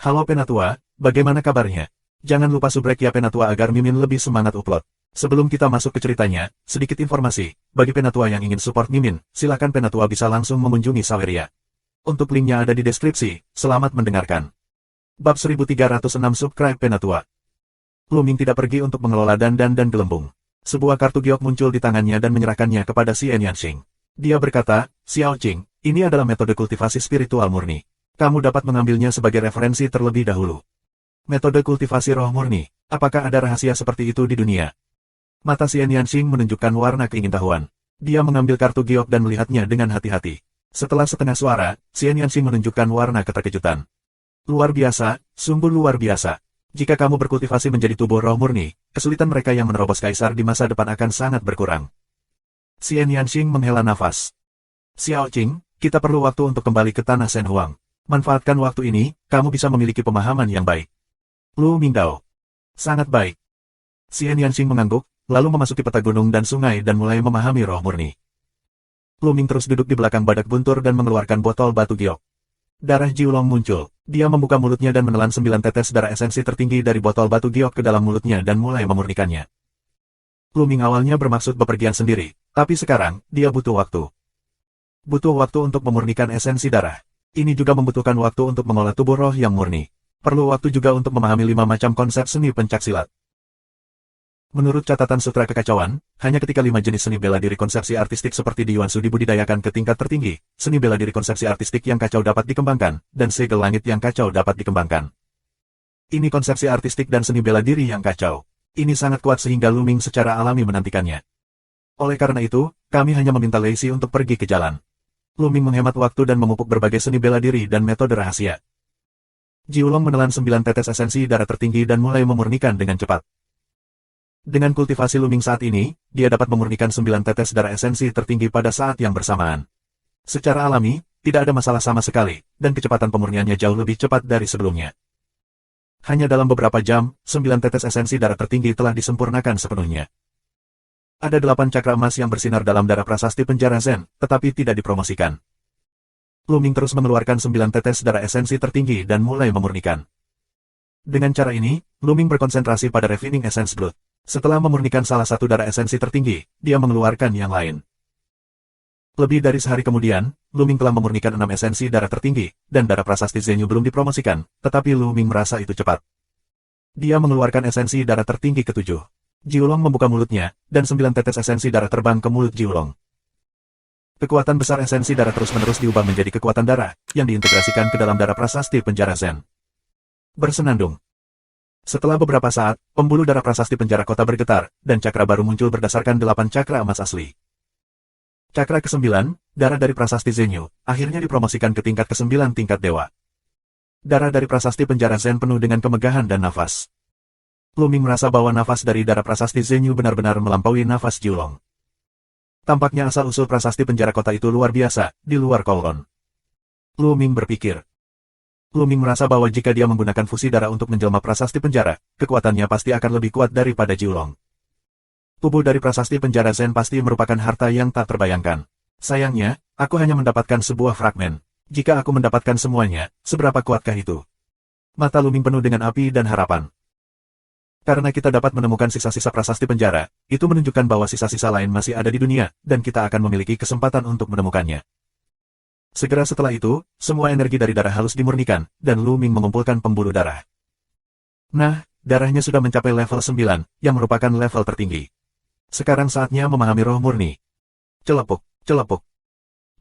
Halo Penatua, bagaimana kabarnya? Jangan lupa subrek ya Penatua agar Mimin lebih semangat upload. Sebelum kita masuk ke ceritanya, sedikit informasi. Bagi Penatua yang ingin support Mimin, silakan Penatua bisa langsung mengunjungi Saweria. Untuk linknya ada di deskripsi, selamat mendengarkan. Bab 1306 Subscribe Penatua. Lu Ming tidak pergi untuk mengelola dandan dan gelembung. Sebuah kartu giok muncul di tangannya dan menyerahkannya kepada si Yanxing. Dia berkata, Xiao Qing, ini adalah metode kultivasi spiritual murni. Kamu dapat mengambilnya sebagai referensi terlebih dahulu. Metode kultivasi roh murni, apakah ada rahasia seperti itu di dunia? Mata si Yanxing menunjukkan warna keingintahuan. Dia mengambil kartu giok dan melihatnya dengan hati-hati. Setelah setengah suara, si Yanxing menunjukkan warna keterkejutan. Luar biasa, sungguh luar biasa. Jika kamu berkultivasi menjadi tubuh roh murni, kesulitan mereka yang menerobos kaisar di masa depan akan sangat berkurang. Si Yanxing menghela nafas. Xiao Qing, kita perlu waktu untuk kembali ke tanah Shen Huang. Manfaatkan waktu ini, kamu bisa memiliki pemahaman yang baik. Lu Mingdao. Sangat baik. Si Yanxing mengangguk, lalu memasuki peta gunung dan sungai dan mulai memahami roh murni. Lu Ming terus duduk di belakang badak buntur dan mengeluarkan botol batu giok. Darah Jiulong muncul. Dia membuka mulutnya dan menelan 9 tetes darah esensi tertinggi dari botol batu giok ke dalam mulutnya dan mulai memurnikannya. Lu Ming awalnya bermaksud bepergian sendiri, tapi sekarang, dia butuh waktu. Butuh waktu untuk memurnikan esensi darah. Ini juga membutuhkan waktu untuk mengolah tubuh roh yang murni. Perlu waktu juga untuk memahami 5 macam konsep seni pencaksilat. Menurut catatan Sutra Kekacauan, hanya ketika 5 jenis seni bela diri konsepsi artistik seperti di Yuansu dibudidayakan ke tingkat tertinggi, seni bela diri konsepsi artistik yang kacau dapat dikembangkan, dan segel langit yang kacau dapat dikembangkan. Ini konsepsi artistik dan seni bela diri yang kacau. Ini sangat kuat sehingga Lu Ming secara alami menantikannya. Oleh karena itu, kami hanya meminta Lei Si untuk pergi ke jalan. Lu Ming menghemat waktu dan memupuk berbagai seni bela diri dan metode rahasia. Jiulong menelan 9 tetes esensi darah tertinggi dan mulai memurnikan dengan cepat. Dengan kultivasi Lu Ming saat ini, dia dapat memurnikan 9 tetes darah esensi tertinggi pada saat yang bersamaan. Secara alami, tidak ada masalah sama sekali, dan kecepatan pemurniannya jauh lebih cepat dari sebelumnya. Hanya dalam beberapa jam, 9 tetes esensi darah tertinggi telah disempurnakan sepenuhnya. Ada 8 cakra emas yang bersinar dalam darah prasasti penjara Zen, tetapi tidak dipromosikan. Lu Ming terus mengeluarkan 9 tetes darah esensi tertinggi dan mulai memurnikan. Dengan cara ini, Lu Ming berkonsentrasi pada Refining Essence Blood. Setelah memurnikan salah satu darah esensi tertinggi, dia mengeluarkan yang lain. Lebih dari sehari kemudian, Lu Ming telah memurnikan 6 esensi darah tertinggi, dan darah prasasti Zenyu belum dipromosikan, tetapi Lu Ming merasa itu cepat. Dia mengeluarkan esensi darah tertinggi ke-7. Jiulong membuka mulutnya, dan 9 tetes esensi darah terbang ke mulut Jiulong. Kekuatan besar esensi darah terus-menerus diubah menjadi kekuatan darah, yang diintegrasikan ke dalam darah prasasti penjara Zen. Bersenandung. Setelah beberapa saat, pembuluh darah prasasti penjara kota bergetar, dan cakra baru muncul berdasarkan 8 cakra emas asli. Cakra ke-9, darah dari prasasti Zenyu, akhirnya dipromosikan ke tingkat ke-9 tingkat dewa. Darah dari prasasti penjara Zen penuh dengan kemegahan dan nafas. Lu Ming merasa bahwa nafas dari darah prasasti Zenyu benar-benar melampaui nafas Jiulong. Tampaknya asal-usul prasasti penjara kota itu luar biasa, di luar Kowloon. Lu Ming berpikir. Lu Ming merasa bahwa jika dia menggunakan fusi darah untuk menjelma prasasti penjara, kekuatannya pasti akan lebih kuat daripada Jiulong. Tubuh dari prasasti penjara Zen pasti merupakan harta yang tak terbayangkan. Sayangnya, aku hanya mendapatkan sebuah fragmen. Jika aku mendapatkan semuanya, seberapa kuatkah itu? Mata Lu Ming penuh dengan api dan harapan. Karena kita dapat menemukan sisa-sisa prasasti penjara, itu menunjukkan bahwa sisa-sisa lain masih ada di dunia, dan kita akan memiliki kesempatan untuk menemukannya. Segera setelah itu, semua energi dari darah halus dimurnikan, dan Lu Ming mengumpulkan pembuluh darah. Nah, darahnya sudah mencapai level 9, yang merupakan level tertinggi. Sekarang saatnya memahami roh murni. Celepuk, celepuk.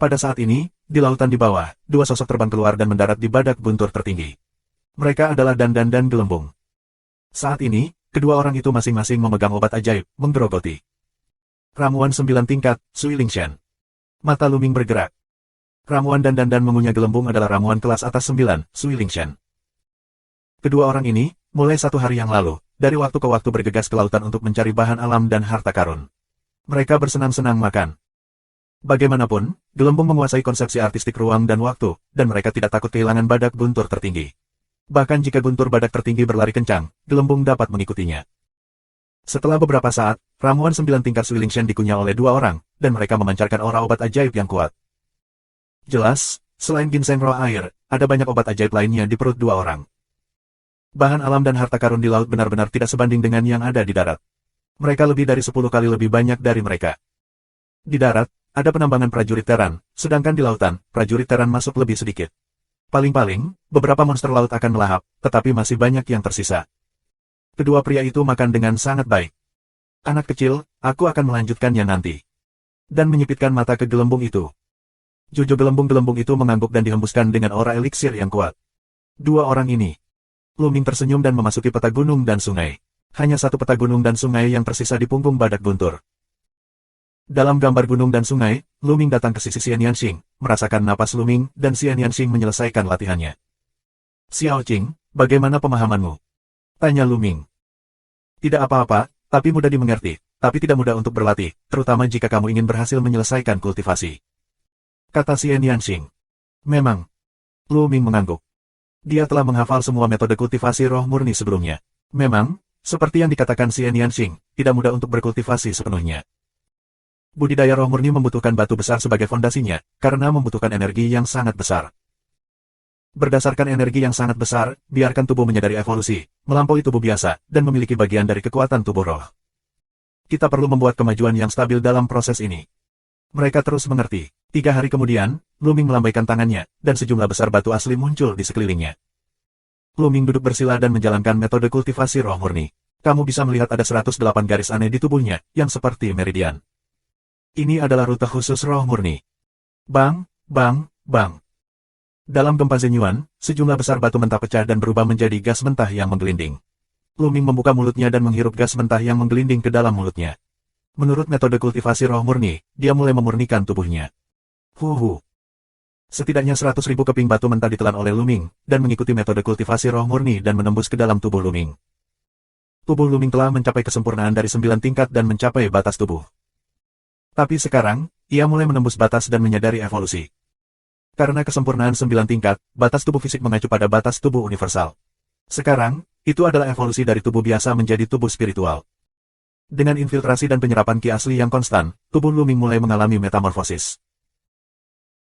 Pada saat ini, di lautan di bawah, 2 sosok terbang keluar dan mendarat di badak buntur tertinggi. Mereka adalah Dandan dan Gelembung. Saat ini, kedua orang itu masing-masing memegang obat ajaib, menggerogoti. Ramuan 9 tingkat, Sui Lingshan. Mata Lu Ming bergerak. Ramuan Dandan dan mengunyah gelembung adalah ramuan kelas atas 9, Sui Lingshan. Kedua orang ini, mulai 1 hari yang lalu, dari waktu ke waktu bergegas ke lautan untuk mencari bahan alam dan harta karun. Mereka bersenang-senang makan. Bagaimanapun, gelembung menguasai konsepsi artistik ruang dan waktu, dan mereka tidak takut kehilangan badak guntur tertinggi. Bahkan jika guntur badak tertinggi berlari kencang, gelembung dapat mengikutinya. Setelah beberapa saat, ramuan 9 tingkat Sui Lingshan dikunyah oleh 2 orang, dan mereka memancarkan aura obat ajaib yang kuat. Jelas, selain ginseng roh air, ada banyak obat ajaib lainnya di perut 2 orang. Bahan alam dan harta karun di laut benar-benar tidak sebanding dengan yang ada di darat. Mereka lebih dari 10 kali lebih banyak dari mereka. Di darat, ada penambangan prajurit teran, sedangkan di lautan, prajurit teran masuk lebih sedikit. Paling-paling, beberapa monster laut akan melahap, tetapi masih banyak yang tersisa. Kedua pria itu makan dengan sangat baik. Anak kecil, aku akan melanjutkannya nanti. Dan menyipitkan mata ke gelembung itu. Jojo gelembung-gelembung itu mengangguk dan dihembuskan dengan aura eliksir yang kuat. Dua orang ini. Luming tersenyum dan memasuki peta gunung dan sungai. Hanya satu peta gunung dan sungai yang tersisa di punggung badak guntur. Dalam gambar gunung dan sungai, Luming datang ke sisi Xian Yanxing, merasakan napas Luming, dan Xian Yanxing menyelesaikan latihannya. Xiao Qing, bagaimana pemahamanmu? Tanya Luming. Tidak apa-apa, tapi mudah dimengerti, tapi tidak mudah untuk berlatih, terutama jika kamu ingin berhasil menyelesaikan kultivasi. Kata Xian Yanxing. Memang. Luming mengangguk. Dia telah menghafal semua metode kultivasi roh murni sebelumnya. Memang, seperti yang dikatakan Xian Yanxing, tidak mudah untuk berkultivasi sepenuhnya. Budidaya roh murni membutuhkan batu besar sebagai fondasinya, karena membutuhkan energi yang sangat besar. Berdasarkan energi yang sangat besar, biarkan tubuh menyadari evolusi, melampaui tubuh biasa, dan memiliki bagian dari kekuatan tubuh roh. Kita perlu membuat kemajuan yang stabil dalam proses ini. Mereka terus mengerti. 3 hari kemudian, Luming melambaikan tangannya, dan sejumlah besar batu asli muncul di sekelilingnya. Luming duduk bersila dan menjalankan metode kultivasi roh murni. Kamu bisa melihat ada 108 garis aneh di tubuhnya, yang seperti meridian. Ini adalah rute khusus roh murni. Bang, bang, bang. Dalam gempa Zenyuan, sejumlah besar batu mentah pecah dan berubah menjadi gas mentah yang menggelinding. Luming membuka mulutnya dan menghirup gas mentah yang menggelinding ke dalam mulutnya. Menurut metode kultivasi roh murni, dia mulai memurnikan tubuhnya. Setidaknya 100.000 keping batu mentah ditelan oleh Luming, dan mengikuti metode kultivasi roh murni dan menembus ke dalam tubuh Luming. Tubuh Luming telah mencapai kesempurnaan dari 9 tingkat dan mencapai batas tubuh. Tapi sekarang, ia mulai menembus batas dan menyadari evolusi. Karena kesempurnaan 9 tingkat, batas tubuh fisik mengacu pada batas tubuh universal. Sekarang, itu adalah evolusi dari tubuh biasa menjadi tubuh spiritual. Dengan infiltrasi dan penyerapan ki asli yang konstan, tubuh Luming mulai mengalami metamorfosis.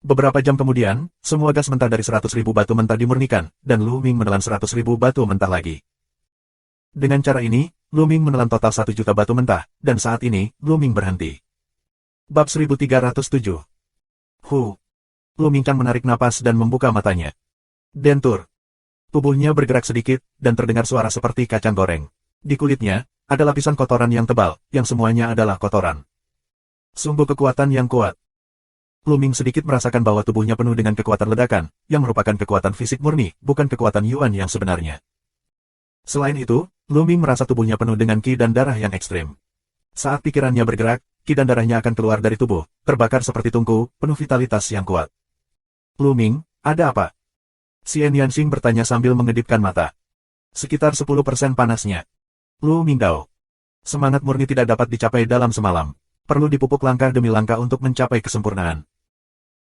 Beberapa jam kemudian, semua gas mentah dari 100.000 batu mentah dimurnikan, dan Luming menelan 100.000 batu mentah lagi. Dengan cara ini, Luming menelan total 1 juta batu mentah, dan saat ini, Luming berhenti. Bab 1307. Luming Chan menarik napas dan membuka matanya. Dentur. Tubuhnya bergerak sedikit, dan terdengar suara seperti kacang goreng. Di kulitnya, ada lapisan kotoran yang tebal, yang semuanya adalah kotoran. Sungguh kekuatan yang kuat. Luming sedikit merasakan bahwa tubuhnya penuh dengan kekuatan ledakan, yang merupakan kekuatan fisik murni, bukan kekuatan Yuan yang sebenarnya. Selain itu, Luming merasa tubuhnya penuh dengan ki dan darah yang ekstrim. Saat pikirannya bergerak, ki dan darahnya akan keluar dari tubuh, terbakar seperti tungku, penuh vitalitas yang kuat. Luming, ada apa? Xian Yanxing bertanya sambil mengedipkan mata. Sekitar 10% panasnya. Luming Dao. Semangat murni tidak dapat dicapai dalam semalam. Perlu dipupuk langkah demi langkah untuk mencapai kesempurnaan.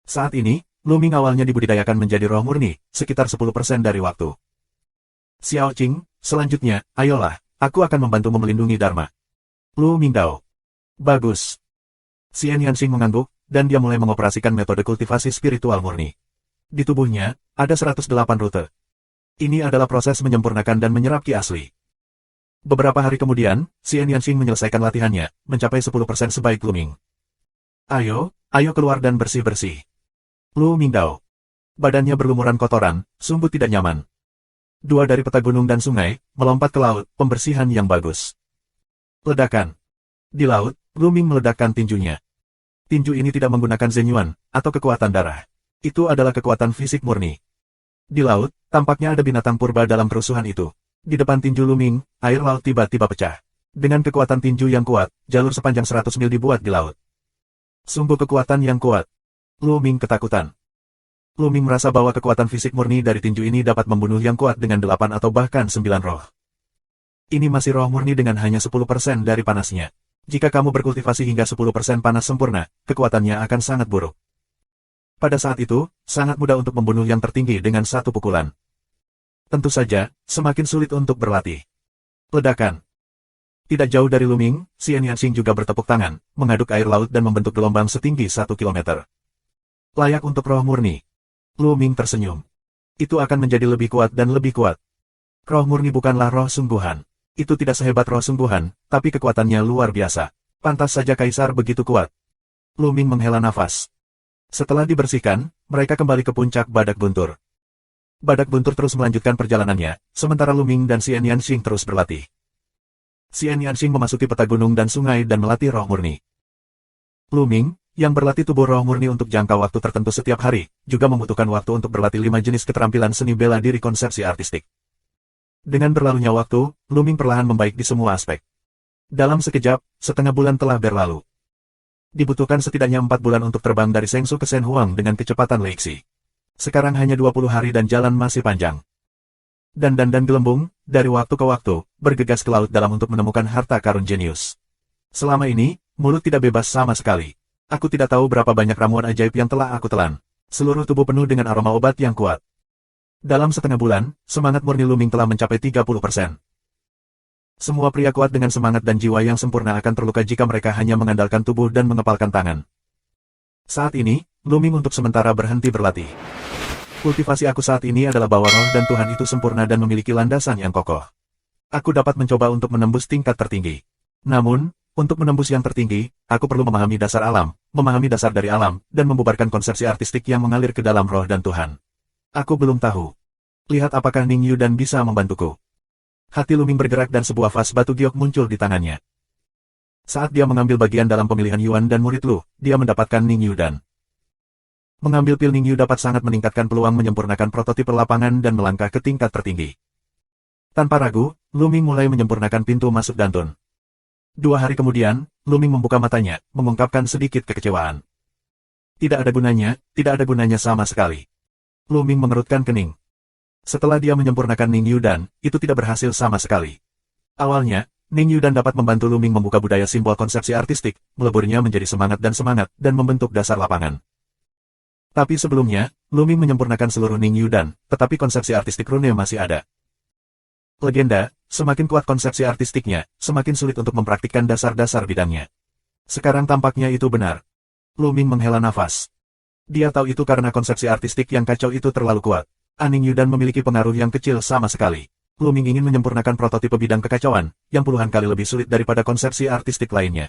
Saat ini, Luming awalnya dibudidayakan menjadi roh murni, sekitar 10% dari waktu. Xiao Qing, selanjutnya, ayolah, aku akan membantumu melindungi Dharma. Luming Dao. Bagus. Xian Yanxing mengangguk, dan dia mulai mengoperasikan metode kultivasi spiritual murni. Di tubuhnya, ada 108 rute. Ini adalah proses menyempurnakan dan menyerap ki asli. Beberapa hari kemudian, Xian Yanxing menyelesaikan latihannya, mencapai 10% sebaik Luming. Ayo keluar dan bersih-bersih. Luming Dao. Badannya berlumuran kotoran, sungguh tidak nyaman. 2 dari peta gunung dan sungai, melompat ke laut, pembersihan yang bagus. Ledakan. Di laut, Luming meledakkan tinjunya. Tinju ini tidak menggunakan Zenyuan, atau kekuatan darah. Itu adalah kekuatan fisik murni. Di laut, tampaknya ada binatang purba dalam kerusuhan itu. Di depan tinju Luming, air laut tiba-tiba pecah. Dengan kekuatan tinju yang kuat, jalur sepanjang 100 mil dibuat di laut. Sungguh kekuatan yang kuat. Luming ketakutan. Luming merasa bahwa kekuatan fisik murni dari tinju ini dapat membunuh yang kuat dengan 8 atau bahkan 9 roh. Ini masih roh murni dengan hanya 10% dari panasnya. Jika kamu berkultivasi hingga 10% panas sempurna, kekuatannya akan sangat buruk. Pada saat itu, sangat mudah untuk membunuh yang tertinggi dengan 1 pukulan. Tentu saja, semakin sulit untuk berlatih. Ledakan. Tidak jauh dari Luming, Xian Yanxing juga bertepuk tangan, mengaduk air laut dan membentuk gelombang setinggi 1 kilometer. Layak untuk roh murni. Luming tersenyum. Itu akan menjadi lebih kuat dan lebih kuat. Roh murni bukanlah roh sungguhan. Itu tidak sehebat roh sungguhan, tapi kekuatannya luar biasa. Pantas saja Kaisar begitu kuat. Lu Ming menghela nafas. Setelah dibersihkan, mereka kembali ke puncak Badak Guntur. Badak Guntur terus melanjutkan perjalanannya, sementara Lu Ming dan Xian Yanxing terus berlatih. Xian Yanxing memasuki peta gunung dan sungai dan melatih roh murni. Lu Ming, yang berlatih tubuh roh murni untuk jangka waktu tertentu setiap hari, juga membutuhkan waktu untuk berlatih 5 jenis keterampilan seni bela diri konsepsi artistik. Dengan berlalunya waktu, Lu Ming perlahan membaik di semua aspek. Dalam sekejap, setengah bulan telah berlalu. Dibutuhkan setidaknya 4 bulan untuk terbang dari Shengsu ke Shenhuang dengan kecepatan Leixi. Sekarang hanya 20 hari dan jalan masih panjang. Dan Gelembung, dari waktu ke waktu, bergegas ke laut dalam untuk menemukan harta karun jenius. Selama ini, mulut tidak bebas sama sekali. Aku tidak tahu berapa banyak ramuan ajaib yang telah aku telan. Seluruh tubuh penuh dengan aroma obat yang kuat. Dalam setengah bulan, semangat murni Lu Ming telah mencapai 30%. Semua pria kuat dengan semangat dan jiwa yang sempurna akan terluka jika mereka hanya mengandalkan tubuh dan mengepalkan tangan. Saat ini, Lu Ming untuk sementara berhenti berlatih. Kultivasi aku saat ini adalah bahwa roh dan Tuhan itu sempurna dan memiliki landasan yang kokoh. Aku dapat mencoba untuk menembus tingkat tertinggi. Namun, untuk menembus yang tertinggi, aku perlu memahami dasar alam, memahami dasar dari alam, dan membubarkan konsepsi artistik yang mengalir ke dalam roh dan Tuhan. Aku belum tahu. Lihat apakah Ning Yudan bisa membantuku. Hati Lu Ming bergerak dan sebuah vas batu giok muncul di tangannya. Saat dia mengambil bagian dalam pemilihan Yuan dan murid Lu, dia mendapatkan Ning Yudan. Mengambil pil Ning Yu dapat sangat meningkatkan peluang menyempurnakan prototipe lapangan dan melangkah ke tingkat tertinggi. Tanpa ragu, Lu Ming mulai menyempurnakan pintu masuk Danton. 2 hari kemudian, Lu Ming membuka matanya, mengungkapkan sedikit kekecewaan. Tidak ada gunanya sama sekali. Lu Ming mengerutkan kening. Setelah dia menyempurnakan Ning Yudan, itu tidak berhasil sama sekali. Awalnya, Ning Yudan dapat membantu Lu Ming membuka budaya simbol konsepsi artistik, meleburnya menjadi semangat, dan membentuk dasar lapangan. Tapi sebelumnya, Lu Ming menyempurnakan seluruh Ning Yudan, tetapi konsepsi artistik rune masih ada. Legenda, semakin kuat konsepsi artistiknya, semakin sulit untuk mempraktikkan dasar-dasar bidangnya. Sekarang tampaknya itu benar. Lu Ming menghela nafas. Dia tahu itu karena konsepsi artistik yang kacau itu terlalu kuat. Ning Yudan memiliki pengaruh yang kecil sama sekali. Lu Ming ingin menyempurnakan prototipe bidang kekacauan, yang puluhan kali lebih sulit daripada konsepsi artistik lainnya.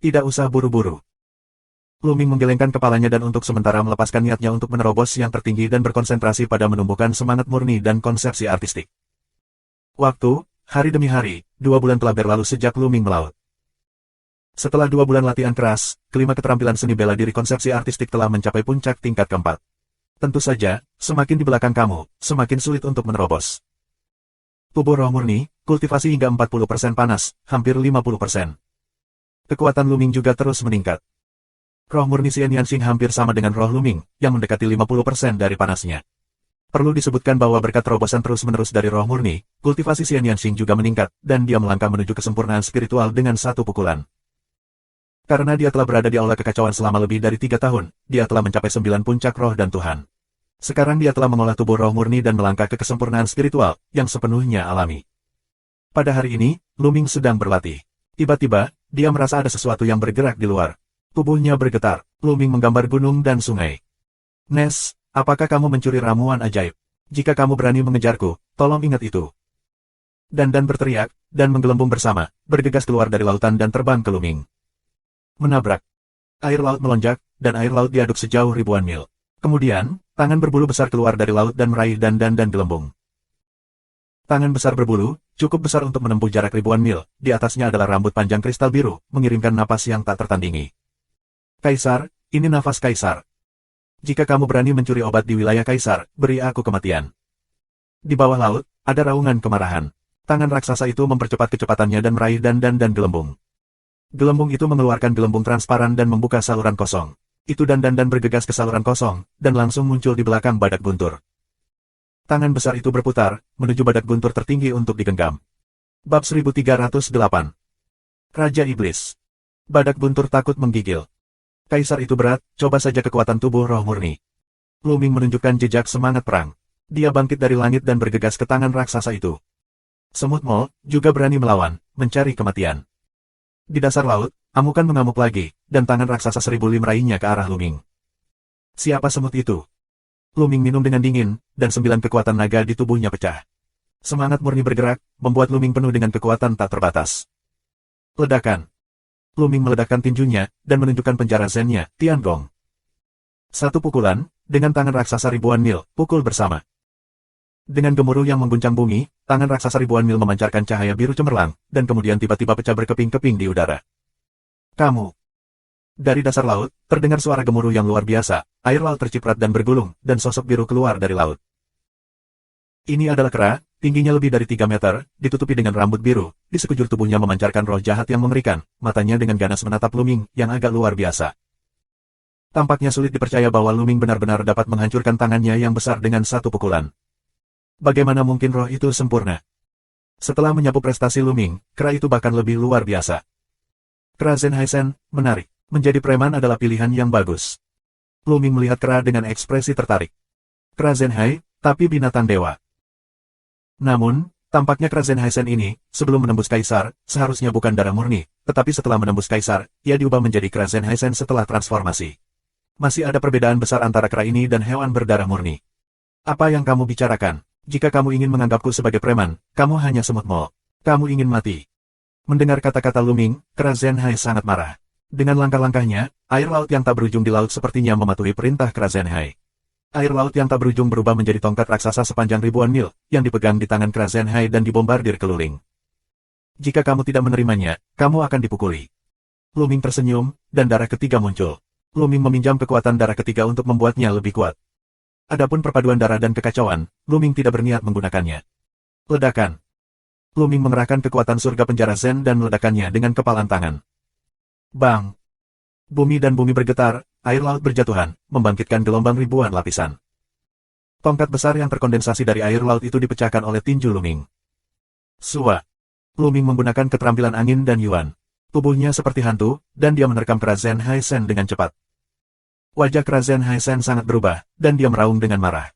Tidak usah buru-buru. Lu Ming menggelengkan kepalanya dan untuk sementara melepaskan niatnya untuk menerobos yang tertinggi dan berkonsentrasi pada menumbuhkan semangat murni dan konsepsi artistik. Waktu, hari demi hari, 2 bulan telah berlalu sejak Lu Ming melaut. Setelah 2 bulan latihan keras, kelima keterampilan seni bela diri konsepsi artistik telah mencapai puncak tingkat keempat. Tentu saja, semakin di belakang kamu, semakin sulit untuk menerobos. Tubuh roh murni, kultivasi hingga 40% panas, hampir 50%. Kekuatan Lu Ming juga terus meningkat. Roh murni Xian Yanxing hampir sama dengan roh Lu Ming, yang mendekati 50% dari panasnya. Perlu disebutkan bahwa berkat terobosan terus-menerus dari roh murni, kultivasi Xian Yanxing juga meningkat, dan dia melangkah menuju kesempurnaan spiritual dengan satu pukulan. Karena dia telah berada di aula kekacauan selama lebih dari 3 tahun, dia telah mencapai 9 puncak roh dan Tuhan. Sekarang dia telah mengolah tubuh roh murni dan melangkah ke kesempurnaan spiritual, yang sepenuhnya alami. Pada hari ini, Lu Ming sedang berlatih. Tiba-tiba, dia merasa ada sesuatu yang bergerak di luar. Tubuhnya bergetar. Lu Ming menggambar gunung dan sungai. Nes, apakah kamu mencuri ramuan ajaib? Jika kamu berani mengejarku, tolong ingat itu. Dan berteriak, dan menggelembung bersama, bergegas keluar dari lautan dan terbang ke Lu Ming. Menabrak. Air laut melonjak, dan air laut diaduk sejauh ribuan mil. Kemudian, tangan berbulu besar keluar dari laut dan meraih dan gelembung. Tangan besar berbulu, cukup besar untuk menempuh jarak ribuan mil, di atasnya adalah rambut panjang kristal biru, mengirimkan napas yang tak tertandingi. Kaisar, ini nafas Kaisar. Jika kamu berani mencuri obat di wilayah Kaisar, beri aku kematian. Di bawah laut, ada raungan kemarahan. Tangan raksasa itu mempercepat kecepatannya dan meraih dan gelembung. Gelembung itu mengeluarkan gelembung transparan dan membuka saluran kosong. Itu dan bergegas ke saluran kosong, dan langsung muncul di belakang Badak Guntur. Tangan besar itu berputar, menuju Badak Guntur tertinggi untuk digenggam. Bab 1308. Raja Iblis. Badak Guntur takut menggigil. Kaisar itu berat, coba saja kekuatan tubuh roh murni. Lu Ming menunjukkan jejak semangat perang. Dia bangkit dari langit dan bergegas ke tangan raksasa itu. Semut Mol juga berani melawan, mencari kematian. Di dasar laut, amukan mengamuk lagi, dan tangan raksasa 1000 lim meraihnya ke arah Lu Ming. Siapa semut itu? Lu Ming minum dengan dingin, dan 9 kekuatan naga di tubuhnya pecah. Semangat murni bergerak, membuat Luming penuh dengan kekuatan tak terbatas. Ledakan. Luming meledakkan tinjunya, dan menunjukkan penjara zennya, Tiangong. Satu pukulan, dengan tangan raksasa ribuan mil, pukul bersama. Dengan gemuruh yang mengguncang bumi, tangan raksasa ribuan mil memancarkan cahaya biru cemerlang, dan kemudian tiba-tiba pecah berkeping-keping di udara. Kamu. Dari dasar laut, terdengar suara gemuruh yang luar biasa, air laut terciprat dan bergulung, dan sosok biru keluar dari laut. Ini adalah kera, tingginya lebih dari 3 meter, ditutupi dengan rambut biru, di sekujur tubuhnya memancarkan roh jahat yang mengerikan, matanya dengan ganas menatap Luming, yang agak luar biasa. Tampaknya sulit dipercaya bahwa Luming benar-benar dapat menghancurkan tangannya yang besar dengan satu pukulan. Bagaimana mungkin roh itu sempurna? Setelah menyapu prestasi Luming, kera itu bahkan lebih luar biasa. Kera Zenhaisen, menarik. Menjadi preman adalah pilihan yang bagus. Luming melihat kera dengan ekspresi tertarik. Kera Zenhai, tapi binatang dewa. Namun, tampaknya kera Zenhaisen ini, sebelum menembus kaisar, seharusnya bukan darah murni, tetapi setelah menembus kaisar, ia diubah menjadi kera Zenhaisen setelah transformasi. Masih ada perbedaan besar antara kera ini dan hewan berdarah murni. Apa yang kamu bicarakan? Jika kamu ingin menganggapku sebagai preman, kamu hanya semut mol. Kamu ingin mati. Mendengar kata-kata Luming, kera Zenhai sangat marah. Dengan langkah-langkahnya, air laut yang tak berujung di laut sepertinya mematuhi perintah kera Zenhai. Air laut yang tak berujung berubah menjadi tongkat raksasa sepanjang ribuan mil, yang dipegang di tangan kera Zenhai dan dibombardir keliling. Jika kamu tidak menerimanya, kamu akan dipukuli. Luming tersenyum, dan darah ketiga muncul. Luming meminjam kekuatan darah ketiga untuk membuatnya lebih kuat. Adapun perpaduan darah dan kekacauan, Luming tidak berniat menggunakannya. Ledakan. Luming mengerahkan kekuatan surga penjara Zen dan meledakannya dengan kepalan tangan. Bang! Bumi dan bumi bergetar, air laut berjatuhan, membangkitkan gelombang ribuan lapisan. Tongkat besar yang terkondensasi dari air laut itu dipecahkan oleh tinju Luming. Sua! Luming menggunakan keterampilan angin dan Yuan. Tubuhnya seperti hantu, dan dia menerkam kera Zenhaisen dengan cepat. Wajah kera Zenhaisen sangat berubah, dan dia meraung dengan marah.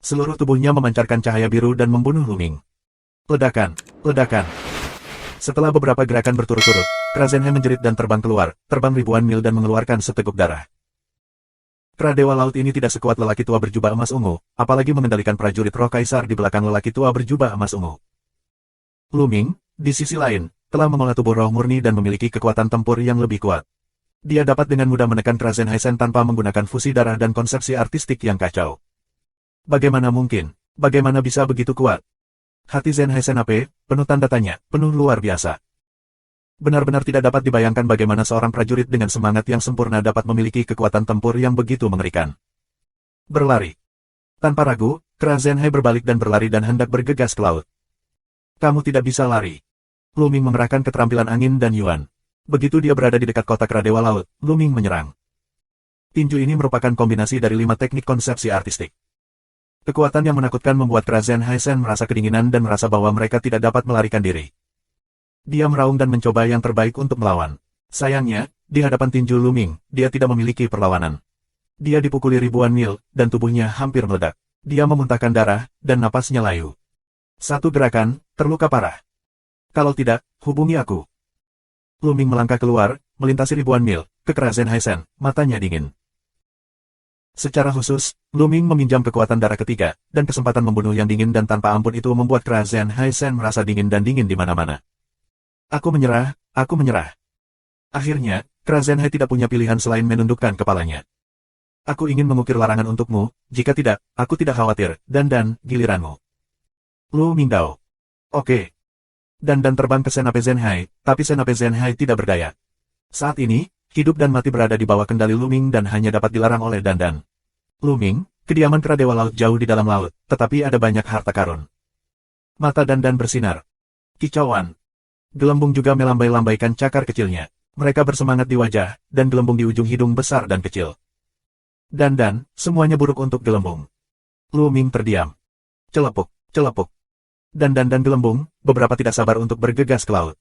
Seluruh tubuhnya memancarkan cahaya biru dan membunuh Luming. Ledakan! Ledakan! Setelah beberapa gerakan berturut-turut, kera Zenhai menjerit dan terbang keluar, terbang ribuan mil dan mengeluarkan seteguk darah. Kera dewa laut ini tidak sekuat lelaki tua berjubah emas ungu, apalagi mengendalikan prajurit roh kaisar di belakang lelaki tua berjubah emas ungu. Luming, di sisi lain, telah mengolah tubuh roh murni dan memiliki kekuatan tempur yang lebih kuat. Dia dapat dengan mudah menekan kera Zenhaisen tanpa menggunakan fusi darah dan konsepsi artistik yang kacau. Bagaimana mungkin? Bagaimana bisa begitu kuat? Hati Zenhaisen AP, penuh tanda tanya, penuh luar biasa. Benar-benar tidak dapat dibayangkan bagaimana seorang prajurit dengan semangat yang sempurna dapat memiliki kekuatan tempur yang begitu mengerikan. Berlari. Tanpa ragu, kera Zenhai berbalik dan berlari dan hendak bergegas ke laut. Kamu tidak bisa lari. Luming mengerahkan keterampilan angin dan Yuan. Begitu dia berada di dekat kota kera dewa laut, Luming menyerang. Tinju ini merupakan kombinasi dari 5 teknik konsepsi artistik. Kekuatan yang menakutkan membuat kera Zenhaisen merasa kedinginan dan merasa bahwa mereka tidak dapat melarikan diri. Dia meraung dan mencoba yang terbaik untuk melawan. Sayangnya, di hadapan tinju Luming, dia tidak memiliki perlawanan. Dia dipukuli ribuan mil, dan tubuhnya hampir meledak. Dia memuntahkan darah, dan napasnya layu. Satu gerakan, terluka parah. Kalau tidak, hubungi aku. Luming melangkah keluar, melintasi ribuan mil, ke kera Zenhaisen, matanya dingin. Secara khusus, Luming meminjam kekuatan darah ketiga, dan kesempatan membunuh yang dingin dan tanpa ampun itu membuat kera Zenhaisen merasa dingin dan dingin di mana-mana. Aku menyerah, aku menyerah. Akhirnya, kera Zenhai tidak punya pilihan selain menundukkan kepalanya. Aku ingin mengukir larangan untukmu, jika tidak, aku tidak khawatir, dan giliranmu. Lu Mingdao. Oke. Dan terbang ke Senape Zenhai, tapi Senape Zenhai tidak berdaya. Saat ini, hidup dan mati berada di bawah kendali Luming dan hanya dapat dilarang oleh Dandan. Luming, kediaman kera dewa laut jauh di dalam laut, tetapi ada banyak harta karun. Mata Dandan bersinar. Kicauan. Gelembung juga melambai-lambaikan cakar kecilnya. Mereka bersemangat di wajah, dan gelembung di ujung hidung besar dan kecil. Dandan, semuanya buruk untuk gelembung. Luming terdiam. Celepuk, celepuk. Dandan dan gelembung, beberapa tidak sabar untuk bergegas ke laut.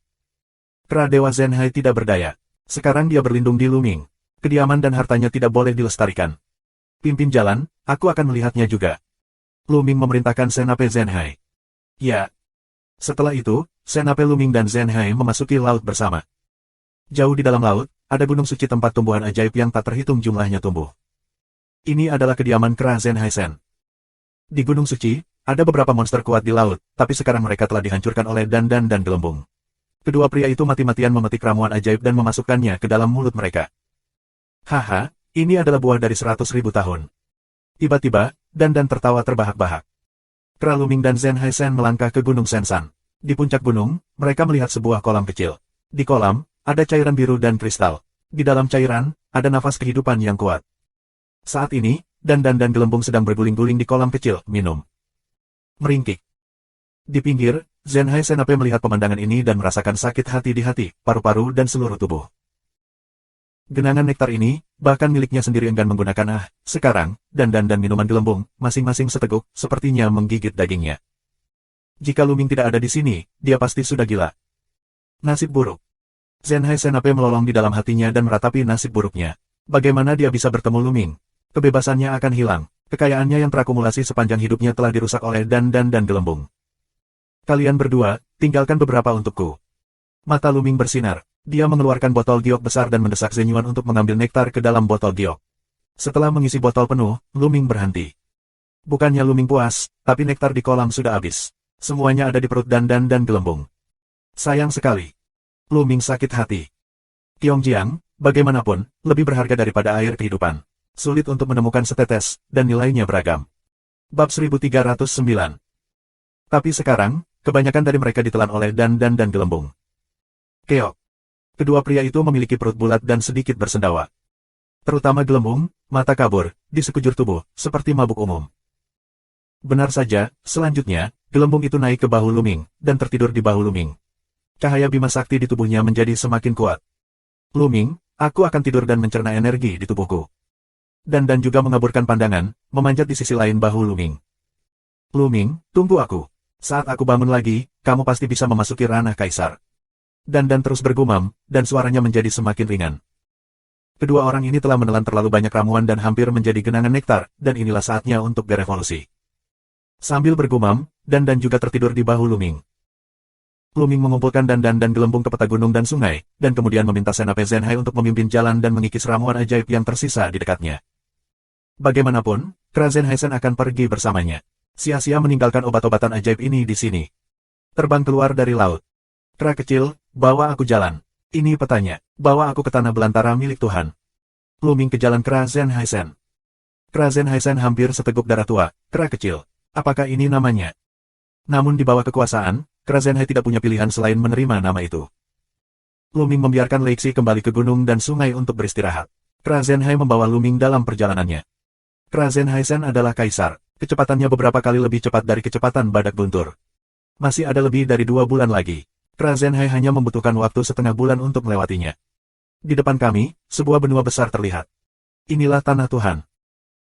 Kera dewa Zenhai tidak berdaya. Sekarang dia berlindung di Luming. Kediaman dan hartanya tidak boleh dilestarikan. Pimpin jalan, aku akan melihatnya juga. Luming memerintahkan Senape Zenhai. Ya. Setelah itu, Senape Luming dan Zenhai memasuki laut bersama. Jauh di dalam laut, ada gunung suci tempat tumbuhan ajaib yang tak terhitung jumlahnya tumbuh. Ini adalah kediaman kera Zenhaisen. Di gunung suci, ada beberapa monster kuat di laut, tapi sekarang mereka telah dihancurkan oleh Dan dan Gelembung. Kedua pria itu mati-matian memetik ramuan ajaib dan memasukkannya ke dalam mulut mereka. Haha, ini adalah buah dari 100.000 tahun. Tiba-tiba, Dan tertawa terbahak-bahak. Kra Luming dan Zen Haisen melangkah ke Gunung Sensan. Di puncak gunung, mereka melihat sebuah kolam kecil. Di kolam, ada cairan biru dan kristal. Di dalam cairan, ada nafas kehidupan yang kuat. Saat ini, Dan Gelembung sedang berguling-guling di kolam kecil, minum. Meringkik. Di pinggir, Zen Haisen melihat pemandangan ini dan merasakan sakit hati di hati, paru-paru dan seluruh tubuh. Genangan nektar ini, bahkan miliknya sendiri enggan menggunakan sekarang, dan minuman gelembung, masing-masing seteguk, sepertinya menggigit dagingnya. Jika Luming tidak ada di sini, dia pasti sudah gila. Nasib buruk. Zen Haisen melolong di dalam hatinya dan meratapi nasib buruknya. Bagaimana dia bisa bertemu Luming? Kebebasannya akan hilang. Kekayaannya yang terakumulasi sepanjang hidupnya telah dirusak oleh Dan Gelembung. Kalian berdua, tinggalkan beberapa untukku. Mata Luming bersinar. Dia mengeluarkan botol giok besar dan mendesak Zenyuan untuk mengambil nektar ke dalam botol giok. Setelah mengisi botol penuh, Luming berhenti. Bukannya Luming puas, tapi nektar di kolam sudah habis. Semuanya ada di perut Dan Gelembung. Sayang sekali. Luming sakit hati. Qiongjiang, bagaimanapun, lebih berharga daripada air kehidupan. Sulit untuk menemukan setetes, dan nilainya beragam. Bab 1309. Tapi sekarang, kebanyakan dari mereka ditelan oleh Dan Gelembung. Keok. Kedua pria itu memiliki perut bulat dan sedikit bersendawa. Terutama Gelembung, mata kabur, di sekujur tubuh, seperti mabuk umum. Benar saja, selanjutnya, Gelembung itu naik ke bahu Luming, dan tertidur di bahu Luming. Cahaya Bima Sakti di tubuhnya menjadi semakin kuat. Luming, aku akan tidur dan mencerna energi di tubuhku. Dan juga mengaburkan pandangan, memanjat di sisi lain bahu Luming. Luming, tunggu aku. Saat aku bangun lagi, kamu pasti bisa memasuki ranah kaisar. Dan terus bergumam, dan suaranya menjadi semakin ringan. Kedua orang ini telah menelan terlalu banyak ramuan dan hampir menjadi genangan nektar, dan inilah saatnya untuk berevolusi. Sambil bergumam, Dan juga tertidur di bahu Luming. Luming mengumpulkan Dan Gelembung ke peta gunung dan sungai, dan kemudian meminta Senape Zenhai untuk memimpin jalan dan mengikis ramuan ajaib yang tersisa di dekatnya. Bagaimanapun, Kra Zenhaisen akan pergi bersamanya. Sia-sia meninggalkan obat-obatan ajaib ini di sini. Terbang keluar dari laut. Kra kecil, bawa aku jalan. Ini petanya, bawa aku ke tanah belantara milik Tuhan. Luming ke jalan Kra Zenhaisen. Kra Zenhaisen hampir seteguk darah tua. Kra kecil. Apakah ini namanya? Namun di bawah kekuasaan, Kra Zenhai tidak punya pilihan selain menerima nama itu. Luming membiarkan Leixi kembali ke gunung dan sungai untuk beristirahat. Kra Zenhai membawa Luming dalam perjalanannya. Kra Zenhaisen adalah kaisar. Kecepatannya beberapa kali lebih cepat dari kecepatan badak buntur. Masih ada lebih dari 2 bulan lagi. Kra Zenhai hanya membutuhkan waktu setengah bulan untuk melewatinya. Di depan kami, sebuah benua besar terlihat. Inilah tanah Tuhan.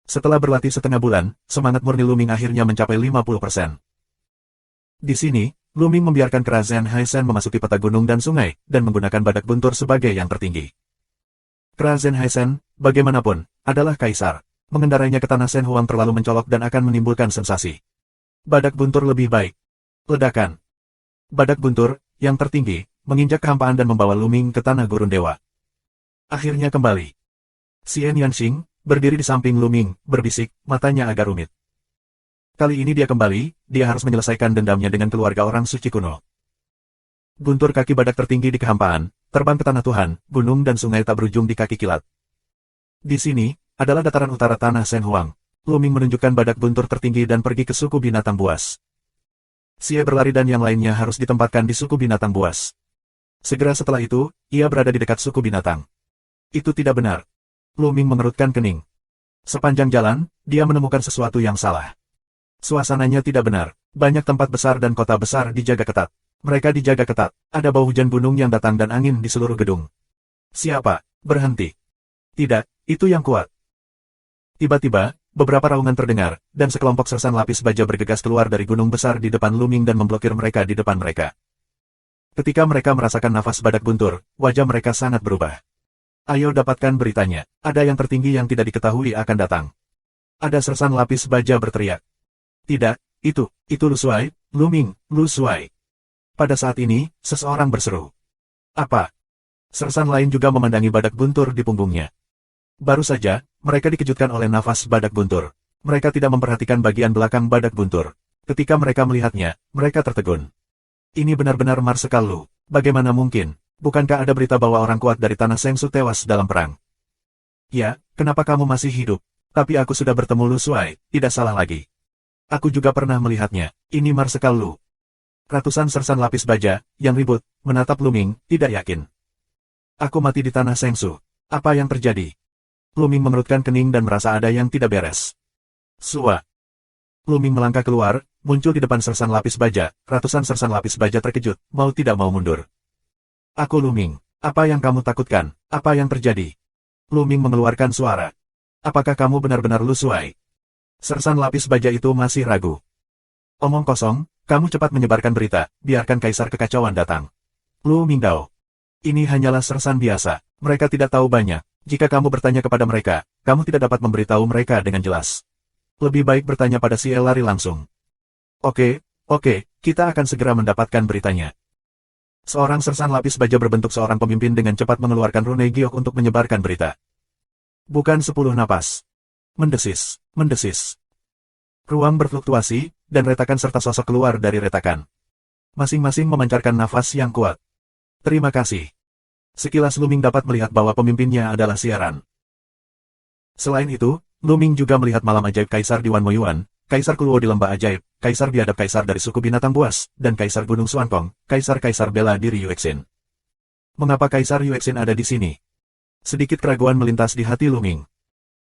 Setelah berlatih setengah bulan, semangat murni Luming akhirnya mencapai 50%. Di sini, Luming membiarkan Kra Zenhaisen memasuki peta gunung dan sungai, dan menggunakan badak buntur sebagai yang tertinggi. Kra Zenhaisen, bagaimanapun, adalah kaisar. Mengendarainya ke tanah Shen Huang terlalu mencolok dan akan menimbulkan sensasi. Badak buntur lebih baik. Ledakan. Badak buntur, yang tertinggi, menginjak kehampaan dan membawa Luming ke tanah gurun dewa. Akhirnya kembali. Xian Yanxing, berdiri di samping Luming, berbisik, matanya agak rumit. Kali ini dia kembali, dia harus menyelesaikan dendamnya dengan keluarga orang suci kuno. Guntur kaki badak tertinggi di kehampaan, terbang ke tanah Tuhan, gunung dan sungai tak berujung di kaki kilat. Di sini, adalah dataran utara tanah Shen Huang. Luming menunjukkan badak buntur tertinggi dan pergi ke suku binatang buas. Xie berlari dan yang lainnya harus ditempatkan di suku binatang buas. Segera setelah itu, ia berada di dekat suku binatang. Itu tidak benar. Luming mengerutkan kening. Sepanjang jalan, dia menemukan sesuatu yang salah. Suasananya tidak benar. Banyak tempat besar dan kota besar dijaga ketat. Mereka dijaga ketat. Ada bau hujan gunung yang datang dan angin di seluruh gedung. Siapa? Berhenti. Tidak, itu yang kuat. Tiba-tiba, beberapa raungan terdengar, dan sekelompok sersan lapis baja bergegas keluar dari gunung besar di depan Luming dan memblokir mereka di depan mereka. Ketika mereka merasakan nafas badak buntur, wajah mereka sangat berubah. Ayo dapatkan beritanya. Ada yang tertinggi yang tidak diketahui akan datang. Ada sersan lapis baja berteriak. Tidak, itu Lu Shuai, Luming, Lu Shuai. Pada saat ini, seseorang berseru. Apa? Sersan lain juga memandangi badak buntur di punggungnya. Baru saja, mereka dikejutkan oleh nafas badak buntur. Mereka tidak memperhatikan bagian belakang badak buntur. Ketika mereka melihatnya, mereka tertegun. Ini benar-benar Marsekal Lu. Bagaimana mungkin? Bukankah ada berita bahwa orang kuat dari Tanah Sengsu tewas dalam perang? Ya, kenapa kamu masih hidup? Tapi aku sudah bertemu Lu Suai, tidak salah lagi. Aku juga pernah melihatnya. Ini Marsekal Lu. Ratusan sersan lapis baja, yang ribut, menatap Lu Ming, tidak yakin. Aku mati di Tanah Sengsu. Apa yang terjadi? Lu Ming mengerutkan kening dan merasa ada yang tidak beres. Sua. Lu Ming melangkah keluar, muncul di depan sersan lapis baja. Ratusan sersan lapis baja terkejut, mau tidak mau mundur. Aku Lu Ming. Apa yang kamu takutkan? Apa yang terjadi? Lu Ming mengeluarkan suara. Apakah kamu benar-benar Lu Suai? Sersan lapis baja itu masih ragu. Omong kosong, kamu cepat menyebarkan berita, biarkan Kaisar Kekacauan datang. Lu Mingdao. Ini hanyalah sersan biasa, mereka tidak tahu banyak. Jika kamu bertanya kepada mereka, kamu tidak dapat memberitahu mereka dengan jelas. Lebih baik bertanya pada si Elari langsung. Oke, kita akan segera mendapatkan beritanya. Seorang sersan lapis baja berbentuk seorang pemimpin dengan cepat mengeluarkan rune giok untuk menyebarkan berita. Bukan 10 napas. Mendesis. Ruang berfluktuasi, dan retakan serta sosok keluar dari retakan. Masing-masing memancarkan nafas yang kuat. Terima kasih. Sekilas Lu Ming dapat melihat bahwa pemimpinnya adalah siaran. Selain itu, Lu Ming juga melihat malam ajaib Kaisar di Wan Moyuan, Kaisar Kuluo di Lembah Ajaib, Kaisar Biadab Kaisar dari suku binatang buas, dan Kaisar Gunung Suankong, Kaisar bela diri Yuexin. Mengapa Kaisar Yuexin ada di sini? Sedikit keraguan melintas di hati Lu Ming.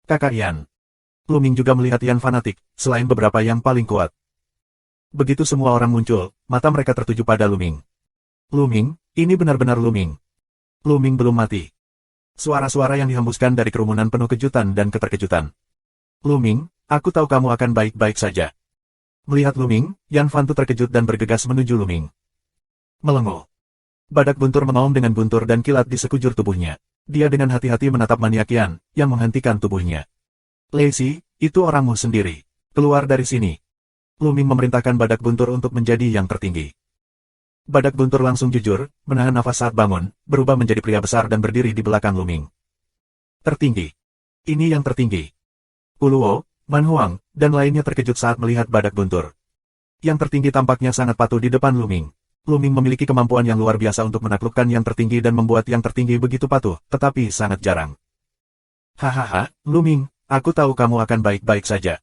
Kakak Yan. Lu Ming juga melihat Yan fanatik, selain beberapa yang paling kuat. Begitu semua orang muncul, mata mereka tertuju pada Lu Ming. Lu Ming, ini benar-benar Lu Ming. Lu Ming belum mati. Suara-suara yang dihembuskan dari kerumunan penuh kejutan dan keterkejutan. Lu Ming, aku tahu kamu akan baik-baik saja. Melihat Lu Ming, Yan Fantu terkejut dan bergegas menuju Lu Ming. Melengos. Badak buntur mengaum dengan guntur dan kilat di sekujur tubuhnya. Dia dengan hati-hati menatap maniak Yan, yang menghentikan tubuhnya. Lei, itu orangmu sendiri. Keluar dari sini. Lu Ming memerintahkan badak buntur untuk menjadi yang tertinggi. Badak buntur langsung jujur, menahan nafas saat bangun, berubah menjadi pria besar dan berdiri di belakang Lu Ming. Tertinggi. Ini yang tertinggi. Kuluo, Man Huang, dan lainnya terkejut saat melihat badak buntur. Yang tertinggi tampaknya sangat patuh di depan Lu Ming. Lu Ming memiliki kemampuan yang luar biasa untuk menaklukkan yang tertinggi dan membuat yang tertinggi begitu patuh, tetapi sangat jarang. Hahaha, Lu Ming, aku tahu kamu akan baik-baik saja.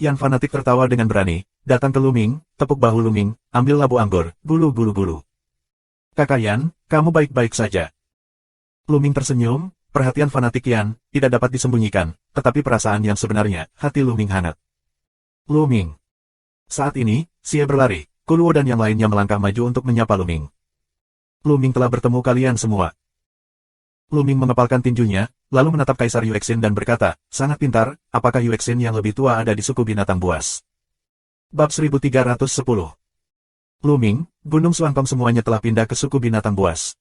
Yan fanatik tertawa dengan berani, datang ke Lu Ming, tepuk bahu Lu Ming, ambil labu anggur, bulu. Kakak Yan, kamu baik-baik saja. Lu Ming tersenyum, perhatian fanatik Yan, tidak dapat disembunyikan, tetapi perasaan yang sebenarnya, hati Lu Ming hangat. Lu Ming. Saat ini, Xie berlari, Kuluo dan yang lainnya melangkah maju untuk menyapa Lu Ming. Lu Ming telah bertemu kalian semua. Lu Ming mengepalkan tinjunya, lalu menatap Kaisar Yuexin dan berkata, sangat pintar, apakah Yuexin yang lebih tua ada di suku binatang buas? Bab 1310. Lu Ming, Gunung Suankong semuanya telah pindah ke suku binatang buas.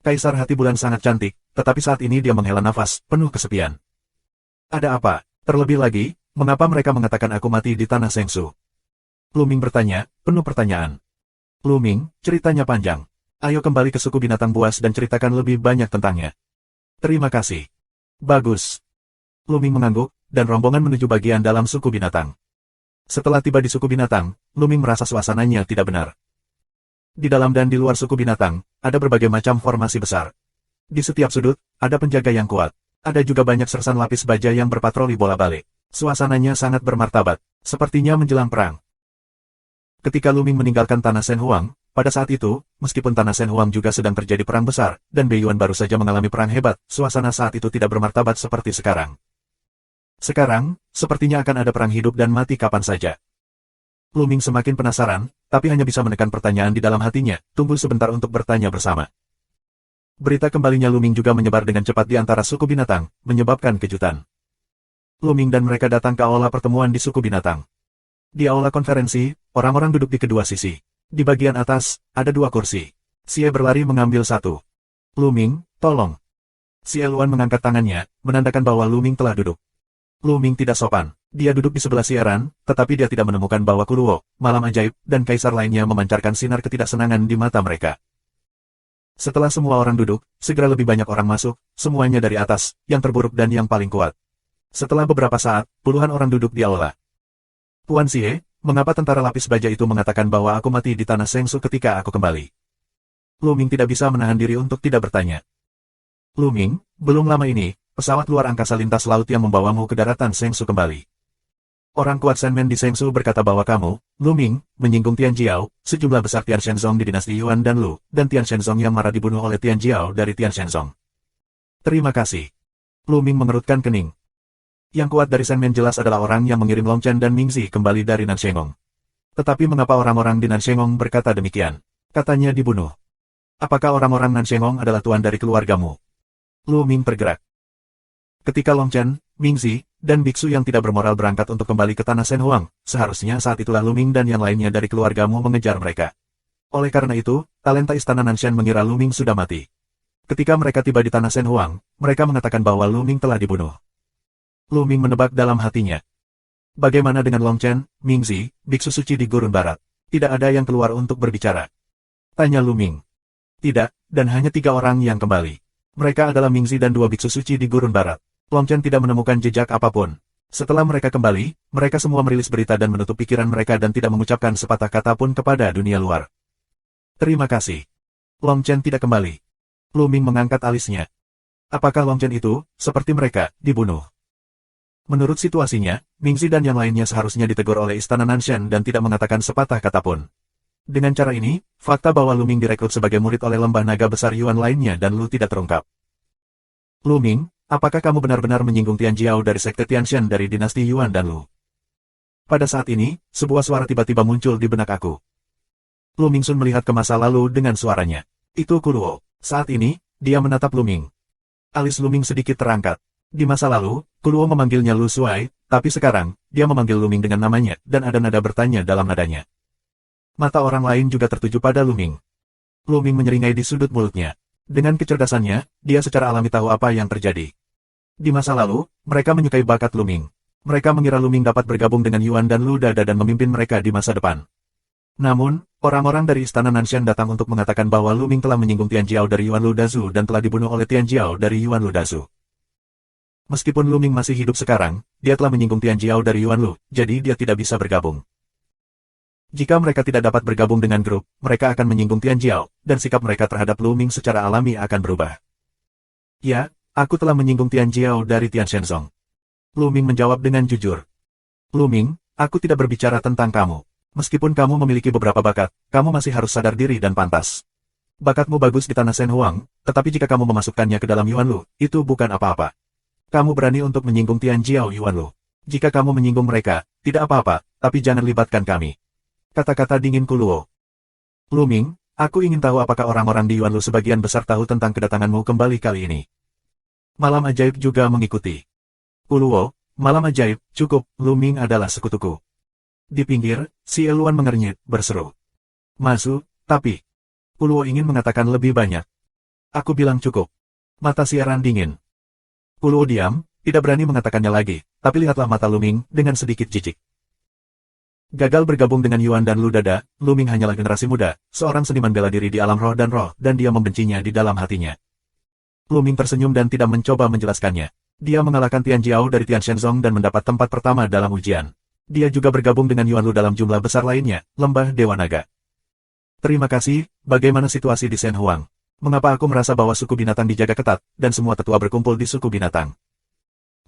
Kaisar Hati Bulan sangat cantik, tetapi saat ini dia menghela nafas, penuh kesepian. Ada apa? Terlebih lagi, mengapa mereka mengatakan aku mati di Tanah Sengsu? Lu Ming bertanya, penuh pertanyaan. Lu Ming, ceritanya panjang. Ayo kembali ke suku binatang buas dan ceritakan lebih banyak tentangnya. Terima kasih. Bagus. Lu Ming mengangguk, dan rombongan menuju bagian dalam suku binatang. Setelah tiba di suku binatang, Lu Ming merasa suasananya tidak benar. Di dalam dan di luar suku binatang, ada berbagai macam formasi besar. Di setiap sudut, ada penjaga yang kuat. Ada juga banyak sersan lapis baja yang berpatroli bola-balik. Suasananya sangat bermartabat, sepertinya menjelang perang. Ketika Lu Ming meninggalkan Tanah Sen Huang, pada saat itu, meskipun Tanah Sen Huang juga sedang terjadi perang besar, dan Beiyuan baru saja mengalami perang hebat, suasana saat itu tidak bermartabat seperti sekarang. Sekarang, sepertinya akan ada perang hidup dan mati kapan saja. Lu Ming semakin penasaran, tapi hanya bisa menekan pertanyaan di dalam hatinya, tunggu sebentar untuk bertanya bersama. Berita kembalinya Lu Ming juga menyebar dengan cepat di antara suku binatang, menyebabkan kejutan. Lu Ming dan mereka datang ke aula pertemuan di suku binatang. Di aula konferensi, orang-orang duduk di kedua sisi. Di bagian atas, ada 2 kursi. Xie berlari mengambil satu. Lu Ming, tolong. Xie Luan mengangkat tangannya, menandakan bahwa Lu Ming telah duduk. Lu Ming tidak sopan. Dia duduk di sebelah siaran, tetapi dia tidak menemukan bahwa Kuluo, Malam Ajaib, dan Kaisar lainnya memancarkan sinar ketidaksenangan di mata mereka. Setelah semua orang duduk, segera lebih banyak orang masuk, semuanya dari atas, yang terburuk dan yang paling kuat. Setelah beberapa saat, puluhan orang duduk di aula. Tuan Xie, Mengapa tentara lapis baja itu mengatakan bahwa aku mati di tanah Sengsu ketika aku kembali? Lu Ming tidak bisa menahan diri untuk tidak bertanya. Lu Ming, belum lama ini, pesawat luar angkasa lintas laut yang membawamu ke daratan Sengsu kembali. Orang kuat Shen Men di Sengsu berkata bahwa kamu, Lu Ming, menyinggung Tian Jiao, sejumlah besar Tian Shenzong di dinasti Yuan dan Lu, dan Tian Shenzong yang marah dibunuh oleh Tian Jiao dari Tian Shenzong. Terima kasih. Lu Ming mengerutkan kening. Yang kuat dari Shen Men jelas adalah orang yang mengirim Long Chen dan Ming Zi kembali dari Nanshengong. Tetapi mengapa orang-orang di Nanshengong berkata demikian? Katanya dibunuh. Apakah orang-orang Nanshengong adalah tuan dari keluargamu? Lu Ming tergerak. Ketika Long Chen, Ming Zi, dan biksu yang tidak bermoral berangkat untuk kembali ke tanah Shen Huang, seharusnya saat itulah Lu Ming dan yang lainnya dari keluargamu mengejar mereka. Oleh karena itu, talenta istana Nanshan mengira Lu Ming sudah mati. Ketika mereka tiba di tanah Shen Huang, mereka mengatakan bahwa Lu Ming telah dibunuh. Lu Ming menebak dalam hatinya. Bagaimana dengan Long Chen, Ming Zi, biksu suci di Gurun Barat? Tidak ada yang keluar untuk berbicara. Tanya Lu Ming. Tidak, dan hanya 3 orang yang kembali. Mereka adalah Ming Zi dan 2 biksu suci di Gurun Barat. Long Chen tidak menemukan jejak apapun. Setelah mereka kembali, mereka semua merilis berita dan menutup pikiran mereka dan tidak mengucapkan sepatah kata pun kepada dunia luar. Terima kasih. Long Chen tidak kembali. Lu Ming mengangkat alisnya. Apakah Long Chen itu, seperti mereka, dibunuh? Menurut situasinya, Ming Zi dan yang lainnya seharusnya ditegur oleh Istana Nanshan dan tidak mengatakan sepatah kata pun. Dengan cara ini, fakta bahwa Lu Ming direkrut sebagai murid oleh lembah naga besar Yuan lainnya dan Lu tidak terungkap. Lu Ming, apakah kamu benar-benar menyinggung Tian Jiao dari sekte Tianshan dari dinasti Yuan dan Lu? Pada saat ini, sebuah suara tiba-tiba muncul di benak aku. Lu Ming Sun melihat ke masa lalu dengan suaranya. Itu Kuluo. Saat ini, dia menatap Lu Ming. Alis Lu Ming sedikit terangkat. Di masa lalu, Kuluo memanggilnya Lu Suai, tapi sekarang, dia memanggil Lu Ming dengan namanya, dan ada nada bertanya dalam nadanya. Mata orang lain juga tertuju pada Lu Ming. Lu Ming menyeringai di sudut mulutnya. Dengan kecerdasannya, dia secara alami tahu apa yang terjadi. Di masa lalu, mereka menyukai bakat Lu Ming. Mereka mengira Lu Ming dapat bergabung dengan Yuan dan Lu Dada dan memimpin mereka di masa depan. Namun, orang-orang dari Istana Nanshan datang untuk mengatakan bahwa Lu Ming telah menyinggung Tian Jiao dari Yuan Lu Dazu dan telah dibunuh oleh Tian Jiao dari Yuan Lu Dazu. Meskipun Lu Ming masih hidup sekarang, dia telah menyinggung Tian Jiao dari Yuan Lu, jadi dia tidak bisa bergabung. Jika mereka tidak dapat bergabung dengan grup, mereka akan menyinggung Tian Jiao, dan sikap mereka terhadap Lu Ming secara alami akan berubah. Ya, aku telah menyinggung Tian Jiao dari Tian Shenzong. Lu Ming menjawab dengan jujur. Lu Ming, aku tidak berbicara tentang kamu. Meskipun kamu memiliki beberapa bakat, kamu masih harus sadar diri dan pantas. Bakatmu bagus di tanah Shen Huang, tetapi jika kamu memasukkannya ke dalam Yuan Lu, itu bukan apa-apa. Kamu berani untuk menyinggung Tian Jiao Yuan Lu. Jika kamu menyinggung mereka, tidak apa-apa, tapi jangan libatkan kami. Kata-kata dingin Kuluo. Lu Ming, aku ingin tahu apakah orang-orang di Yuan Lu sebagian besar tahu tentang kedatanganmu kembali kali ini. Malam ajaib juga mengikuti. Kuluo, malam ajaib, cukup, Lu Ming adalah sekutuku. Di pinggir, si Eluan mengernyit, berseru. Masu, tapi. Kuluo ingin mengatakan lebih banyak. Aku bilang cukup. Mata siaran dingin. Kuluo diam, tidak berani mengatakannya lagi, tapi lihatlah mata Lu Ming dengan sedikit jijik. Gagal bergabung dengan Yuan dan Lu Dada, Lu Ming hanyalah generasi muda, seorang seniman bela diri di alam roh, dan dia membencinya di dalam hatinya. Lu Ming tersenyum dan tidak mencoba menjelaskannya. Dia mengalahkan Tian Jiao dari Tian Shenzong dan mendapat tempat pertama dalam ujian. Dia juga bergabung dengan Yuan Lu dalam jumlah besar lainnya, lembah Dewa Naga. Terima kasih, bagaimana situasi di Shen Huang? Mengapa aku merasa bahwa suku binatang dijaga ketat, dan semua tetua berkumpul di suku binatang?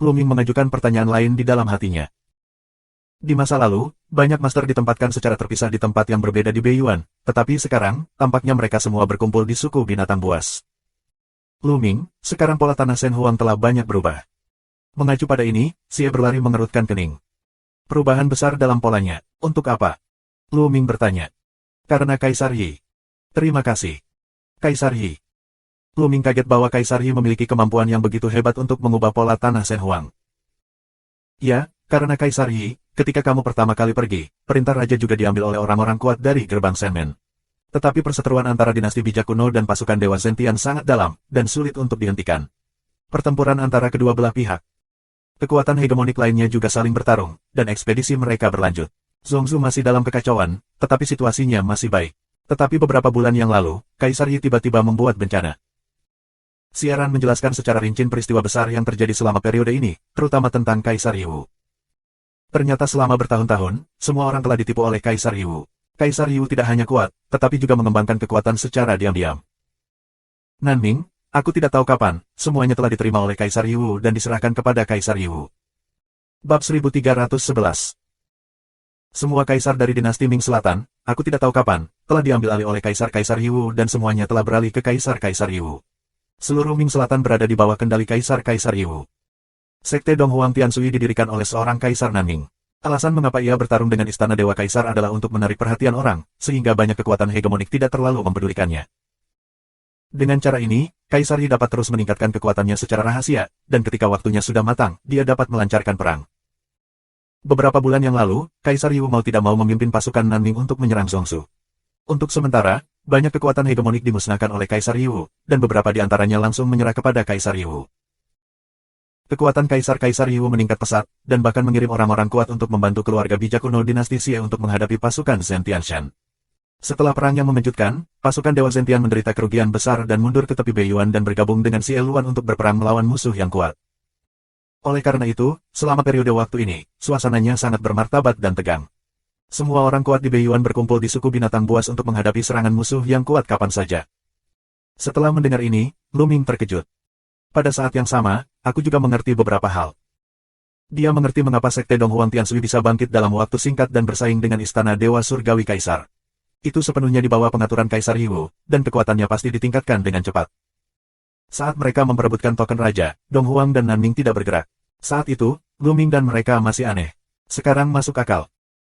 Lu Ming mengajukan pertanyaan lain di dalam hatinya. Di masa lalu, banyak master ditempatkan secara terpisah di tempat yang berbeda di Beiyuan, tetapi sekarang, tampaknya mereka semua berkumpul di suku binatang buas. Lu Ming, sekarang pola tanah Shen Huang telah banyak berubah. Mengacu pada ini, Xie berlari mengerutkan kening. Perubahan besar dalam polanya, untuk apa? Lu Ming bertanya. Karena Kaisar Yi. Terima kasih. Kaisar Yi. Lu Ming kaget bahwa Kaisar Yi memiliki kemampuan yang begitu hebat untuk mengubah pola tanah Shen Huang. Ya, karena Kaisar Yi, ketika kamu pertama kali pergi, perintah raja juga diambil oleh orang-orang kuat dari gerbang Shenmen. Tetapi perseteruan antara dinasti bijak kuno dan pasukan Dewa Zentian sangat dalam, dan sulit untuk dihentikan. Pertempuran antara kedua belah pihak. Kekuatan hegemonik lainnya juga saling bertarung, dan ekspedisi mereka berlanjut. Zhongzu masih dalam kekacauan, tetapi situasinya masih baik. Tetapi beberapa bulan yang lalu, Kaisar Yi tiba-tiba membuat bencana. Siaran menjelaskan secara rinci peristiwa besar yang terjadi selama periode ini, terutama tentang Kaisar Yi Wu. Ternyata selama bertahun-tahun, semua orang telah ditipu oleh Kaisar Yiwu. Kaisar Yiwu tidak hanya kuat, tetapi juga mengembangkan kekuatan secara diam-diam. Nanming, aku tidak tahu kapan, semuanya telah diterima oleh Kaisar Yiwu dan diserahkan kepada Kaisar Yiwu. Bab 1311. Semua kaisar dari dinasti Ming Selatan, aku tidak tahu kapan, telah diambil alih oleh Kaisar-Kaisar Yiwu dan semuanya telah beralih ke Kaisar-Kaisar Yiwu. Seluruh Ming Selatan berada di bawah kendali Kaisar-Kaisar Yiwu. Sekte Dong Huang Tiansui didirikan oleh seorang Kaisar Nanming. Alasan mengapa ia bertarung dengan Istana Dewa Kaisar adalah untuk menarik perhatian orang, sehingga banyak kekuatan hegemonik tidak terlalu mempedulikannya. Dengan cara ini, Kaisar Yi dapat terus meningkatkan kekuatannya secara rahasia, dan ketika waktunya sudah matang, dia dapat melancarkan perang. Beberapa bulan yang lalu, Kaisar Yiwu mau tidak mau memimpin pasukan Nanming untuk menyerang Zongsu. Untuk sementara, banyak kekuatan hegemonik dimusnahkan oleh Kaisar Yiwu, dan beberapa di antaranya langsung menyerah kepada Kaisar Yiwu. Kekuatan Kaisar-Kaisar Yiwu meningkat pesat, dan bahkan mengirim orang-orang kuat untuk membantu keluarga bijak kuno dinasti Xie untuk menghadapi pasukan Zhen Tianshan. Setelah perang yang mengejutkan, pasukan Dewa Zentian menderita kerugian besar dan mundur ke tepi Beiyuan dan bergabung dengan Xie Luan untuk berperang melawan musuh yang kuat. Oleh karena itu, selama periode waktu ini, suasananya sangat bermartabat dan tegang. Semua orang kuat di Beiyuan berkumpul di suku binatang buas untuk menghadapi serangan musuh yang kuat kapan saja. Setelah mendengar ini, Lu Ming terkejut. Pada saat yang sama, aku juga mengerti beberapa hal. Dia mengerti mengapa Sekte Dong Huang Tiansui bisa bangkit dalam waktu singkat dan bersaing dengan Istana Dewa Surgawi Kaisar. Itu sepenuhnya di bawah pengaturan Kaisar Yiwu, dan kekuatannya pasti ditingkatkan dengan cepat. Saat mereka memperebutkan token raja, Dong Huang dan Nanming tidak bergerak. Saat itu, Lu Ming dan mereka masih aneh. Sekarang masuk akal.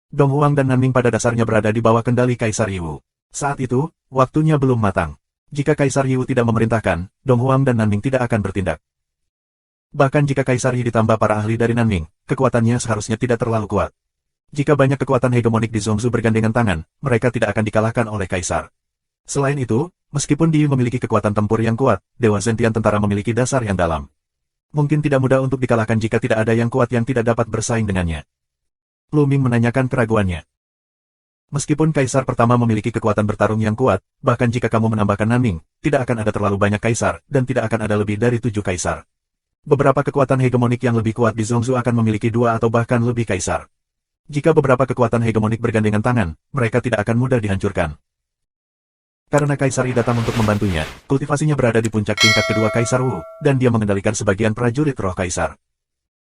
Dong Huang dan Nanming pada dasarnya berada di bawah kendali Kaisar Yiwu. Saat itu, waktunya belum matang. Jika Kaisar Yiwu tidak memerintahkan, Dong Huang dan Nanming tidak akan bertindak. Bahkan jika Kaisar Yi ditambah para ahli dari Nanming, kekuatannya seharusnya tidak terlalu kuat. Jika banyak kekuatan hegemonik di Zongzu bergandengan tangan, mereka tidak akan dikalahkan oleh Kaisar. Selain itu, meskipun dia memiliki kekuatan tempur yang kuat, Dewa Zentian tentara memiliki dasar yang dalam. Mungkin tidak mudah untuk dikalahkan jika tidak ada yang kuat yang tidak dapat bersaing dengannya. Lu Ming menanyakan keraguannya. Meskipun Kaisar pertama memiliki kekuatan bertarung yang kuat, bahkan jika kamu menambahkan Nanming, tidak akan ada terlalu banyak Kaisar, dan tidak akan ada lebih dari 7 Kaisar. Beberapa kekuatan hegemonik yang lebih kuat di Zongzu akan memiliki 2 atau bahkan lebih Kaisar. Jika beberapa kekuatan hegemonik bergandengan tangan, mereka tidak akan mudah dihancurkan. Karena Kaisar Yi datang untuk membantunya, kultivasinya berada di puncak tingkat kedua Kaisar Wu, dan dia mengendalikan sebagian prajurit roh Kaisar.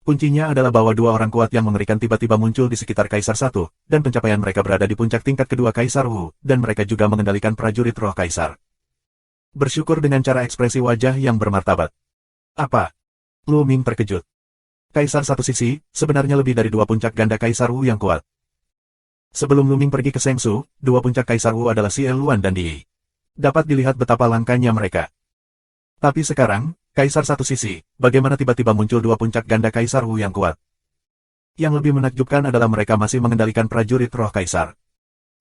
Kuncinya adalah bahwa 2 orang kuat yang mengerikan tiba-tiba muncul di sekitar Kaisar 1, dan pencapaian mereka berada di puncak tingkat kedua Kaisar Wu, dan mereka juga mengendalikan prajurit roh Kaisar. Bersyukur dengan cara ekspresi wajah yang bermartabat. Apa? Lu Ming terkejut. Kaisar satu sisi, sebenarnya lebih dari 2 puncak ganda Kaisar Wu yang kuat. Sebelum Lu Ming pergi ke Shengsu, 2 puncak Kaisar Wu adalah Xie Luan dan Di. Dapat dilihat betapa langkanya mereka. Tapi sekarang, Kaisar satu sisi, bagaimana tiba-tiba muncul 2 puncak ganda Kaisar Wu yang kuat? Yang lebih menakjubkan adalah mereka masih mengendalikan prajurit roh Kaisar.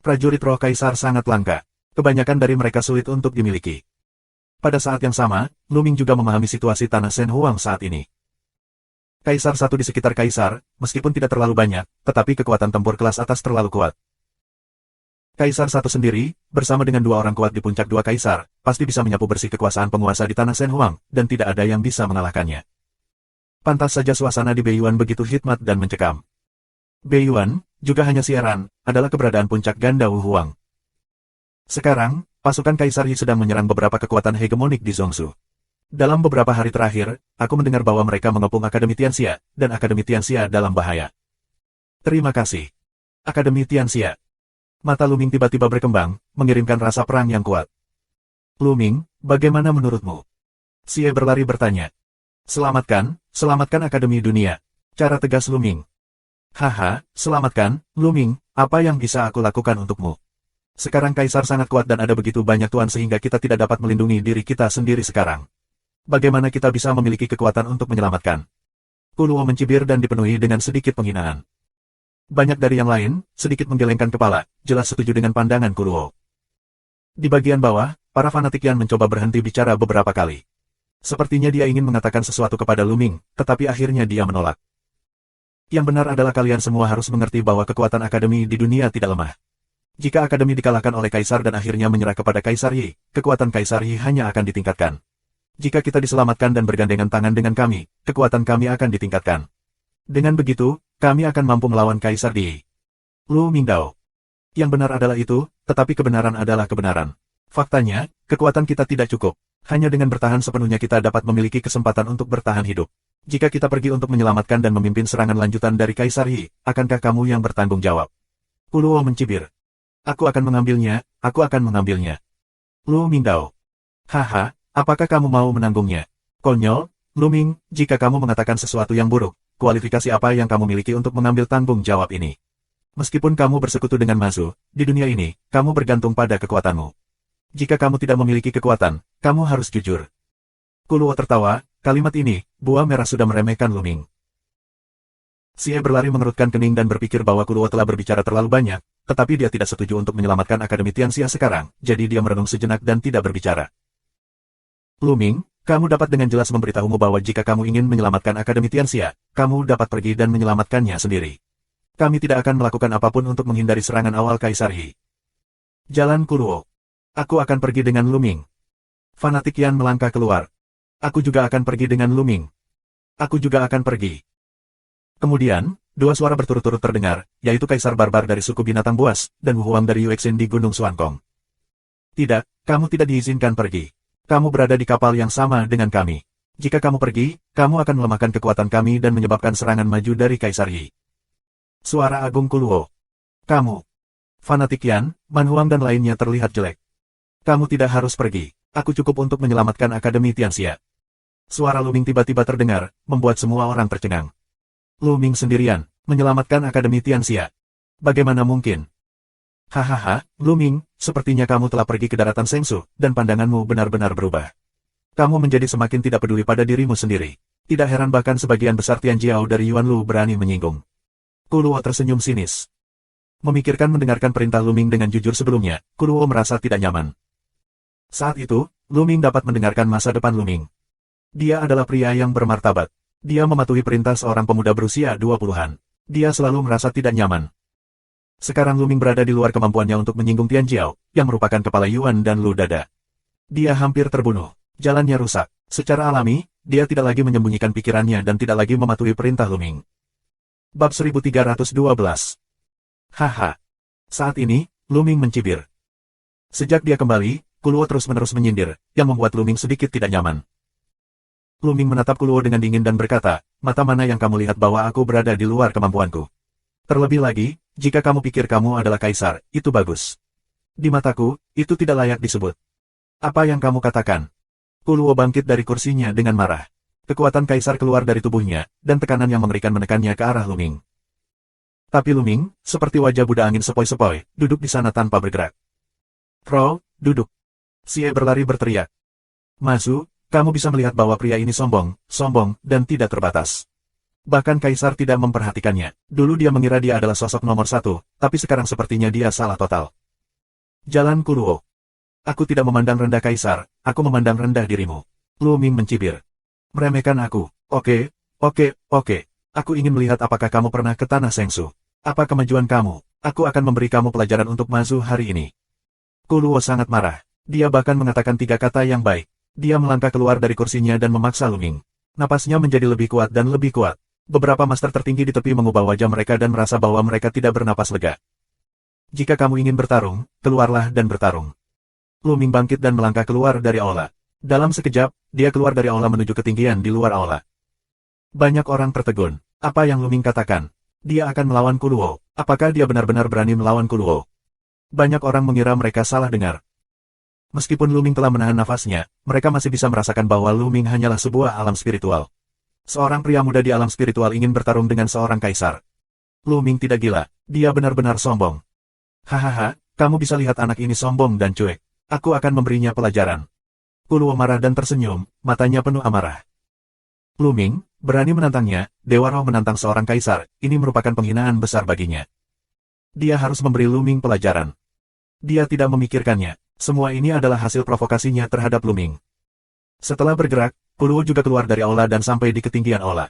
Prajurit roh Kaisar sangat langka. Kebanyakan dari mereka sulit untuk dimiliki. Pada saat yang sama, Lu Ming juga memahami situasi tanah Shen Huang saat ini. Kaisar satu di sekitar Kaisar, meskipun tidak terlalu banyak, tetapi kekuatan tempur kelas atas terlalu kuat. Kaisar satu sendiri, bersama dengan 2 orang kuat di puncak 2 Kaisar, pasti bisa menyapu bersih kekuasaan penguasa di tanah Shen Huang, dan tidak ada yang bisa mengalahkannya. Pantas saja suasana di Beiyuan begitu hikmat dan mencekam. Beiyuan, juga hanya siaran, adalah keberadaan puncak ganda Wu Huang. Sekarang, pasukan Kaisar Yi sedang menyerang beberapa kekuatan hegemonik di Zongzu. Dalam beberapa hari terakhir, aku mendengar bahwa mereka mengepung Akademi Tianxia, dan Akademi Tianxia dalam bahaya. Terima kasih. Akademi Tianxia. Mata Lu Ming tiba-tiba berkembang, mengirimkan rasa perang yang kuat. Lu Ming, bagaimana menurutmu? Xie berlari bertanya. Selamatkan Akademi Dunia. Cara tegas Lu Ming. Haha, selamatkan, Lu Ming, apa yang bisa aku lakukan untukmu? Sekarang Kaisar sangat kuat dan ada begitu banyak tuan sehingga kita tidak dapat melindungi diri kita sendiri sekarang. Bagaimana kita bisa memiliki kekuatan untuk menyelamatkan? Kuluo mencibir dan dipenuhi dengan sedikit penghinaan. Banyak dari yang lain, sedikit menggelengkan kepala, jelas setuju dengan pandangan Kuluo. Di bagian bawah, para fanatik Yan mencoba berhenti bicara beberapa kali. Sepertinya dia ingin mengatakan sesuatu kepada Lu Ming, tetapi akhirnya dia menolak. Yang benar adalah kalian semua harus mengerti bahwa kekuatan akademi di dunia tidak lemah. Jika akademi dikalahkan oleh Kaisar dan akhirnya menyerah kepada Kaisar Yi, kekuatan Kaisar Yi hanya akan ditingkatkan. Jika kita diselamatkan dan bergandengan tangan dengan kami, kekuatan kami akan ditingkatkan. Dengan begitu, kami akan mampu melawan Kaisar Di. Lu Mingdao. Yang benar adalah itu, tetapi kebenaran adalah kebenaran. Faktanya, kekuatan kita tidak cukup. Hanya dengan bertahan sepenuhnya kita dapat memiliki kesempatan untuk bertahan hidup. Jika kita pergi untuk menyelamatkan dan memimpin serangan lanjutan dari Kaisar Yi, akankah kamu yang bertanggung jawab? Kuluo mencibir. Aku akan mengambilnya, aku akan mengambilnya. Lu Mingdao. Haha, apakah kamu mau menanggungnya? Konyol, Lu Ming, jika kamu mengatakan sesuatu yang buruk, kualifikasi apa yang kamu miliki untuk mengambil tanggung jawab ini? Meskipun kamu bersekutu dengan Mazu, di dunia ini, kamu bergantung pada kekuatanmu. Jika kamu tidak memiliki kekuatan, kamu harus jujur. Kuluo tertawa, kalimat ini, buah merah sudah meremehkan Lu Ming. Xie berlari mengerutkan kening dan berpikir bahwa Kuluo telah berbicara terlalu banyak, tetapi dia tidak setuju untuk menyelamatkan Akademi Tianxia sekarang, jadi dia merenung sejenak dan tidak berbicara. Lu Ming, kamu dapat dengan jelas memberitahumu bahwa jika kamu ingin menyelamatkan Akademi Tianxia, kamu dapat pergi dan menyelamatkannya sendiri. Kami tidak akan melakukan apapun untuk menghindari serangan awal Kaisar Yi. Jalan Kuluo. Aku akan pergi dengan Lu Ming. Fanatik Yan melangkah keluar. Aku juga akan pergi dengan Lu Ming. Aku juga akan pergi. Kemudian, dua suara berturut-turut terdengar, yaitu Kaisar Barbar dari suku binatang buas, dan Wu Huang dari Yuexin di Gunung Suankong. Tidak, kamu tidak diizinkan pergi. Kamu berada di kapal yang sama dengan kami. Jika kamu pergi, kamu akan melemahkan kekuatan kami dan menyebabkan serangan maju dari Kaisar Yi. Suara Agung Kuluo. Kamu. Fanatik Yan, Man Huang dan lainnya terlihat jelek. Kamu tidak harus pergi. Aku cukup untuk menyelamatkan Akademi Tianxia. Suara Lu Ming tiba-tiba terdengar, membuat semua orang tercengang. Lu Ming sendirian, menyelamatkan Akademi Tianxia. Bagaimana mungkin? Hahaha, Lu Ming, sepertinya kamu telah pergi ke daratan Sengsu, dan pandanganmu benar-benar berubah. Kamu menjadi semakin tidak peduli pada dirimu sendiri. Tidak heran bahkan sebagian besar Tian Jiao dari Yuan Lu berani menyinggung. Kuluo tersenyum sinis. Memikirkan mendengarkan perintah Lu Ming dengan jujur sebelumnya, Kuluo merasa tidak nyaman. Saat itu, Lu Ming dapat mendengarkan masa depan Lu Ming. Dia adalah pria yang bermartabat. Dia mematuhi perintah seorang pemuda berusia 20-an. Dia selalu merasa tidak nyaman. Sekarang Lu Ming berada di luar kemampuannya untuk menyinggung Tian Jiao, yang merupakan kepala Yuan dan Lu Dada. Dia hampir terbunuh. Jalannya rusak. Secara alami, dia tidak lagi menyembunyikan pikirannya dan tidak lagi mematuhi perintah Lu Ming. Bab 1312. Haha. Saat ini, Lu Ming mencibir. Sejak dia kembali, Kuluo terus-menerus menyindir, yang membuat Lu Ming sedikit tidak nyaman. Lu Ming menatap Kuluo dengan dingin dan berkata, mata mana yang kamu lihat bahwa aku berada di luar kemampuanku? Terlebih lagi, jika kamu pikir kamu adalah kaisar, itu bagus. Di mataku, itu tidak layak disebut. Apa yang kamu katakan? Kuluo bangkit dari kursinya dengan marah. Kekuatan kaisar keluar dari tubuhnya, dan tekanan yang mengerikan menekannya ke arah Lu Ming. Tapi Lu Ming, seperti wajah Buddha angin sepoi-sepoi, duduk di sana tanpa bergerak. Pro, duduk. Xie berlari berteriak. Mazu, kamu bisa melihat bahwa pria ini sombong, dan tidak terbatas. Bahkan kaisar tidak memperhatikannya. Dulu dia mengira dia adalah sosok nomor satu, tapi sekarang sepertinya dia salah total. Jalan Kuluo. Aku tidak memandang rendah kaisar, aku memandang rendah dirimu. Lu Ming mencibir. Meremehkan aku. Oke. Aku ingin melihat apakah kamu pernah ke Tanah Sengsu. Apa kemajuan kamu? Aku akan memberi kamu pelajaran untuk Mazu hari ini. Kuluo sangat marah. Dia bahkan mengatakan 3 kata yang baik. Dia melangkah keluar dari kursinya dan memaksa Lu Ming. Napasnya menjadi lebih kuat dan lebih kuat. Beberapa master tertinggi di tepi mengubah wajah mereka dan merasa bahwa mereka tidak bernapas lega. Jika kamu ingin bertarung, keluarlah dan bertarung. Lu Ming bangkit dan melangkah keluar dari aula. Dalam sekejap, dia keluar dari aula menuju ketinggian di luar aula. Banyak orang tertegun. Apa yang Lu Ming katakan? Dia akan melawan Kuluo. Apakah dia benar-benar berani melawan Kuluo? Banyak orang mengira mereka salah dengar. Meskipun Lu Ming telah menahan nafasnya, mereka masih bisa merasakan bahwa Lu Ming hanyalah sebuah alam spiritual. Seorang pria muda di alam spiritual ingin bertarung dengan seorang kaisar. Lu Ming tidak gila, dia benar-benar sombong. Hahaha, kamu bisa lihat anak ini sombong dan cuek. Aku akan memberinya pelajaran. Kuluo marah dan tersenyum, matanya penuh amarah. Lu Ming, berani menantangnya, Dewa Roh menantang seorang kaisar, ini merupakan penghinaan besar baginya. Dia harus memberi Lu Ming pelajaran. Dia tidak memikirkannya, semua ini adalah hasil provokasinya terhadap Lu Ming. Setelah bergerak, Kuluo juga keluar dari aula dan sampai di ketinggian aula.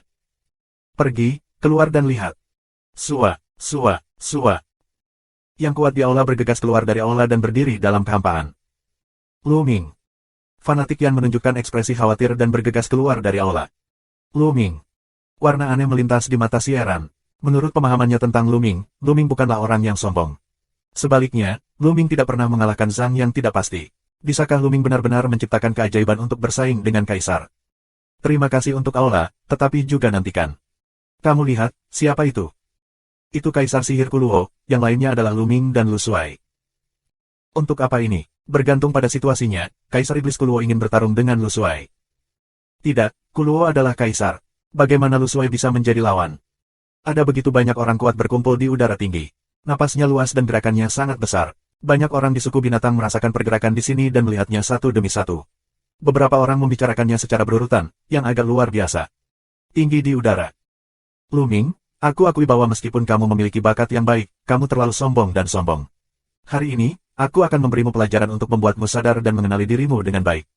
Pergi, keluar dan lihat. Sua. Yang kuat di aula bergegas keluar dari aula dan berdiri dalam kehampaan. Lu Ming. Fanatik Yan menunjukkan ekspresi khawatir dan bergegas keluar dari aula. Lu Ming. Warna aneh melintas di mata Xieran. Menurut pemahamannya tentang Luming, Luming bukanlah orang yang sombong. Sebaliknya, Luming tidak pernah mengalahkan Zhang yang tidak pasti. Bisakah Luming benar-benar menciptakan keajaiban untuk bersaing dengan Kaisar? Terima kasih untuk aula, tetapi juga nantikan. Kamu lihat, siapa itu? Itu Kaisar Sihir Kuluo, yang lainnya adalah Luming dan Lu Shuai. Untuk apa ini? Bergantung pada situasinya, Kaisar Iblis Kuluo ingin bertarung dengan Lu Shuai. Tidak, Kuluo adalah Kaisar. Bagaimana Lu Shuai bisa menjadi lawan? Ada begitu banyak orang kuat berkumpul di udara tinggi. Napasnya luas dan gerakannya sangat besar. Banyak orang di suku binatang merasakan pergerakan di sini dan melihatnya satu demi satu. Beberapa orang membicarakannya secara berurutan, yang agak luar biasa. Tinggi di udara. Luming, aku akui bahwa meskipun kamu memiliki bakat yang baik, kamu terlalu sombong dan sombong. Hari ini, aku akan memberimu pelajaran untuk membuatmu sadar dan mengenali dirimu dengan baik.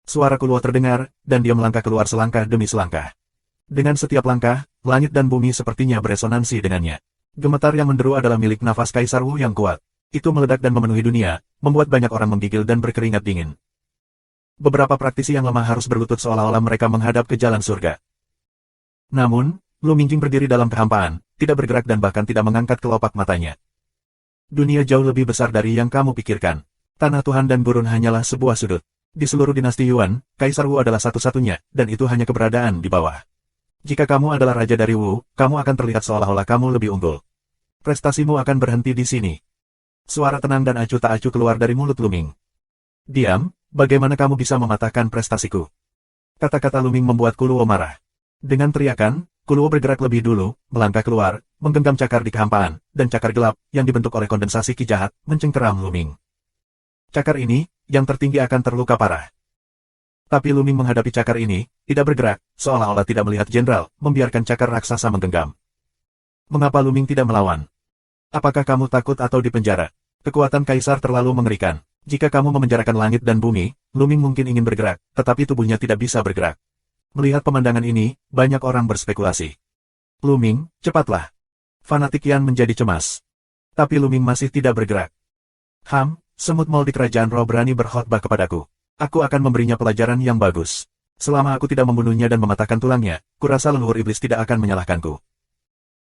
Suara Kuluo terdengar, dan dia melangkah keluar selangkah demi selangkah. Dengan setiap langkah, langit dan bumi sepertinya beresonansi dengannya. Gemetar yang menderu adalah milik nafas Kaisar Wu yang kuat. Itu meledak dan memenuhi dunia, membuat banyak orang menggigil dan berkeringat dingin. Beberapa praktisi yang lemah harus berlutut seolah-olah mereka menghadap ke jalan surga. Namun, Lu Mingjing berdiri dalam kehampaan, tidak bergerak dan bahkan tidak mengangkat kelopak matanya. Dunia jauh lebih besar dari yang kamu pikirkan. Tanah Tuhan dan gurun hanyalah sebuah sudut. Di seluruh dinasti Yuan, Kaisar Wu adalah satu-satunya, dan itu hanya keberadaan di bawah. Jika kamu adalah raja dari Wu, kamu akan terlihat seolah-olah kamu lebih unggul. Prestasimu akan berhenti di sini. Suara tenang dan acuh tak acuh keluar dari mulut Luming. Diam, bagaimana kamu bisa mematahkan prestasiku? Kata-kata Luming membuat Kuluo marah. Dengan teriakan, Kuluo bergerak lebih dulu, melangkah keluar, menggenggam cakar di kehampaan, dan cakar gelap, yang dibentuk oleh kondensasi ki jahat, mencengkeram Luming. Cakar ini, yang tertinggi akan terluka parah. Tapi Luming menghadapi cakar ini, tidak bergerak, seolah-olah tidak melihat jenderal, membiarkan cakar raksasa menggenggam. Mengapa Luming tidak melawan? Apakah kamu takut atau dipenjara? Kekuatan Kaisar terlalu mengerikan. Jika kamu memenjarakan langit dan bumi, Luming mungkin ingin bergerak, tetapi tubuhnya tidak bisa bergerak. Melihat pemandangan ini, banyak orang berspekulasi. Luming, cepatlah. Fanatik Yan menjadi cemas. Tapi Luming masih tidak bergerak. Semut Mol di kerajaan roh berani berkhotbah kepadaku. Aku akan memberinya pelajaran yang bagus. Selama aku tidak membunuhnya dan mematahkan tulangnya, kurasa leluhur iblis tidak akan menyalahkanku.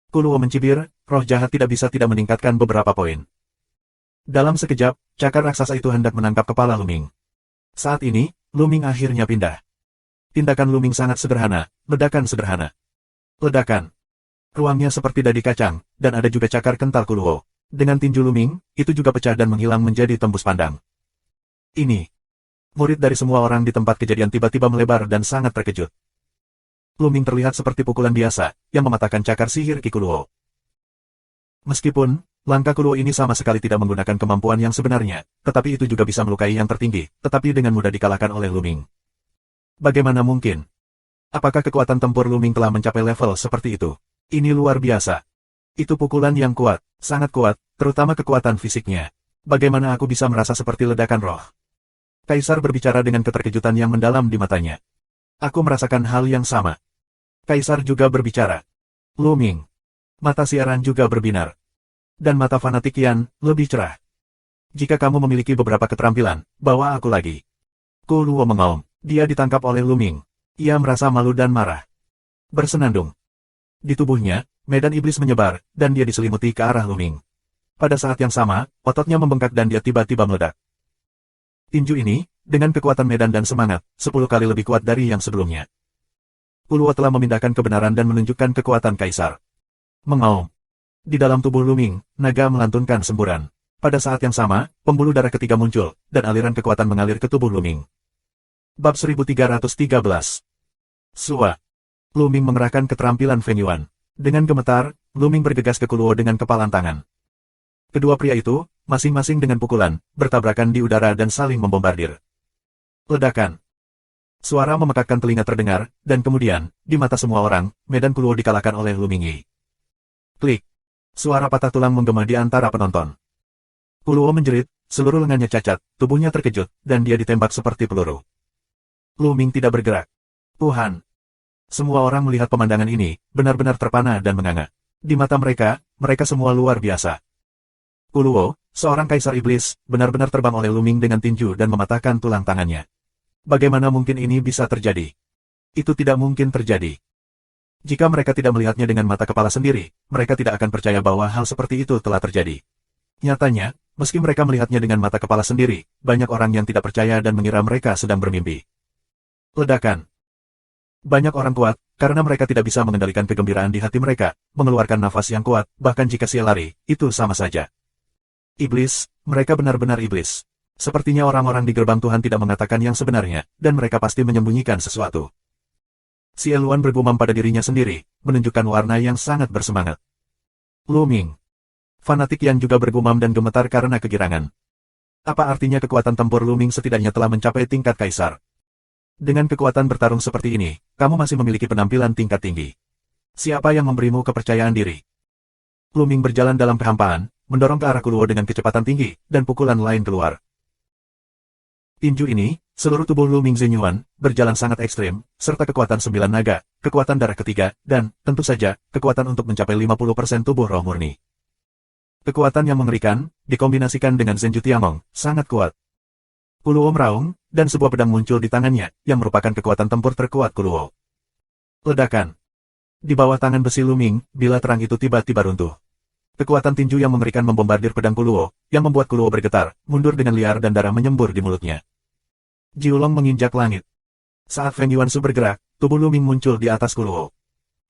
Kuluo mencibir, roh jahat tidak bisa tidak meningkatkan beberapa poin. Dalam sekejap, cakar raksasa itu hendak menangkap kepala Luming. Saat ini, Luming akhirnya pindah. Tindakan Luming sangat sederhana, ledakan sederhana. Ledakan. Ruangnya seperti dadi kacang, dan ada juga cakar kental Kuluo. Dengan tinju Luming, itu juga pecah dan menghilang menjadi tembus pandang. Ini. Murid dari semua orang di tempat kejadian tiba-tiba melebar dan sangat terkejut. Luming terlihat seperti pukulan biasa, yang mematahkan cakar sihir Ki Kuluo. Meskipun, langkah Kuluo ini sama sekali tidak menggunakan kemampuan yang sebenarnya, tetapi itu juga bisa melukai yang tertinggi, tetapi dengan mudah dikalahkan oleh Luming. Bagaimana mungkin? Apakah kekuatan tempur Luming telah mencapai level seperti itu? Ini luar biasa. Itu pukulan yang kuat, sangat kuat, terutama kekuatan fisiknya. Bagaimana aku bisa merasa seperti ledakan roh? Kaisar berbicara dengan keterkejutan yang mendalam di matanya. Aku merasakan hal yang sama. Kaisar juga berbicara. Luming. Mata siaran juga berbinar. Dan mata fanatik Yan lebih cerah. Jika kamu memiliki beberapa keterampilan, bawa aku lagi. Kuluo mengaum. Dia ditangkap oleh Luming. Ia merasa malu dan marah. Bersenandung. Di tubuhnya, medan iblis menyebar, dan dia diselimuti ke arah Luming. Pada saat yang sama, ototnya membengkak dan dia tiba-tiba meledak. Tinju ini, dengan kekuatan medan dan semangat, 10 kali lebih kuat dari yang sebelumnya. Kuluo telah memindahkan kebenaran dan menunjukkan kekuatan Kaisar. Mengaum. Di dalam tubuh Luming, naga melantunkan semburan. Pada saat yang sama, pembuluh darah ketiga muncul, dan aliran kekuatan mengalir ke tubuh Luming. Bab 1313. Sua. Luming mengerahkan keterampilan Feng Yuan. Dengan gemetar, Luming bergegas ke Kuluo dengan kepalan tangan. Kedua pria itu, masing-masing dengan pukulan, bertabrakan di udara dan saling membombardir. Ledakan. Suara memekakkan telinga terdengar, dan kemudian, di mata semua orang, medan Kuluo dikalahkan oleh Luming Yi. Klik. Suara patah tulang menggema di antara penonton. Kuluo menjerit, seluruh lengannya cacat, tubuhnya terkejut, dan dia ditembak seperti peluru. Luming tidak bergerak. Tuhan. Semua orang melihat pemandangan ini, benar-benar terpana dan menganga. Di mata mereka, mereka semua luar biasa. Kuluo, seorang kaisar iblis, benar-benar terbang oleh Luming dengan tinju dan mematahkan tulang tangannya. Bagaimana mungkin ini bisa terjadi? Itu tidak mungkin terjadi. Jika mereka tidak melihatnya dengan mata kepala sendiri, mereka tidak akan percaya bahwa hal seperti itu telah terjadi. Nyatanya, meski mereka melihatnya dengan mata kepala sendiri, banyak orang yang tidak percaya dan mengira mereka sedang bermimpi. Ledakan. Banyak orang kuat, karena mereka tidak bisa mengendalikan kegembiraan di hati mereka, mengeluarkan nafas yang kuat, bahkan jika Xie lari, itu sama saja. Iblis, mereka benar-benar iblis. Sepertinya orang-orang di gerbang Tuhan tidak mengatakan yang sebenarnya, dan mereka pasti menyembunyikan sesuatu. Xie Luan bergumam pada dirinya sendiri, menunjukkan warna yang sangat bersemangat. Lu Ming. Fanatik yang juga bergumam dan gemetar karena kegirangan. Apa artinya kekuatan tempur Lu Ming setidaknya telah mencapai tingkat kaisar? Dengan kekuatan bertarung seperti ini, kamu masih memiliki penampilan tingkat tinggi. Siapa yang memberimu kepercayaan diri? Lu Ming berjalan dalam kehampaan, mendorong ke arah Kuluo dengan kecepatan tinggi, dan pukulan lain keluar. Tinju ini, seluruh tubuh Lu Ming Zenyuan, berjalan sangat ekstrim, serta kekuatan 9 naga, kekuatan darah ketiga, dan, tentu saja, kekuatan untuk mencapai 50% tubuh roh murni. Kekuatan yang mengerikan, dikombinasikan dengan Zenju Tiangong, sangat kuat. Kuluo meraung, dan sebuah pedang muncul di tangannya, yang merupakan kekuatan tempur terkuat Kuluo. Ledakan. Di bawah tangan besi Lu Ming, bila terang itu tiba-tiba runtuh. Kekuatan tinju yang mengerikan membombardir pedang Kuluo, yang membuat Kuluo bergetar, mundur dengan liar dan darah menyembur di mulutnya. Jiulong menginjak langit. Saat Feng Yuansu bergerak, tubuh Lu Ming muncul di atas Kuluo.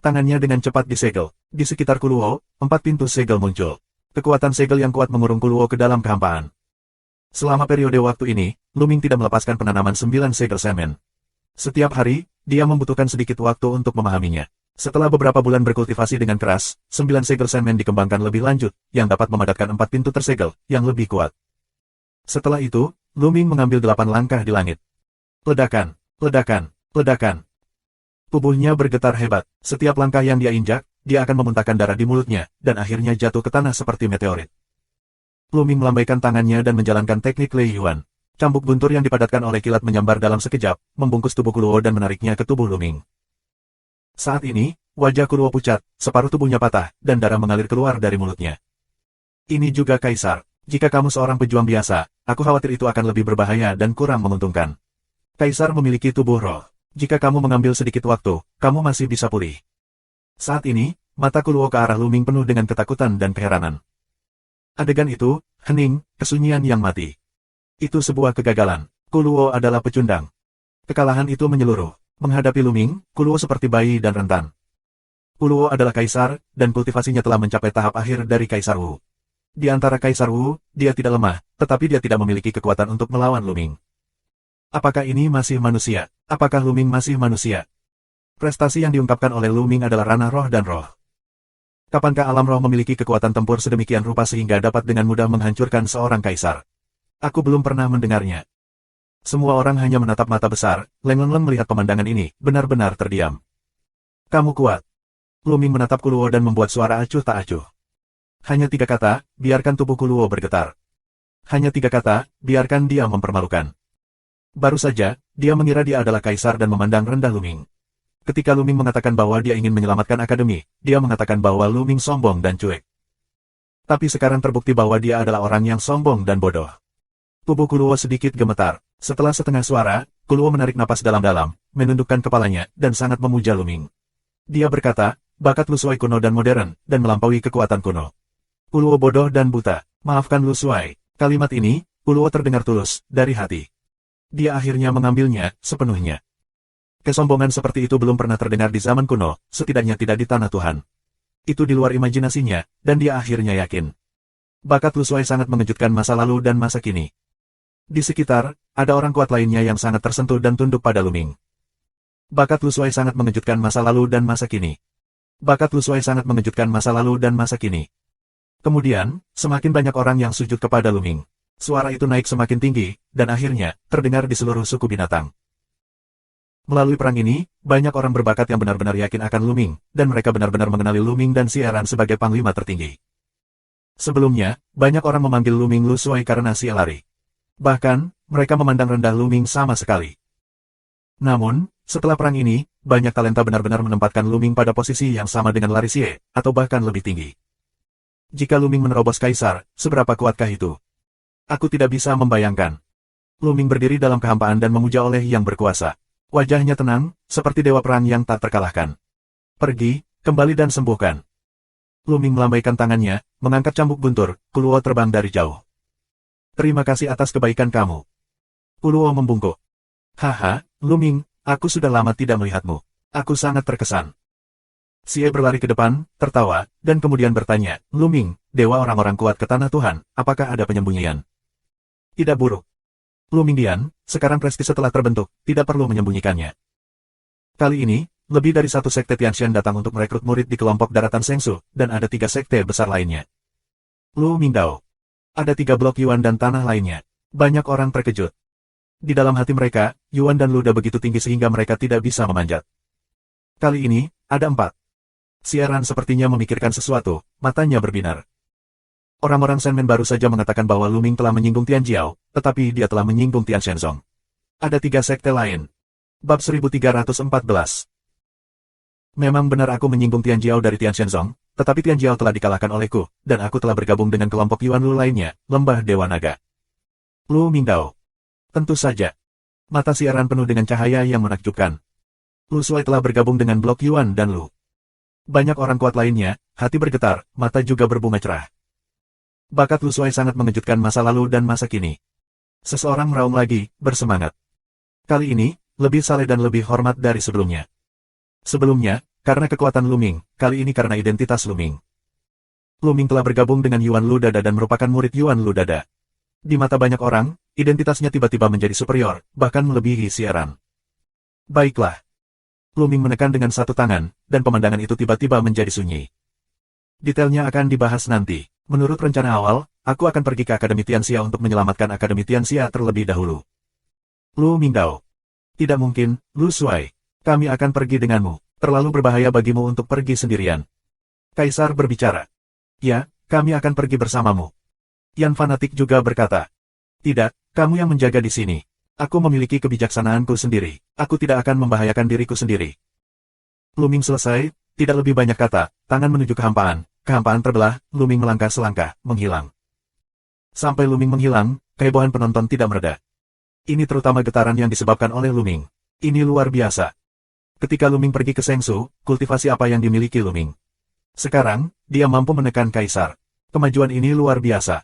Tangannya dengan cepat disegel. Di sekitar Kuluo, 4 pintu segel muncul. Kekuatan segel yang kuat mengurung Kuluo ke dalam kehampaan. Selama periode waktu ini, Lu Ming tidak melepaskan penanaman 9 segel semen. Setiap hari, dia membutuhkan sedikit waktu untuk memahaminya. Setelah beberapa bulan berkultivasi dengan keras, 9 segel semen dikembangkan lebih lanjut, yang dapat memadatkan 4 pintu tersegel, yang lebih kuat. Setelah itu, Lu Ming mengambil 8 langkah di langit. Ledakan, ledakan, ledakan. Tubuhnya bergetar hebat. Setiap langkah yang dia injak, dia akan memuntahkan darah di mulutnya, dan akhirnya jatuh ke tanah seperti meteorit. Lu Ming melambaikan tangannya dan menjalankan teknik Lei Yuan. Cambuk guntur yang dipadatkan oleh kilat menyambar dalam sekejap, membungkus tubuh Kuluo dan menariknya ke tubuh Lu Ming. Saat ini, wajah Kuluo pucat, separuh tubuhnya patah, dan darah mengalir keluar dari mulutnya. Ini juga Kaisar. Jika kamu seorang pejuang biasa, aku khawatir itu akan lebih berbahaya dan kurang menguntungkan. Kaisar memiliki tubuh roh. Jika kamu mengambil sedikit waktu, kamu masih bisa pulih. Saat ini, mata Kuluo ke arah Lu Ming penuh dengan ketakutan dan keheranan. Adegan itu, hening, kesunyian yang mati. Itu sebuah kegagalan. Kuluo adalah pecundang. Kekalahan itu menyeluruh. Menghadapi Lu Ming, Kuluo seperti bayi dan rentan. Kuluo adalah kaisar, dan kultivasinya telah mencapai tahap akhir dari Kaisar Wu. Di antara Kaisar Wu, dia tidak lemah, tetapi dia tidak memiliki kekuatan untuk melawan Lu Ming. Apakah ini masih manusia? Apakah Lu Ming masih manusia? Prestasi yang diungkapkan oleh Lu Ming adalah ranah roh dan roh. Kapankah alam roh memiliki kekuatan tempur sedemikian rupa sehingga dapat dengan mudah menghancurkan seorang kaisar? Aku belum pernah mendengarnya. Semua orang hanya menatap mata besar. Leng Leng melihat pemandangan ini, benar-benar terdiam. Kamu kuat. Lu Ming menatap Kuluo dan membuat suara acuh tak acuh. Hanya 3 kata, biarkan tubuh Kuluo bergetar. Hanya 3 kata, biarkan dia mempermalukan. Baru saja, dia mengira dia adalah kaisar dan memandang rendah Lu Ming. Ketika Lu Ming mengatakan bahwa dia ingin menyelamatkan akademi, dia mengatakan bahwa Lu Ming sombong dan cuek. Tapi sekarang terbukti bahwa dia adalah orang yang sombong dan bodoh. Tubuh Kuluo sedikit gemetar. Setelah setengah suara, Kuluo menarik napas dalam-dalam, menundukkan kepalanya, dan sangat memuja Lu Ming. Dia berkata, bakat Lu Suai kuno dan modern, dan melampaui kekuatan kuno. Kuluo bodoh dan buta. Maafkan Lu Suai. Kalimat ini, Kuluo terdengar tulus, dari hati. Dia akhirnya mengambilnya, sepenuhnya. Kesombongan seperti itu belum pernah terdengar di zaman kuno, setidaknya tidak di tanah Tuhan. Itu di luar imajinasinya, dan dia akhirnya yakin. Bakat Lu Suai sangat mengejutkan masa lalu dan masa kini. Di sekitar, ada orang kuat lainnya yang sangat tersentuh dan tunduk pada Lu Ming. Bakat Lu Suai sangat mengejutkan masa lalu dan masa kini. Bakat Lu Suai sangat mengejutkan masa lalu dan masa kini. Kemudian, semakin banyak orang yang sujud kepada Lu Ming. Suara itu naik semakin tinggi, dan akhirnya, terdengar di seluruh suku binatang. Melalui perang ini, banyak orang berbakat yang benar-benar yakin akan Lu Ming, dan mereka benar-benar mengenali Lu Ming dan Xie Ran sebagai panglima tertinggi. Sebelumnya, banyak orang memanggil Lu Ming Lu Suai karena Xie lari. Bahkan, mereka memandang rendah Lu Ming sama sekali. Namun, setelah perang ini, banyak talenta benar-benar menempatkan Lu Ming pada posisi yang sama dengan Lari Xie, atau bahkan lebih tinggi. Jika Lu Ming menerobos kaisar, seberapa kuatkah itu? Aku tidak bisa membayangkan. Lu Ming berdiri dalam kehampaan dan memuja oleh yang berkuasa. Wajahnya tenang, seperti dewa perang yang tak terkalahkan. Pergi, kembali dan sembuhkan. Lu Ming melambaikan tangannya, mengangkat cambuk guntur, Kuluo terbang dari jauh. Terima kasih atas kebaikan kamu. Kuluo membungkuk. Haha, Lu Ming, aku sudah lama tidak melihatmu. Aku sangat terkesan. Xie berlari ke depan, tertawa, dan kemudian bertanya, Lu Ming, dewa orang-orang kuat ke tanah Tuhan, apakah ada penyembunyian? Tidak buruk. Lu Ming Dian, sekarang prestise telah terbentuk, tidak perlu menyembunyikannya. Kali ini, lebih dari satu sekte Tianxian datang untuk merekrut murid di kelompok daratan Sengsu, dan ada 3 sekte besar lainnya. Lu Mingdao. Ada 3 blok Yuan dan tanah lainnya. Banyak orang terkejut. Di dalam hati mereka, Yuan dan Luda begitu tinggi sehingga mereka tidak bisa memanjat. Kali ini, ada 4. Xie Ran sepertinya memikirkan sesuatu, matanya berbinar. Orang-orang Shenmen baru saja mengatakan bahwa Lu Ming telah menyinggung Tian Jiao, tetapi dia telah menyinggung Tian Shenzong. Ada 3 sekte lain. Bab 1314. Memang benar aku menyinggung Tian Jiao dari Tian Shenzong, tetapi Tian Jiao telah dikalahkan olehku, dan aku telah bergabung dengan kelompok Yuan Lu lainnya, Lembah Dewa Naga. Lu Mingdao. Tentu saja. Mata Xie Ran penuh dengan cahaya yang menakjubkan. Lu Shuai telah bergabung dengan blok Yuan dan Lu. Banyak orang kuat lainnya, hati bergetar, mata juga berbunga cerah. Bakat Lu Shuai sangat mengejutkan masa lalu dan masa kini. Seseorang meraung lagi, bersemangat. Kali ini, lebih saleh dan lebih hormat dari sebelumnya. Sebelumnya, karena kekuatan Lu Ming, kali ini karena identitas Lu Ming. Lu Ming telah bergabung dengan Yuan Lu Dada dan merupakan murid Yuan Lu Dada. Di mata banyak orang, identitasnya tiba-tiba menjadi superior, bahkan melebihi Xie Ran. Baiklah. Lu Ming menekan dengan satu tangan, dan pemandangan itu tiba-tiba menjadi sunyi. Detailnya akan dibahas nanti. Menurut rencana awal, aku akan pergi ke Akademi Tianxia untuk menyelamatkan Akademi Tianxia terlebih dahulu. Lu Mingdao. Tidak mungkin, Lu Shuai. Kami akan pergi denganmu. Terlalu berbahaya bagimu untuk pergi sendirian. Kaisar berbicara. Ya, kami akan pergi bersamamu. Yan fanatik juga berkata. Tidak, kamu yang menjaga di sini. Aku memiliki kebijaksanaanku sendiri. Aku tidak akan membahayakan diriku sendiri. Lu Ming selesai, tidak lebih banyak kata, tangan menuju kehampaan. Kehampaan terbelah, Lu Ming melangkah selangkah, menghilang. Sampai Lu Ming menghilang, kehebohan penonton tidak mereda. Ini terutama getaran yang disebabkan oleh Lu Ming. Ini luar biasa. Ketika Lu Ming pergi ke Sengsu, kultivasi apa yang dimiliki Lu Ming? Sekarang, dia mampu menekan Kaisar. Kemajuan ini luar biasa.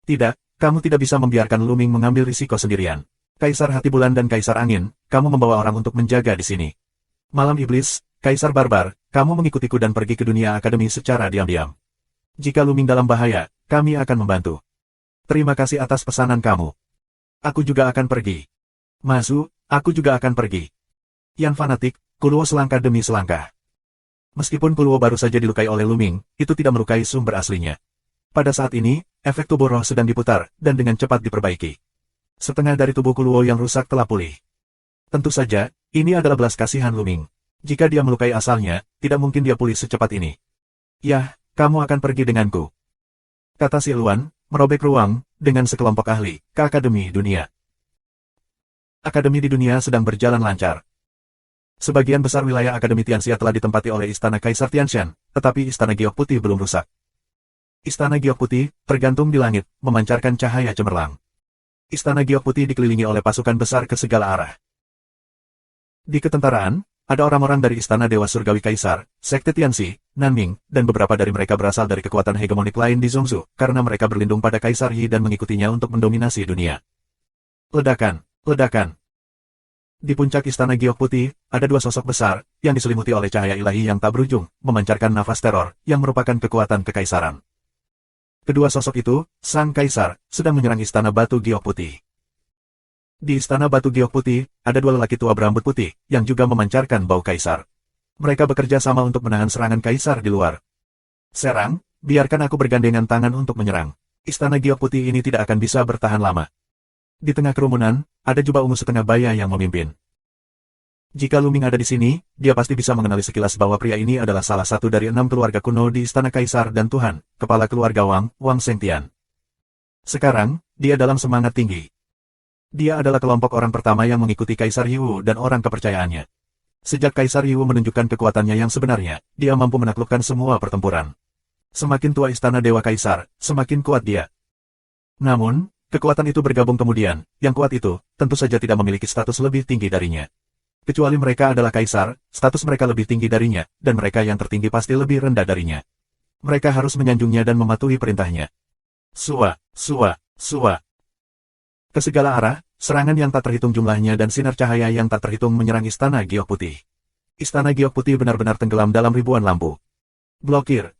Tidak, kamu tidak bisa membiarkan Lu Ming mengambil risiko sendirian. Kaisar Hati Bulan dan Kaisar Angin, kamu membawa orang untuk menjaga di sini. Malam Iblis, Kaisar Barbar, kamu mengikutiku dan pergi ke dunia akademi secara diam-diam. Jika Lu Ming dalam bahaya, kami akan membantu. Terima kasih atas pesanan kamu. Aku juga akan pergi. Masu, aku juga akan pergi. Yan fanatik, Kuluo selangkah demi selangkah. Meskipun Kuluo baru saja dilukai oleh Lu Ming, itu tidak melukai sumber aslinya. Pada saat ini, efek tubuh roh sedang diputar, dan dengan cepat diperbaiki. Setengah dari tubuh Kuluo yang rusak telah pulih. Tentu saja, ini adalah belas kasihan Lu Ming. Jika dia melukai asalnya, tidak mungkin dia pulih secepat ini. Yah, kamu akan pergi denganku. Kata Si Luan, merobek ruang, dengan sekelompok ahli, ke Akademi Dunia. Akademi di dunia sedang berjalan lancar. Sebagian besar wilayah Akademi Tianxia telah ditempati oleh Istana Kaisar Tianshan, tetapi Istana Giok Putih belum rusak. Istana Giok Putih, tergantung di langit, memancarkan cahaya cemerlang. Istana Giok Putih dikelilingi oleh pasukan besar ke segala arah. Di ketentaraan, ada orang-orang dari Istana Dewa Surgawi Kaisar, Sekte Tianxi, Nanming, dan beberapa dari mereka berasal dari kekuatan hegemonik lain di Zhongzhou, karena mereka berlindung pada Kaisar Yi dan mengikutinya untuk mendominasi dunia. Ledakan, ledakan. Di puncak Istana Giok Putih, ada 2 sosok besar, yang diselimuti oleh cahaya ilahi yang tak berujung, memancarkan nafas teror, yang merupakan kekuatan kekaisaran. Kedua sosok itu, Sang Kaisar, sedang menyerang Istana Batu Giok Putih. Di Istana Batu Giok Putih, ada 2 lelaki tua berambut putih, yang juga memancarkan bau kaisar. Mereka bekerja sama untuk menahan serangan kaisar di luar. Serang, biarkan aku bergandengan tangan untuk menyerang. Istana Giok Putih ini tidak akan bisa bertahan lama. Di tengah kerumunan, ada jubah ungu setengah baya yang memimpin. Jika Lu Ming ada di sini, dia pasti bisa mengenali sekilas bahwa pria ini adalah salah satu dari 6 keluarga kuno di Istana Kaisar dan Tuhan, kepala keluarga Wang, Wang Shengtian. Sekarang, dia dalam semangat tinggi. Dia adalah kelompok orang pertama yang mengikuti Kaisar Yiwu dan orang kepercayaannya. Sejak Kaisar Yiwu menunjukkan kekuatannya yang sebenarnya, dia mampu menaklukkan semua pertempuran. Semakin tua Istana Dewa Kaisar, semakin kuat dia. Namun, kekuatan itu bergabung kemudian, yang kuat itu, tentu saja tidak memiliki status lebih tinggi darinya. Kecuali mereka adalah kaisar, status mereka lebih tinggi darinya, dan mereka yang tertinggi pasti lebih rendah darinya. Mereka harus menyanjungnya dan mematuhi perintahnya. Sua, sua, sua. Ke segala arah, serangan yang tak terhitung jumlahnya dan sinar cahaya yang tak terhitung menyerang Istana Giok Putih. Istana Giok Putih benar-benar tenggelam dalam ribuan lampu. Blokir.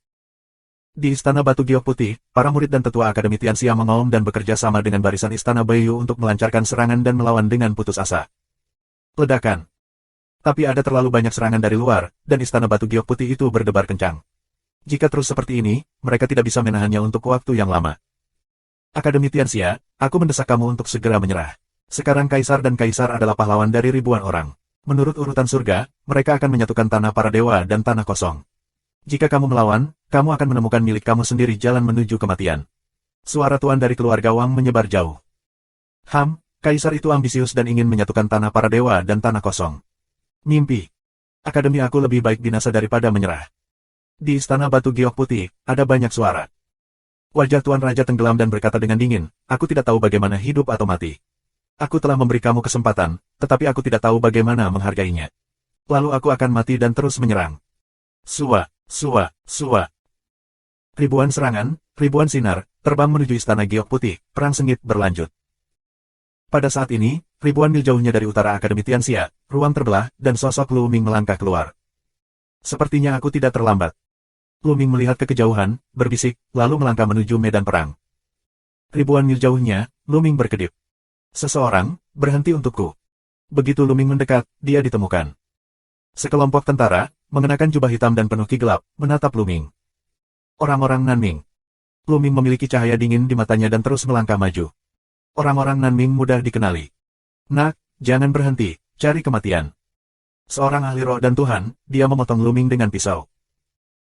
Di Istana Batu Giok Putih, para murid dan tetua Akademi Tianxia mengaum dan bekerja sama dengan barisan Istana Beiyu untuk melancarkan serangan dan melawan dengan putus asa. Ledakan. Tapi ada terlalu banyak serangan dari luar, dan Istana Batu Giok Putih itu berdebar kencang. Jika terus seperti ini, mereka tidak bisa menahannya untuk waktu yang lama. Akademi Tianxia, aku mendesak kamu untuk segera menyerah. Sekarang Kaisar dan Kaisar adalah pahlawan dari ribuan orang. Menurut urutan surga, mereka akan menyatukan tanah para dewa dan tanah kosong. Jika kamu melawan, kamu akan menemukan milik kamu sendiri jalan menuju kematian. Suara tuan dari keluarga Wang menyebar jauh. Kaisar itu ambisius dan ingin menyatukan tanah para dewa dan tanah kosong. Mimpi. Akademi aku lebih baik binasa daripada menyerah. Di Istana Batu Giok Putih, ada banyak suara. Wajah Tuan Raja tenggelam dan berkata dengan dingin, aku tidak tahu bagaimana hidup atau mati. Aku telah memberi kamu kesempatan, tetapi aku tidak tahu bagaimana menghargainya. Lalu aku akan mati dan terus menyerang. Sua, sua, sua. Ribuan serangan, ribuan sinar, terbang menuju Istana Giok Putih, perang sengit berlanjut. Pada saat ini, ribuan mil jauhnya dari utara Akademi Tianxia, ruang terbelah, dan sosok Lu Ming melangkah keluar. Sepertinya aku tidak terlambat. Lu Ming melihat ke kejauhan, berbisik, lalu melangkah menuju medan perang. Ribuan mil jauhnya, Lu Ming berkedip. Seseorang, berhenti untukku. Begitu Lu Ming mendekat, dia ditemukan. Sekelompok tentara, mengenakan jubah hitam dan penuh ki gelap, menatap Lu Ming. Orang-orang Nanming. Lu Ming memiliki cahaya dingin di matanya dan terus melangkah maju. Orang-orang Nanming mudah dikenali. Nak, jangan berhenti, cari kematian. Seorang ahli roh dan Tuhan, dia memotong Lu Ming dengan pisau.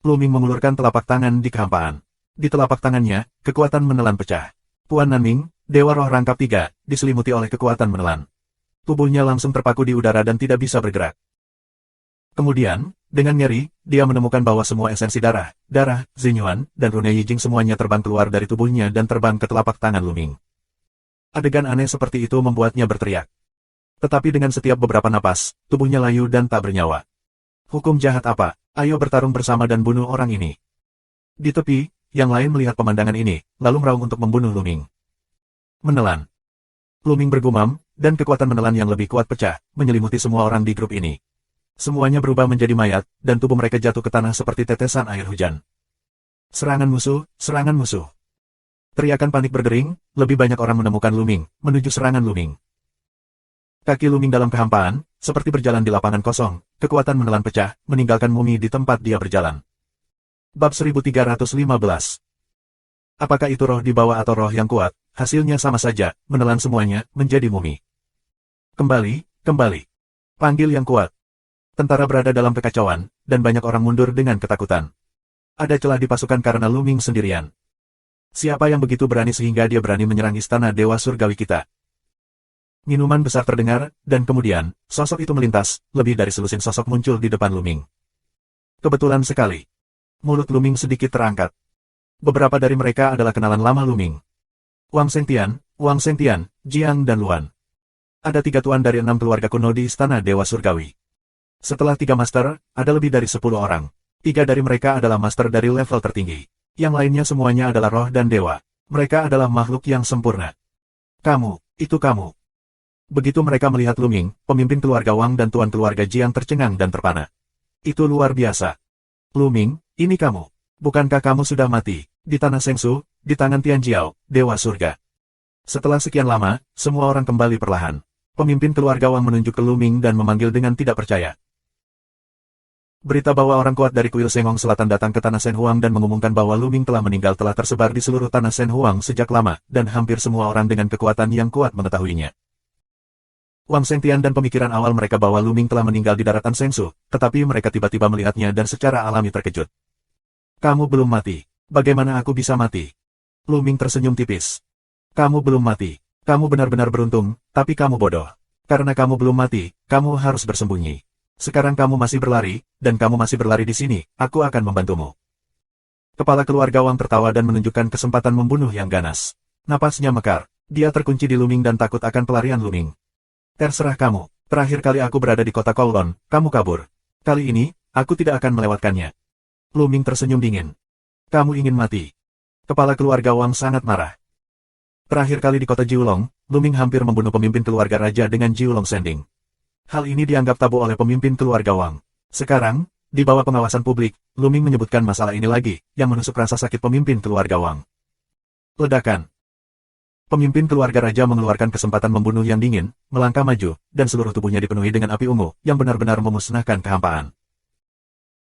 Lu Ming mengulurkan telapak tangan di kehampaan. Di telapak tangannya, kekuatan menelan pecah. Puan Nanming, Dewa Roh Rangkap 3, diselimuti oleh kekuatan menelan. Tubuhnya langsung terpaku di udara dan tidak bisa bergerak. Kemudian, dengan ngeri, dia menemukan bahwa semua esensi darah, Zinyuan, dan rune Yijing semuanya terbang keluar dari tubuhnya dan terbang ke telapak tangan Lu Ming. Adegan aneh seperti itu membuatnya berteriak. Tetapi dengan setiap beberapa napas, tubuhnya layu dan tak bernyawa. Hukum jahat apa? Ayo bertarung bersama dan bunuh orang ini. Di tepi, yang lain melihat pemandangan ini, lalu meraung untuk membunuh Lu Ming. Menelan. Lu Ming bergumam, dan kekuatan menelan yang lebih kuat pecah, menyelimuti semua orang di grup ini. Semuanya berubah menjadi mayat, dan tubuh mereka jatuh ke tanah seperti tetesan air hujan. Serangan musuh, serangan musuh. Teriakan panik berdering, lebih banyak orang menemukan Lu Ming, menuju serangan Lu Ming. Kaki Lu Ming dalam kehampaan, seperti berjalan di lapangan kosong, kekuatan menelan pecah, meninggalkan mumi di tempat dia berjalan. Bab 1315. Apakah itu roh di bawah atau roh yang kuat? Hasilnya sama saja, menelan semuanya, menjadi mumi. Kembali, kembali. Panggil yang kuat. Tentara berada dalam kekacauan, dan banyak orang mundur dengan ketakutan. Ada celah di pasukan karena Lu Ming sendirian. Siapa yang begitu berani sehingga dia berani menyerang istana Dewa Surgawi kita? Minuman besar terdengar, dan kemudian, sosok itu melintas, lebih dari selusin sosok muncul di depan Lu Ming. Kebetulan sekali. Mulut Lu Ming sedikit terangkat. Beberapa dari mereka adalah kenalan lama Lu Ming. Wang Shengtian, Jiang dan Luan. Ada 3 tuan dari 6 keluarga kuno di istana Dewa Surgawi. Setelah 3 master, ada lebih dari 10 orang. 3 dari mereka adalah master dari level tertinggi. Yang lainnya semuanya adalah roh dan dewa. Mereka adalah makhluk yang sempurna. Kamu, itu kamu. Begitu mereka melihat Lu Ming, pemimpin keluarga Wang dan tuan keluarga Jiang tercengang dan terpana. Itu luar biasa. Lu Ming, ini kamu. Bukankah kamu sudah mati, di tanah Sengsu, di tangan Tianjiao, Dewa Surga? Setelah sekian lama, semua orang kembali perlahan. Pemimpin keluarga Wang menunjuk ke Lu Ming dan memanggil dengan tidak percaya. Berita bahwa orang kuat dari kuil Senghong Selatan datang ke tanah Shen Huang dan mengumumkan bahwa Lu Ming telah meninggal telah tersebar di seluruh tanah Shen Huang sejak lama, dan hampir semua orang dengan kekuatan yang kuat mengetahuinya. Wang Shengtian dan pemikiran awal mereka bahwa Lu Ming telah meninggal di daratan Sengsu, tetapi mereka tiba-tiba melihatnya dan secara alami terkejut. Kamu belum mati. Bagaimana aku bisa mati? Lu Ming tersenyum tipis. Kamu belum mati. Kamu benar-benar beruntung, tapi kamu bodoh. Karena kamu belum mati, kamu harus bersembunyi. Sekarang kamu masih berlari, dan kamu masih berlari di sini, aku akan membantumu. Kepala keluarga Wang tertawa dan menunjukkan kesempatan membunuh yang ganas. Napasnya mekar. Dia terkunci di Lu Ming dan takut akan pelarian Lu Ming. Terserah kamu. Terakhir kali aku berada di kota Kowloon, kamu kabur. Kali ini, aku tidak akan melewatkannya. Lu Ming tersenyum dingin. Kamu ingin mati. Kepala keluarga Wang sangat marah. Terakhir kali di kota Jiulong, Lu Ming hampir membunuh pemimpin keluarga raja dengan Jiulong Sending. Hal ini dianggap tabu oleh pemimpin keluarga Wang. Sekarang, di bawah pengawasan publik, Lu Ming menyebutkan masalah ini lagi, yang menusuk rasa sakit pemimpin keluarga Wang. Ledakan. Pemimpin keluarga raja mengeluarkan kesempatan membunuh yang dingin, melangkah maju, dan seluruh tubuhnya dipenuhi dengan api ungu, yang benar-benar memusnahkan kehampaan.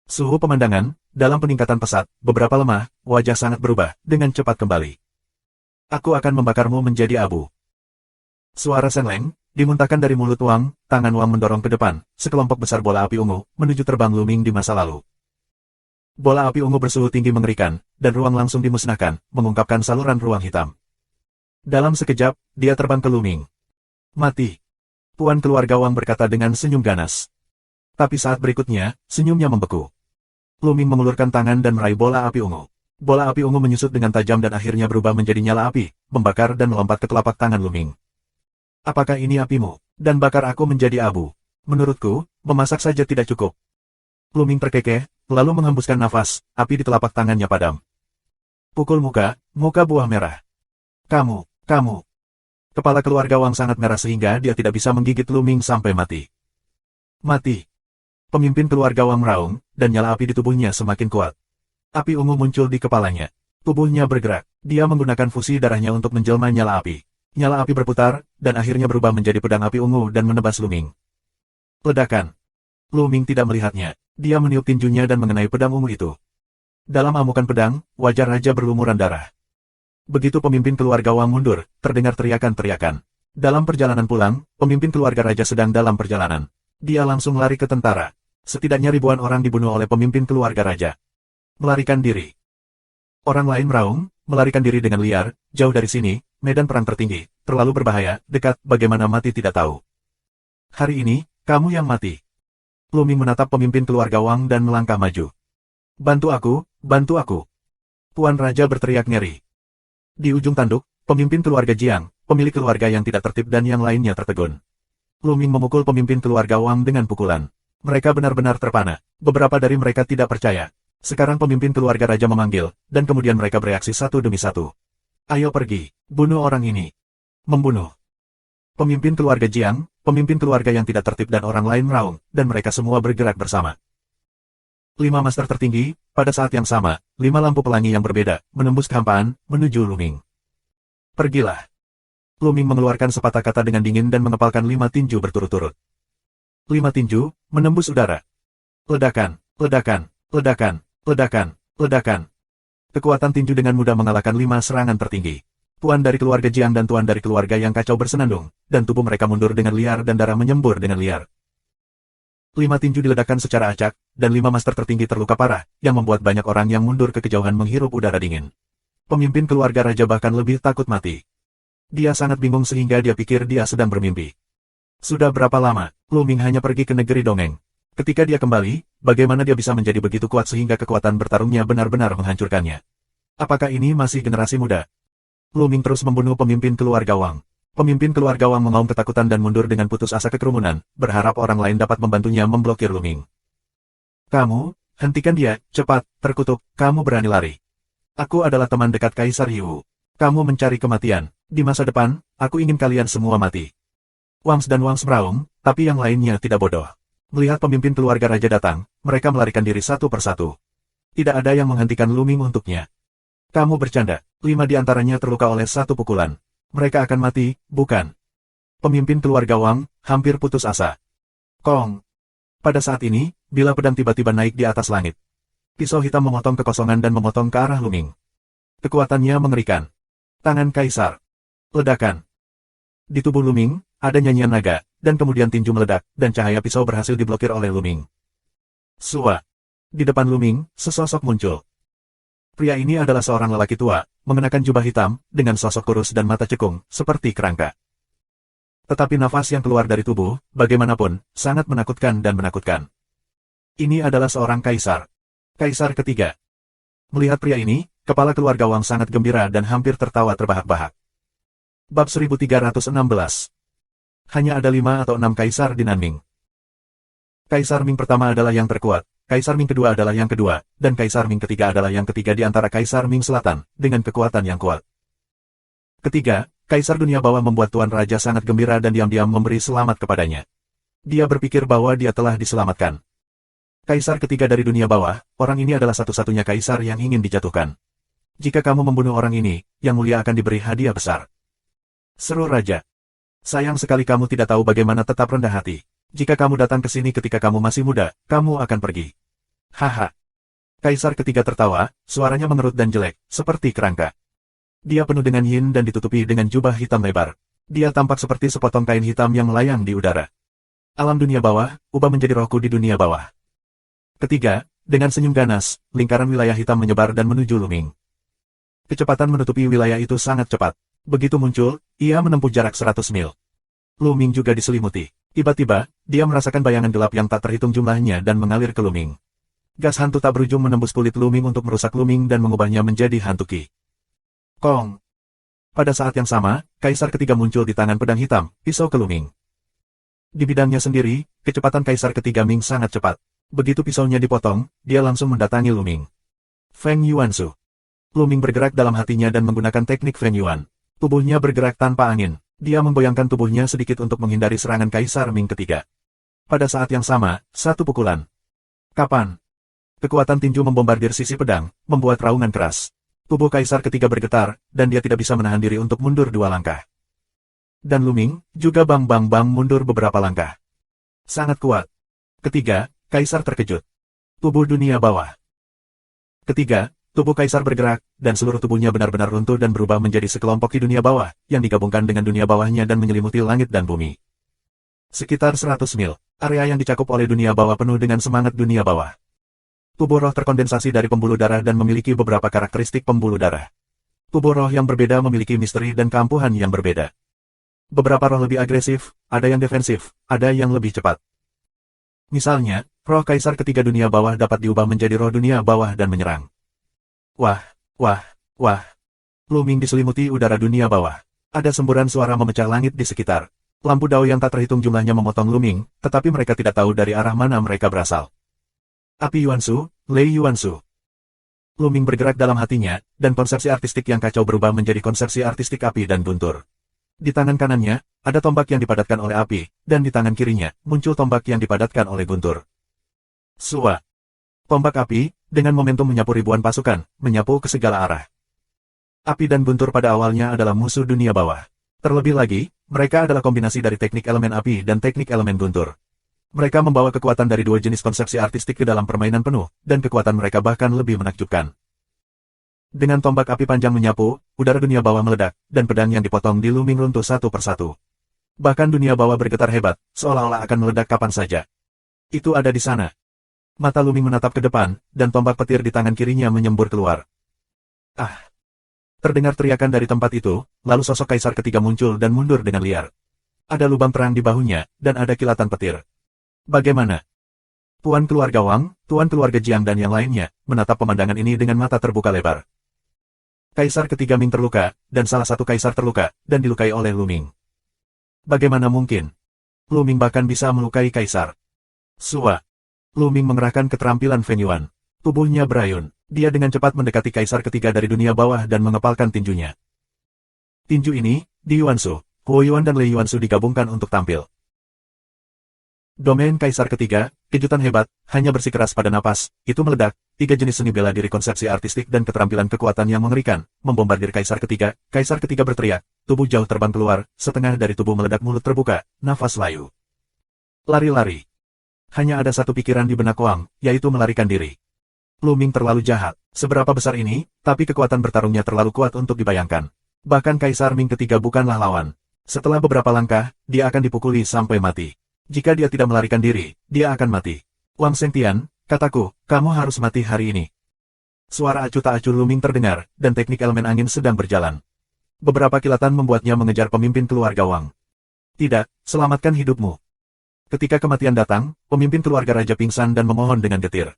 Suhu pemandangan, dalam peningkatan pesat, beberapa lemah, wajah sangat berubah, dengan cepat kembali. Aku akan membakarmu menjadi abu. Suara Shen Leng, dimuntahkan dari mulut Wang, tangan Wang mendorong ke depan, sekelompok besar bola api ungu, menuju terbang Lu Ming di masa lalu. Bola api ungu bersuhu tinggi mengerikan, dan ruang langsung dimusnahkan, mengungkapkan saluran ruang hitam. Dalam sekejap, dia terbang ke Lu Ming. Mati. Puan keluarga Wang berkata dengan senyum ganas. Tapi saat berikutnya, senyumnya membeku. Lu Ming mengulurkan tangan dan meraih bola api ungu. Bola api ungu menyusut dengan tajam dan akhirnya berubah menjadi nyala api, membakar dan melompat ke telapak tangan Lu Ming. Apakah ini apimu? Dan bakar aku menjadi abu. Menurutku, memasak saja tidak cukup. Lu Ming terkekeh, lalu menghembuskan nafas, api di telapak tangannya padam. Pukul muka buah merah. Kamu. Kepala keluarga Wang sangat merah sehingga dia tidak bisa menggigit Lu Ming sampai mati. Mati. Pemimpin keluarga Wang meraung, dan nyala api di tubuhnya semakin kuat. Api ungu muncul di kepalanya. Tubuhnya bergerak. Dia menggunakan fusi darahnya untuk menjelma nyala api. Nyala api berputar, dan akhirnya berubah menjadi pedang api ungu dan menebas Lu Ming. Ledakan. Lu Ming tidak melihatnya. Dia meniup tinjunya dan mengenai pedang ungu itu. Dalam amukan pedang, wajah raja berlumuran darah. Begitu pemimpin keluarga Wang mundur, terdengar teriakan-teriakan. Dalam perjalanan pulang, pemimpin keluarga raja sedang dalam perjalanan. Dia langsung lari ke tentara. Setidaknya ribuan orang dibunuh oleh pemimpin keluarga raja. Melarikan diri. Orang lain meraung, melarikan diri dengan liar, jauh dari sini, medan perang tertinggi, terlalu berbahaya, dekat, bagaimana mati tidak tahu. Hari ini, kamu yang mati. Lu Ming menatap pemimpin keluarga Wang dan melangkah maju. Bantu aku, bantu aku. Puan Raja berteriak ngeri. Di ujung tanduk, pemimpin keluarga Jiang, pemilik keluarga yang tidak tertib dan yang lainnya tertegun. Lu Ming memukul pemimpin keluarga Wang dengan pukulan. Mereka benar-benar terpana. Beberapa dari mereka tidak percaya. Sekarang pemimpin keluarga raja memanggil, dan kemudian mereka bereaksi satu demi satu. Ayo pergi, bunuh orang ini. Membunuh. Pemimpin keluarga Jiang, pemimpin keluarga yang tidak tertib dan orang lain meraung, dan mereka semua bergerak bersama. 5 master tertinggi, pada saat yang sama, 5 lampu pelangi yang berbeda, menembus kehampaan, menuju Lu Ming. Pergilah. Lu Ming mengeluarkan sepatah kata dengan dingin dan mengepalkan 5 tinju berturut-turut. 5 tinju, menembus udara. Ledakan, ledakan, ledakan, ledakan, ledakan. Kekuatan tinju dengan mudah mengalahkan 5 serangan tertinggi. Tuan dari keluarga Jiang dan tuan dari keluarga yang kacau bersenandung, dan tubuh mereka mundur dengan liar dan darah menyembur dengan liar. 5 tinju diledakkan secara acak, dan 5 master tertinggi terluka parah, yang membuat banyak orang yang mundur ke kejauhan menghirup udara dingin. Pemimpin keluarga raja bahkan lebih takut mati. Dia sangat bingung sehingga dia pikir dia sedang bermimpi. Sudah berapa lama, Lu Ming hanya pergi ke negeri dongeng. Ketika dia kembali, bagaimana dia bisa menjadi begitu kuat sehingga kekuatan bertarungnya benar-benar menghancurkannya? Apakah ini masih generasi muda? Lu Ming terus membunuh pemimpin keluarga Wang. Pemimpin keluarga Wang mengaum ketakutan dan mundur dengan putus asa ke kerumunan, berharap orang lain dapat membantunya memblokir Lu Ming. Kamu, hentikan dia, cepat, terkutuk, kamu berani lari. Aku adalah teman dekat Kaisar Yu. Kamu mencari kematian. Di masa depan, aku ingin kalian semua mati. Wangs dan Wangs meraung, tapi yang lainnya tidak bodoh. Melihat pemimpin keluarga raja datang, mereka melarikan diri satu persatu. Tidak ada yang menghentikan Lu Ming untuknya. Kamu bercanda, 5 di antaranya terluka oleh 1 pukulan. Mereka akan mati, bukan? Pemimpin keluarga Wang, hampir putus asa. Kong. Pada saat ini, bila pedang tiba-tiba naik di atas langit. Pisau hitam memotong kekosongan dan memotong ke arah Lu Ming. Kekuatannya mengerikan. Tangan Kaisar. Ledakan. Di tubuh Lu Ming, ada nyanyian naga, dan kemudian tinju meledak, dan cahaya pisau berhasil diblokir oleh Lu Ming. Sua. Di depan Lu Ming, sesosok muncul. Pria ini adalah seorang lelaki tua, mengenakan jubah hitam, dengan sosok kurus dan mata cekung, seperti kerangka. Tetapi nafas yang keluar dari tubuh, bagaimanapun, sangat menakutkan dan menakutkan. Ini adalah seorang kaisar. Kaisar ketiga. Melihat pria ini, kepala keluarga Wang sangat gembira dan hampir tertawa terbahak-bahak. Bab 1316. Hanya ada 5 atau 6 kaisar di Nanming. Kaisar Ming pertama adalah yang terkuat, Kaisar Ming kedua adalah yang kedua, dan Kaisar Ming ketiga adalah yang ketiga di antara Kaisar Ming Selatan, dengan kekuatan yang kuat. Ketiga, Kaisar Dunia Bawah membuat Tuan Raja sangat gembira dan diam-diam memberi selamat kepadanya. Dia berpikir bahwa dia telah diselamatkan. Kaisar ketiga dari Dunia Bawah, orang ini adalah satu-satunya kaisar yang ingin dijatuhkan. Jika kamu membunuh orang ini, Yang Mulia akan diberi hadiah besar. Seru Raja. Sayang sekali kamu tidak tahu bagaimana tetap rendah hati. Jika kamu datang ke sini ketika kamu masih muda, kamu akan pergi. Haha. Kaisar ketiga tertawa, suaranya mengerut dan jelek, seperti kerangka. Dia penuh dengan yin dan ditutupi dengan jubah hitam lebar. Dia tampak seperti sepotong kain hitam yang melayang di udara. Alam dunia bawah, ubah menjadi rohku di dunia bawah. Ketiga, dengan senyum ganas, lingkaran wilayah hitam menyebar dan menuju Luming. Kecepatan menutupi wilayah itu sangat cepat. Begitu muncul, ia menempuh jarak 100 mil. Luming juga diselimuti. Tiba-tiba, dia merasakan bayangan gelap yang tak terhitung jumlahnya dan mengalir ke Luming. Gas hantu tak berujung menembus kulit Luming untuk merusak Luming dan mengubahnya menjadi hantu Ki. Kong. Pada saat yang sama, Kaisar ketiga muncul di tangan pedang hitam, pisau ke Luming. Di bidangnya sendiri, kecepatan Kaisar ketiga Ming sangat cepat. Begitu pisaunya dipotong, dia langsung mendatangi Luming. Feng Yuansu. Luming bergerak dalam hatinya dan menggunakan teknik Feng Yuan. Tubuhnya bergerak tanpa angin. Dia memgoyangkan tubuhnya sedikit untuk menghindari serangan Kaisar Ming ketiga. Pada saat yang sama, satu pukulan. Kapan? Kekuatan tinju membombardir sisi pedang, membuat raungan keras. Tubuh Kaisar ketiga bergetar, dan dia tidak bisa menahan diri untuk mundur 2 langkah. Dan Luming, juga bang mundur beberapa langkah. Sangat kuat. Ketiga, Kaisar terkejut. Tubuh dunia bawah. Ketiga, tubuh Kaisar bergerak, dan seluruh tubuhnya benar-benar runtuh dan berubah menjadi sekelompok di dunia bawah, yang digabungkan dengan dunia bawahnya dan menyelimuti langit dan bumi. Sekitar 100 mil, area yang dicakup oleh dunia bawah penuh dengan semangat dunia bawah. Tubuh roh terkondensasi dari pembuluh darah dan memiliki beberapa karakteristik pembuluh darah. Tubuh roh yang berbeda memiliki misteri dan keampuhan yang berbeda. Beberapa roh lebih agresif, ada yang defensif, ada yang lebih cepat. Misalnya, roh Kaisar ketiga dunia bawah dapat diubah menjadi roh dunia bawah dan menyerang. Wah, wah, wah. Luming diselimuti udara dunia bawah. Ada semburan suara memecah langit di sekitar. Lampu dao yang tak terhitung jumlahnya memotong Luming, tetapi mereka tidak tahu dari arah mana mereka berasal. Api Yuansu, Lei Yuansu. Luming bergerak dalam hatinya, dan konsepsi artistik yang kacau berubah menjadi konsepsi artistik api dan guntur. Di tangan kanannya, ada tombak yang dipadatkan oleh api, dan di tangan kirinya, muncul tombak yang dipadatkan oleh guntur. Sua. Tombak api, dengan momentum menyapu ribuan pasukan, menyapu ke segala arah. Api dan guntur pada awalnya adalah musuh dunia bawah. Terlebih lagi, mereka adalah kombinasi dari teknik elemen api dan teknik elemen guntur. Mereka membawa kekuatan dari 2 jenis konsepsi artistik ke dalam permainan penuh, dan kekuatan mereka bahkan lebih menakjubkan. Dengan tombak api panjang menyapu, udara dunia bawah meledak, dan pedang yang dipotong di Luming runtuh satu persatu. Bahkan dunia bawah bergetar hebat, seolah-olah akan meledak kapan saja. Itu ada di sana. Mata Luming menatap ke depan, dan tombak petir di tangan kirinya menyembur keluar. Ah! Terdengar teriakan dari tempat itu, lalu sosok Kaisar ketiga muncul dan mundur dengan liar. Ada lubang terang di bahunya, dan ada kilatan petir. Bagaimana? Tuan keluarga Wang, Tuan keluarga Jiang dan yang lainnya, menatap pemandangan ini dengan mata terbuka lebar. Kaisar ketiga Ming terluka, dan salah satu kaisar terluka, dan dilukai oleh Luming. Bagaimana mungkin? Luming bahkan bisa melukai kaisar. Sua. Luming mengerahkan keterampilan Feng Yuan. Tubuhnya berayun. Dia dengan cepat mendekati kaisar ketiga dari dunia bawah dan mengepalkan tinjunya. Tinju ini, Di Yuansu, Huo Yuan dan Lei Yuansu digabungkan untuk tampil. Domain kaisar ketiga, kejutan hebat, hanya bersikeras pada napas, itu meledak. 3 jenis seni bela diri konsepsi artistik dan keterampilan kekuatan yang mengerikan, membombardir kaisar ketiga berteriak, tubuh jauh terbang keluar, setengah dari tubuh meledak mulut terbuka, nafas layu. Lari-lari. Hanya ada satu pikiran di benak Wang, yaitu melarikan diri. Luming terlalu jahat. Seberapa besar ini, tapi kekuatan bertarungnya terlalu kuat untuk dibayangkan. Bahkan Kaisar Ming ketiga bukanlah lawan. Setelah beberapa langkah, dia akan dipukuli sampai mati. Jika dia tidak melarikan diri, dia akan mati. Wang Shengtian, kataku, kamu harus mati hari ini. Suara acuh tak acuh Luming terdengar, dan teknik elemen angin sedang berjalan. Beberapa kilatan membuatnya mengejar pemimpin keluarga Wang. Tidak, selamatkan hidupmu. Ketika kematian datang, pemimpin keluarga raja pingsan dan memohon dengan getir.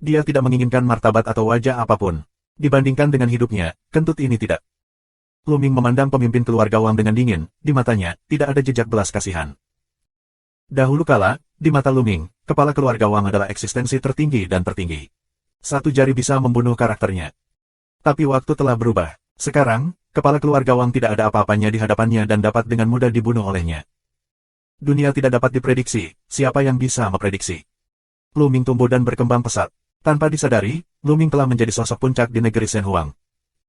Dia tidak menginginkan martabat atau wajah apapun. Dibandingkan dengan hidupnya, kentut ini tidak. Luming memandang pemimpin keluarga Wang dengan dingin, di matanya, tidak ada jejak belas kasihan. Dahulu kala, di mata Luming, kepala keluarga Wang adalah eksistensi tertinggi dan tertinggi. Satu jari bisa membunuh karakternya. Tapi waktu telah berubah. Sekarang, kepala keluarga Wang tidak ada apa-apanya di hadapannya dan dapat dengan mudah dibunuh olehnya. Dunia tidak dapat diprediksi, siapa yang bisa memprediksi? Luming tumbuh dan berkembang pesat. Tanpa disadari, Luming telah menjadi sosok puncak di negeri Shen Huang.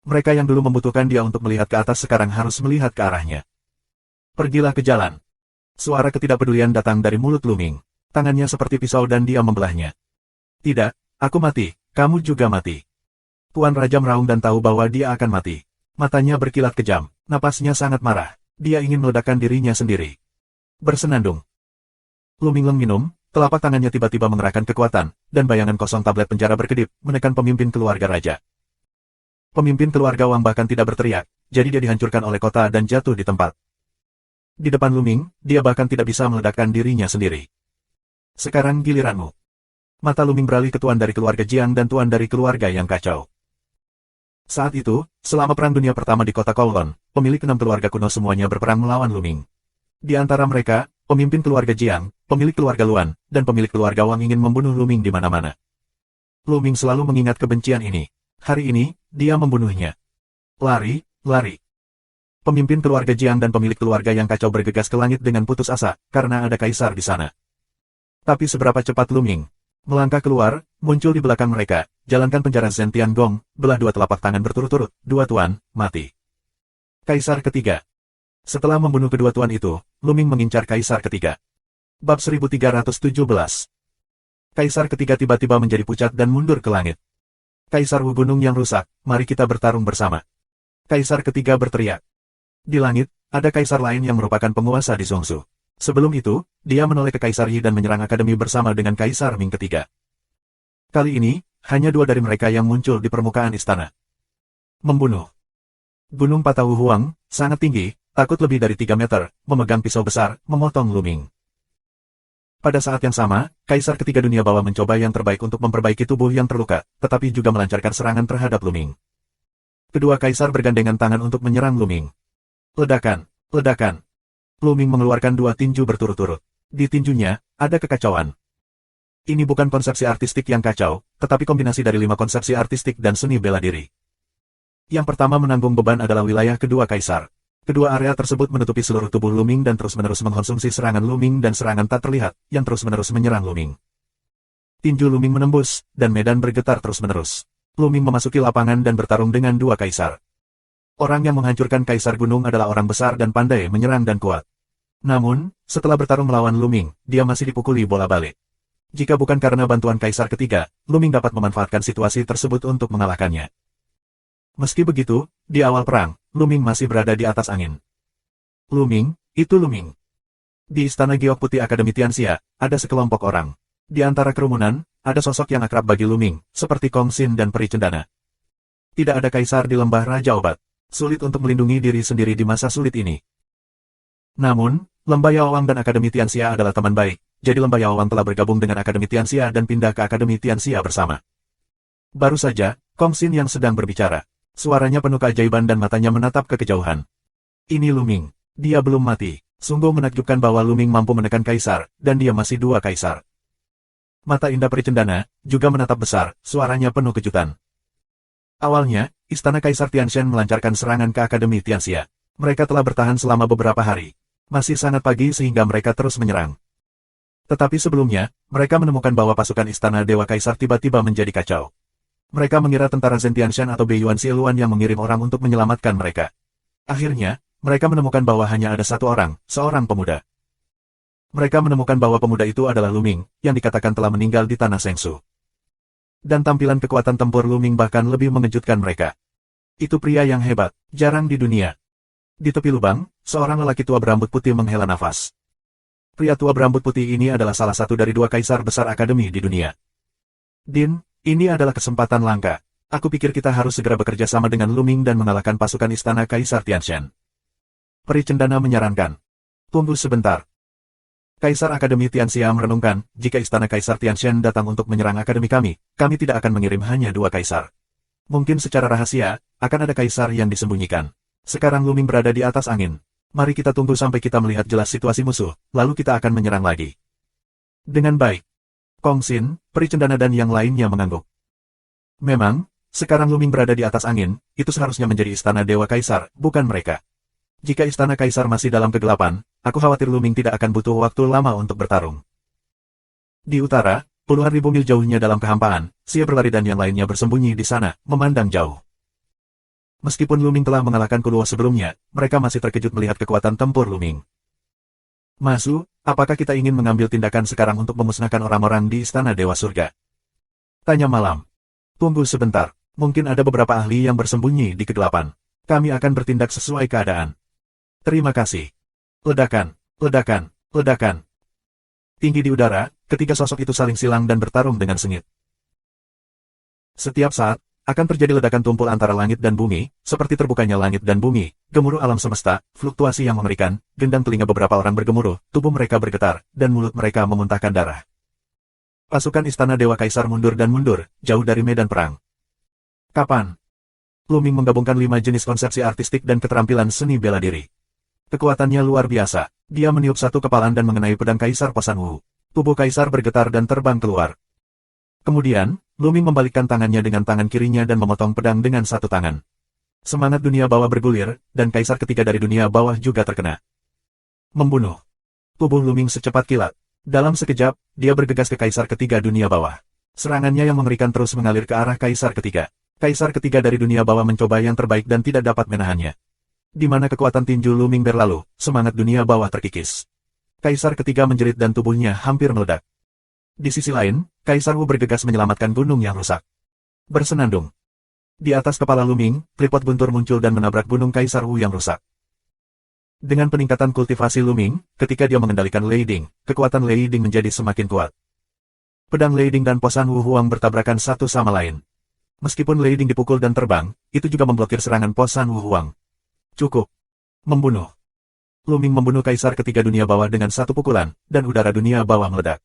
Mereka yang dulu membutuhkan dia untuk melihat ke atas sekarang harus melihat ke arahnya. Pergilah ke jalan. Suara ketidakpedulian datang dari mulut Luming. Tangannya seperti pisau dan dia membelahnya. Tidak, aku mati, kamu juga mati. Tuan Raja meraung dan tahu bahwa dia akan mati. Matanya berkilat kejam, napasnya sangat marah. Dia ingin meledakkan dirinya sendiri. Bersenandung. Luming minum, telapak tangannya tiba-tiba mengerahkan kekuatan, dan bayangan kosong tablet penjara berkedip, menekan pemimpin keluarga raja. Pemimpin keluarga Wang bahkan tidak berteriak, jadi dia dihancurkan oleh kota dan jatuh di tempat. Di depan Luming, dia bahkan tidak bisa meledakkan dirinya sendiri. Sekarang giliranmu. Mata Luming beralih ke tuan dari keluarga Jiang dan tuan dari keluarga yang kacau. Saat itu, selama Perang Dunia Pertama di kota Kowloon, pemilik 6 keluarga kuno semuanya berperang melawan Luming. Di antara mereka, pemimpin keluarga Jiang, pemilik keluarga Luan, dan pemilik keluarga Wang ingin membunuh Luming di mana-mana. Luming selalu mengingat kebencian ini. Hari ini, dia membunuhnya. Lari, lari. Pemimpin keluarga Jiang dan pemilik keluarga yang kacau bergegas ke langit dengan putus asa, karena ada kaisar di sana. Tapi seberapa cepat Luming melangkah keluar, muncul di belakang mereka, jalankan penjara Zhen Tiangong, belah dua telapak tangan berturut-turut, dua tuan, mati. Kaisar ketiga. Setelah membunuh kedua tuan itu, Luming mengincar kaisar ketiga. Bab 1317. Kaisar ketiga tiba-tiba menjadi pucat dan mundur ke langit. Kaisar Wu gunung yang rusak, mari kita bertarung bersama. Kaisar ketiga berteriak. Di langit, ada kaisar lain yang merupakan penguasa di Zhongsu. Sebelum itu, dia menoleh ke Kaisar Yi dan menyerang akademi bersama dengan Kaisar Ming ketiga. Kali ini, hanya dua dari mereka yang muncul di permukaan istana. Membunuh. Gunung Patawu Huang, sangat tinggi, takut lebih dari 3 meter, memegang pisau besar, memotong Luming. Pada saat yang sama, Kaisar ketiga dunia bawah mencoba yang terbaik untuk memperbaiki tubuh yang terluka, tetapi juga melancarkan serangan terhadap Luming. Kedua kaisar bergandengan tangan untuk menyerang Luming. Ledakan, ledakan. Luming mengeluarkan 2 tinju berturut-turut. Di tinjunya, ada kekacauan. Ini bukan konsepsi artistik yang kacau, tetapi kombinasi dari 5 konsepsi artistik dan seni bela diri. Yang pertama menanggung beban adalah wilayah kedua kaisar. Kedua area tersebut menutupi seluruh tubuh Luming dan terus-menerus mengkonsumsi serangan Luming dan serangan tak terlihat, yang terus-menerus menyerang Luming. Tinju Luming menembus, dan medan bergetar terus-menerus. Luming memasuki lapangan dan bertarung dengan 2 kaisar. Orang yang menghancurkan kaisar gunung adalah orang besar dan pandai menyerang dan kuat. Namun, setelah bertarung melawan Luming, dia masih dipukuli bola balik. Jika bukan karena bantuan kaisar ketiga, Luming dapat memanfaatkan situasi tersebut untuk mengalahkannya. Meski begitu, di awal perang, Luming masih berada di atas angin. Luming, itu Luming. Di Istana Giok Putih Akademi Tianxia, ada sekelompok orang. Di antara kerumunan, ada sosok yang akrab bagi Luming, seperti Kong Xin dan Peri Cendana. Tidak ada kaisar di lembah Raja Obat. Sulit untuk melindungi diri sendiri di masa sulit ini. Namun, Lembah Yaowang dan Akademi Tianxia adalah teman baik, jadi Lembah Yaowang telah bergabung dengan Akademi Tianxia dan pindah ke Akademi Tianxia bersama. Baru saja, Kong Xin yang sedang berbicara. Suaranya penuh keajaiban dan matanya menatap ke kejauhan. Ini Luming. Dia belum mati. Sungguh menakjubkan bahwa Luming mampu menekan kaisar, dan dia masih 2 kaisar. Mata indah Peri Cendana juga menatap besar, suaranya penuh kejutan. Awalnya, Istana Kaisar Tianshan melancarkan serangan ke Akademi Tianxia. Mereka telah bertahan selama beberapa hari. Masih sangat pagi sehingga mereka terus menyerang. Tetapi sebelumnya, mereka menemukan bahwa pasukan Istana Dewa Kaisar tiba-tiba menjadi kacau. Mereka mengira tentara Zhen Tianshan atau Beiyuan Xieluan yang mengirim orang untuk menyelamatkan mereka. Akhirnya, mereka menemukan bahwa hanya ada satu orang, seorang pemuda. Mereka menemukan bahwa pemuda itu adalah Luming, yang dikatakan telah meninggal di tanah Shengsu. Dan tampilan kekuatan tempur Luming bahkan lebih mengejutkan mereka. Itu pria yang hebat, jarang di dunia. Di tepi lubang, seorang lelaki tua berambut putih menghela nafas. Pria tua berambut putih ini adalah salah satu dari 2 kaisar besar akademi di dunia. Din, ini adalah kesempatan langka. Aku pikir kita harus segera bekerja sama dengan Luming dan mengalahkan pasukan Istana Kaisar Tianshan. Peri Cendana menyarankan. Tunggu sebentar. Kaisar Akademi Tianxia merenungkan, jika Istana Kaisar Tianshan datang untuk menyerang akademi kami tidak akan mengirim hanya 2 kaisar. Mungkin secara rahasia, akan ada kaisar yang disembunyikan. Sekarang Luming berada di atas angin. Mari kita tunggu sampai kita melihat jelas situasi musuh, lalu kita akan menyerang lagi. Dengan baik. Kong Xin, peri cendana dan yang lainnya mengangguk. Memang, sekarang Luming berada di atas angin, itu seharusnya menjadi istana Dewa Kaisar, bukan mereka. Jika istana Kaisar masih dalam kegelapan, aku khawatir Luming tidak akan butuh waktu lama untuk bertarung. Di utara, puluhan ribu mil jauhnya dalam kehampaan, Xie berlari dan yang lainnya bersembunyi di sana, memandang jauh. Meskipun Luming telah mengalahkan Kuluo sebelumnya, mereka masih terkejut melihat kekuatan tempur Luming. Masu, apakah kita ingin mengambil tindakan sekarang untuk memusnahkan orang-orang di Istana Dewa Surga? Tanya Malam. Tunggu sebentar, mungkin ada beberapa ahli yang bersembunyi di kegelapan. Kami akan bertindak sesuai keadaan. Terima kasih. Ledakan, ledakan, ledakan. Tinggi di udara, ketiga sosok itu saling silang dan bertarung dengan sengit. Setiap saat, akan terjadi ledakan tumpul antara langit dan bumi, seperti terbukanya langit dan bumi, gemuruh alam semesta, fluktuasi yang mengerikan, gendang telinga beberapa orang bergemuruh, tubuh mereka bergetar, dan mulut mereka memuntahkan darah. Pasukan Istana Dewa Kaisar mundur dan mundur, jauh dari medan perang. Kapan? Luming menggabungkan 5 jenis konsepsi artistik dan keterampilan seni bela diri. Kekuatannya luar biasa, dia meniup satu kepalan dan mengenai pedang Kaisar Posan Wu. Tubuh Kaisar bergetar dan terbang keluar. Kemudian, Luming membalikkan tangannya dengan tangan kirinya dan memotong pedang dengan satu tangan. Semangat dunia bawah bergulir, dan Kaisar ketiga dari dunia bawah juga terkena. Membunuh. Tubuh Luming secepat kilat. Dalam sekejap, dia bergegas ke Kaisar ketiga dunia bawah. Serangannya yang mengerikan terus mengalir ke arah Kaisar ketiga. Kaisar ketiga dari dunia bawah mencoba yang terbaik dan tidak dapat menahannya. Di mana kekuatan tinju Luming berlalu, semangat dunia bawah terkikis. Kaisar ketiga menjerit dan tubuhnya hampir meledak. Di sisi lain, Kaisar Wu bergegas menyelamatkan gunung yang rusak. Bersenandung. Di atas kepala Luming, tripod guntur muncul dan menabrak gunung Kaisar Wu yang rusak. Dengan peningkatan kultivasi Luming, ketika dia mengendalikan Lei Ding, kekuatan Lei Ding menjadi semakin kuat. Pedang Lei Ding dan Posan Wu Huang bertabrakan satu sama lain. Meskipun Lei Ding dipukul dan terbang, itu juga memblokir serangan Posan Wu Huang. Cukup. Membunuh. Luming membunuh Kaisar ketiga dunia bawah dengan satu pukulan, dan udara dunia bawah meledak.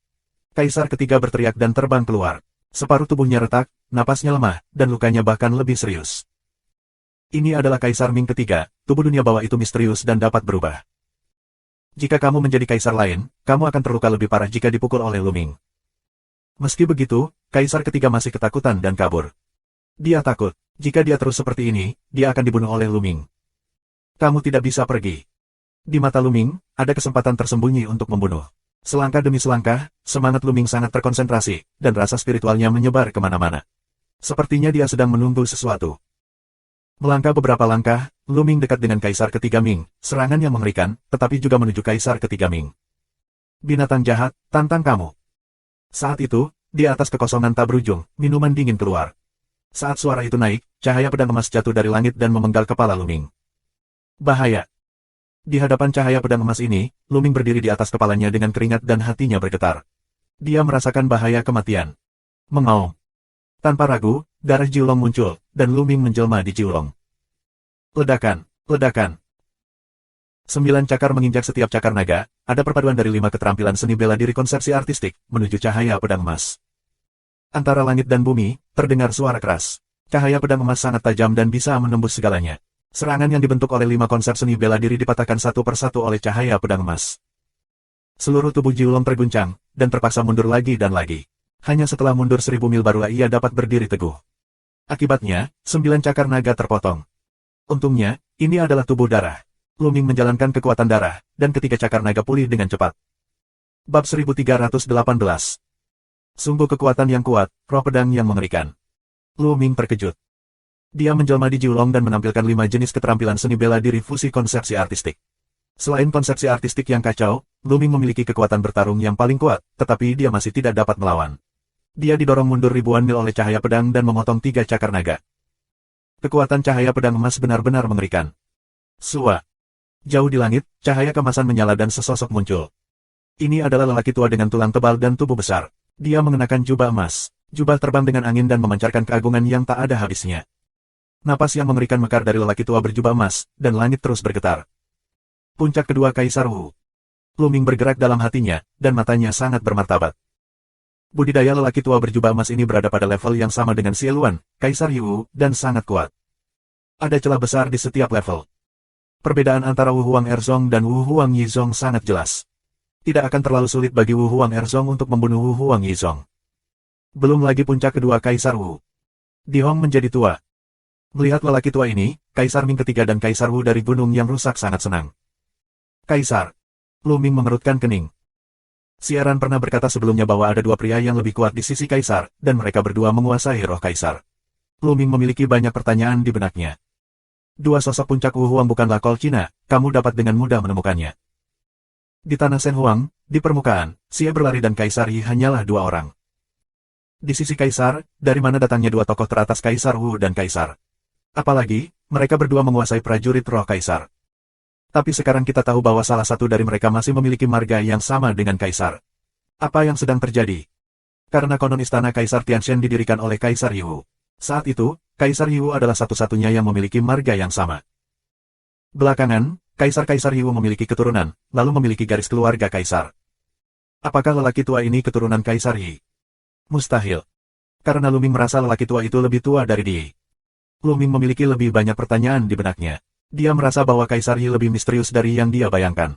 Kaisar ketiga berteriak dan terbang keluar. Separuh tubuhnya retak, napasnya lemah, dan lukanya bahkan lebih serius. Ini adalah Kaisar Ming ketiga, tubuh dunia bawah itu misterius dan dapat berubah. Jika kamu menjadi kaisar lain, kamu akan terluka lebih parah jika dipukul oleh Luming. Meski begitu, Kaisar ketiga masih ketakutan dan kabur. Dia takut, jika dia terus seperti ini, dia akan dibunuh oleh Luming. Kamu tidak bisa pergi. Di mata Luming, ada kesempatan tersembunyi untuk membunuh. Selangkah demi selangkah, semangat Luming sangat terkonsentrasi, dan rasa spiritualnya menyebar kemana-mana. Sepertinya dia sedang menunggu sesuatu. Melangkah beberapa langkah, Luming dekat dengan Kaisar ketiga Ming, serangan yang mengerikan, tetapi juga menuju Kaisar ketiga Ming. Binatang jahat, tantang kamu. Saat itu, di atas kekosongan tak berujung, minuman dingin keluar. Saat suara itu naik, cahaya pedang emas jatuh dari langit dan memenggal kepala Luming. Bahaya. Di hadapan cahaya pedang emas ini, Luming berdiri di atas kepalanya dengan keringat dan hatinya bergetar. Dia merasakan bahaya kematian. Mengaum. Tanpa ragu, darah Jiulong muncul, dan Luming menjelma di Jiulong. Ledakan, ledakan. 9 cakar menginjak setiap cakar naga, ada perpaduan dari 5 keterampilan seni bela diri konsepsi artistik, menuju cahaya pedang emas. Antara langit dan bumi, terdengar suara keras. Cahaya pedang emas sangat tajam dan bisa menembus segalanya. Serangan yang dibentuk oleh 5 konsep seni bela diri dipatahkan satu persatu oleh cahaya pedang emas. Seluruh tubuh Jiulong terguncang, dan terpaksa mundur lagi dan lagi. Hanya setelah mundur 1000 mil barulah ia dapat berdiri teguh. Akibatnya, 9 cakar naga terpotong. Untungnya, ini adalah tubuh darah. Luming menjalankan kekuatan darah, dan ketiga cakar naga pulih dengan cepat. Bab 1318. Sungguh kekuatan yang kuat, roh pedang yang mengerikan. Luming terkejut. Dia menjelma di Jiulong dan menampilkan 5 jenis keterampilan seni bela diri fusi konsepsi artistik. Selain konsepsi artistik yang kacau, Luming memiliki kekuatan bertarung yang paling kuat, tetapi dia masih tidak dapat melawan. Dia didorong mundur ribuan mil oleh cahaya pedang dan memotong 3 cakar naga. Kekuatan cahaya pedang emas benar-benar mengerikan. Sua. Jauh di langit, cahaya kemasan menyala dan sesosok muncul. Ini adalah lelaki tua dengan tulang tebal dan tubuh besar. Dia mengenakan jubah emas. Jubah terbang dengan angin dan memancarkan keagungan yang tak ada habisnya. Napas yang mengerikan mekar dari lelaki tua berjubah emas, dan langit terus bergetar. Puncak kedua Kaisar Wu. Luming bergerak dalam hatinya, dan matanya sangat bermartabat. Budidaya lelaki tua berjubah emas ini berada pada level yang sama dengan Xie Luan, Kaisar Yu, dan sangat kuat. Ada celah besar di setiap level. Perbedaan antara Wu Huang Erzong dan Wu Huang Yizong sangat jelas. Tidak akan terlalu sulit bagi Wu Huang Erzong untuk membunuh Wu Huang Yizong. Belum lagi puncak kedua Kaisar Wu. Dihong menjadi tua. Melihat lelaki tua ini, Kaisar Ming ketiga dan Kaisar Wu dari gunung yang rusak sangat senang. Kaisar. Lu Ming mengerutkan kening. Siaran pernah berkata sebelumnya bahwa ada dua pria yang lebih kuat di sisi Kaisar, dan mereka berdua menguasai roh Kaisar. Lu Ming memiliki banyak pertanyaan di benaknya. Dua sosok puncak Wu Huang bukanlah kol Cina, kamu dapat dengan mudah menemukannya. Di tanah Shen Huang, di permukaan, Xie berlari dan Kaisar Yi hanyalah dua orang. Di sisi Kaisar, dari mana datangnya dua tokoh teratas Kaisar Wu dan Kaisar? Apalagi, mereka berdua menguasai prajurit roh Kaisar. Tapi sekarang kita tahu bahwa salah satu dari mereka masih memiliki marga yang sama dengan Kaisar. Apa yang sedang terjadi? Karena konon istana Kaisar Tianshan didirikan oleh Kaisar Yu. Saat itu, Kaisar Yu adalah satu-satunya yang memiliki marga yang sama. Belakangan, Kaisar-Kaisar Yu memiliki keturunan, lalu memiliki garis keluarga Kaisar. Apakah lelaki tua ini keturunan Kaisar Yi? Mustahil. Karena Lu Ming merasa lelaki tua itu lebih tua dari dia. Lu Ming memiliki lebih banyak pertanyaan di benaknya. Dia merasa bahwa Kaisar Yi lebih misterius dari yang dia bayangkan.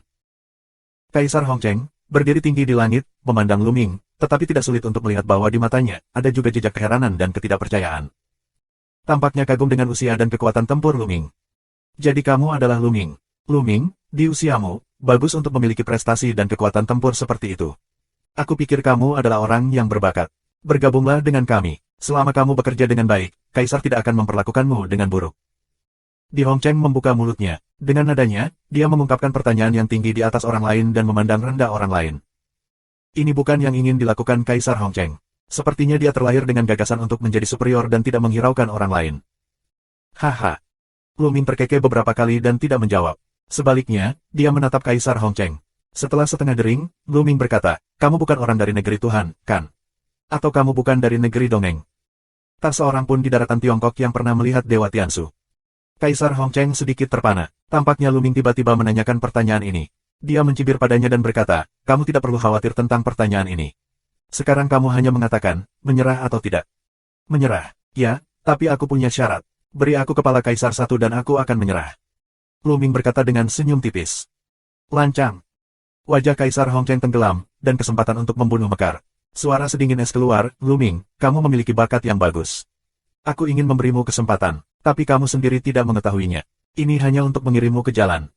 Kaisar Hongcheng, berdiri tinggi di langit, memandang Lu Ming, tetapi tidak sulit untuk melihat bahwa di matanya, ada juga jejak keheranan dan ketidakpercayaan. Tampaknya kagum dengan usia dan kekuatan tempur Lu Ming. Jadi kamu adalah Lu Ming. Lu Ming, di usiamu, bagus untuk memiliki prestasi dan kekuatan tempur seperti itu. Aku pikir kamu adalah orang yang berbakat. Bergabunglah dengan kami. Selama kamu bekerja dengan baik, Kaisar tidak akan memperlakukanmu dengan buruk. Di Hongcheng membuka mulutnya. Dengan nadanya, dia mengungkapkan pertanyaan yang tinggi di atas orang lain dan memandang rendah orang lain. Ini bukan yang ingin dilakukan Kaisar Hongcheng. Sepertinya dia terlahir dengan gagasan untuk menjadi superior dan tidak menghiraukan orang lain. Haha. Lu Ming terkekeh beberapa kali dan tidak menjawab. Sebaliknya, dia menatap Kaisar Hongcheng. Setelah setengah dering, Lu Ming berkata, kamu bukan orang dari negeri Tuhan, kan? Atau kamu bukan dari negeri dongeng? Tak seorang pun di daratan Tiongkok yang pernah melihat Dewa Tiansu. Kaisar Hongcheng sedikit terpana. Tampaknya Lu Ming tiba-tiba menanyakan pertanyaan ini. Dia mencibir padanya dan berkata, kamu tidak perlu khawatir tentang pertanyaan ini. Sekarang kamu hanya mengatakan, menyerah atau tidak. Menyerah, ya, tapi aku punya syarat. Beri aku kepala Kaisar satu dan aku akan menyerah. Lu Ming berkata dengan senyum tipis. Lancang. Wajah Kaisar Hongcheng tenggelam, dan kesempatan untuk membunuh mekar. Suara sedingin es keluar, Lu Ming, kamu memiliki bakat yang bagus. Aku ingin memberimu kesempatan. Tapi kamu sendiri tidak mengetahuinya. Ini hanya untuk mengirimmu ke jalan.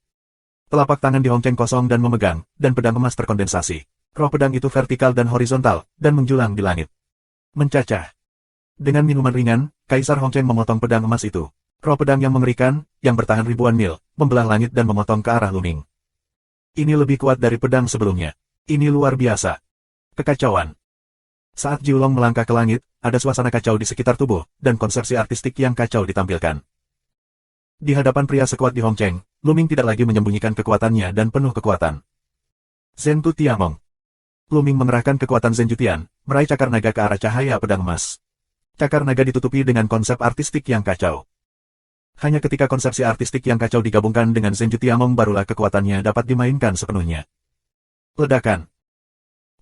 Telapak tangan di Hongcheng kosong dan memegang, dan pedang emas terkondensasi. Roh pedang itu vertikal dan horizontal, dan menjulang di langit. Mencacah. Dengan minuman ringan, Kaisar Hongcheng memotong pedang emas itu. Roh pedang yang mengerikan, yang bertahan ribuan mil, membelah langit dan memotong ke arah Lu Ming. Ini lebih kuat dari pedang sebelumnya. Ini luar biasa. Kekacauan. Saat Jiulong melangkah ke langit, ada suasana kacau di sekitar tubuh, dan konsepsi artistik yang kacau ditampilkan. Di hadapan pria sekuat di Hongcheng, Lu Ming tidak lagi menyembunyikan kekuatannya dan penuh kekuatan. Zhentu Tiamong. Lu Ming mengerahkan kekuatan Zhenjutian, meraih cakar naga ke arah cahaya pedang emas. Cakar naga ditutupi dengan konsep artistik yang kacau. Hanya ketika konsepsi artistik yang kacau digabungkan dengan Zhenju Tiamong barulah kekuatannya dapat dimainkan sepenuhnya. Ledakan.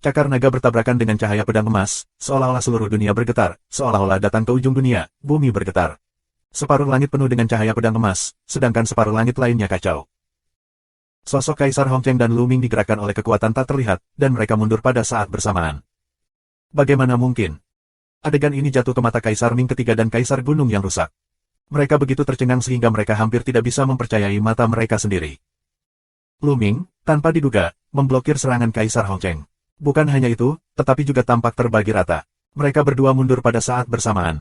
Cakar naga bertabrakan dengan cahaya pedang emas, seolah-olah seluruh dunia bergetar, seolah-olah datang ke ujung dunia, bumi bergetar. Separuh langit penuh dengan cahaya pedang emas, sedangkan separuh langit lainnya kacau. Sosok Kaisar Hongcheng dan Lu Ming digerakkan oleh kekuatan tak terlihat, dan mereka mundur pada saat bersamaan. Bagaimana mungkin? Adegan ini jatuh ke mata Kaisar Ming ketiga dan Kaisar Gunung yang rusak. Mereka begitu tercengang sehingga mereka hampir tidak bisa mempercayai mata mereka sendiri. Lu Ming, tanpa diduga, memblokir serangan Kaisar Hongcheng. Bukan hanya itu, tetapi juga tampak terbagi rata. Mereka berdua mundur pada saat bersamaan.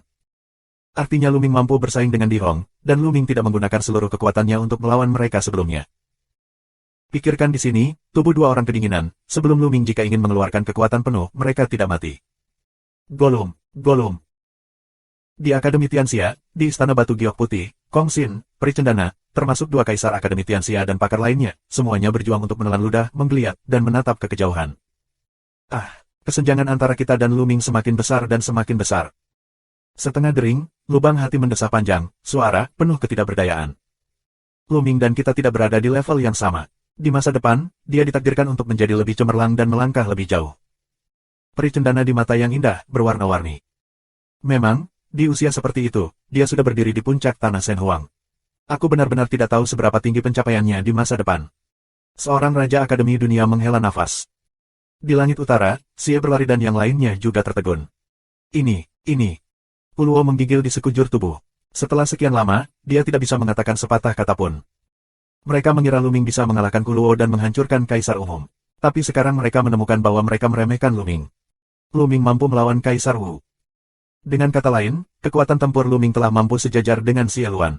Artinya Lu Ming mampu bersaing dengan Di Hong, dan Lu Ming tidak menggunakan seluruh kekuatannya untuk melawan mereka sebelumnya. Pikirkan di sini, tubuh dua orang kedinginan, sebelum Lu Ming jika ingin mengeluarkan kekuatan penuh, mereka tidak mati. Golum, Golum. Di Akademi Tianxia, di Istana Batu Giok Putih, Kong Xin, Peri Cendana, termasuk dua kaisar Akademi Tianxia dan pakar lainnya, semuanya berjuang untuk menelan ludah, menggeliat, dan menatap ke kejauhan. Kesenjangan antara kita dan Lu Ming semakin besar dan semakin besar. Setengah dering, lubang hati mendesah panjang, suara, penuh ketidakberdayaan. Lu Ming dan kita tidak berada di level yang sama. Di masa depan, dia ditakdirkan untuk menjadi lebih cemerlang dan melangkah lebih jauh. Peri Cendana di mata yang indah, berwarna-warni. Memang, di usia seperti itu, dia sudah berdiri di puncak tanah Shen Huang. Aku benar-benar tidak tahu seberapa tinggi pencapaiannya di masa depan. Seorang Raja Akademi Dunia menghela nafas. Di langit utara, Xie berlari dan yang lainnya juga tertegun. Ini. Luo menggigil di sekujur tubuh. Setelah sekian lama, dia tidak bisa mengatakan sepatah kata pun. Mereka mengira Luming bisa mengalahkan Kuluo dan menghancurkan Kaisar Umum. Tapi sekarang mereka menemukan bahwa mereka meremehkan Luming. Luming mampu melawan Kaisar Wu. Dengan kata lain, kekuatan tempur Luming telah mampu sejajar dengan Xie Luan.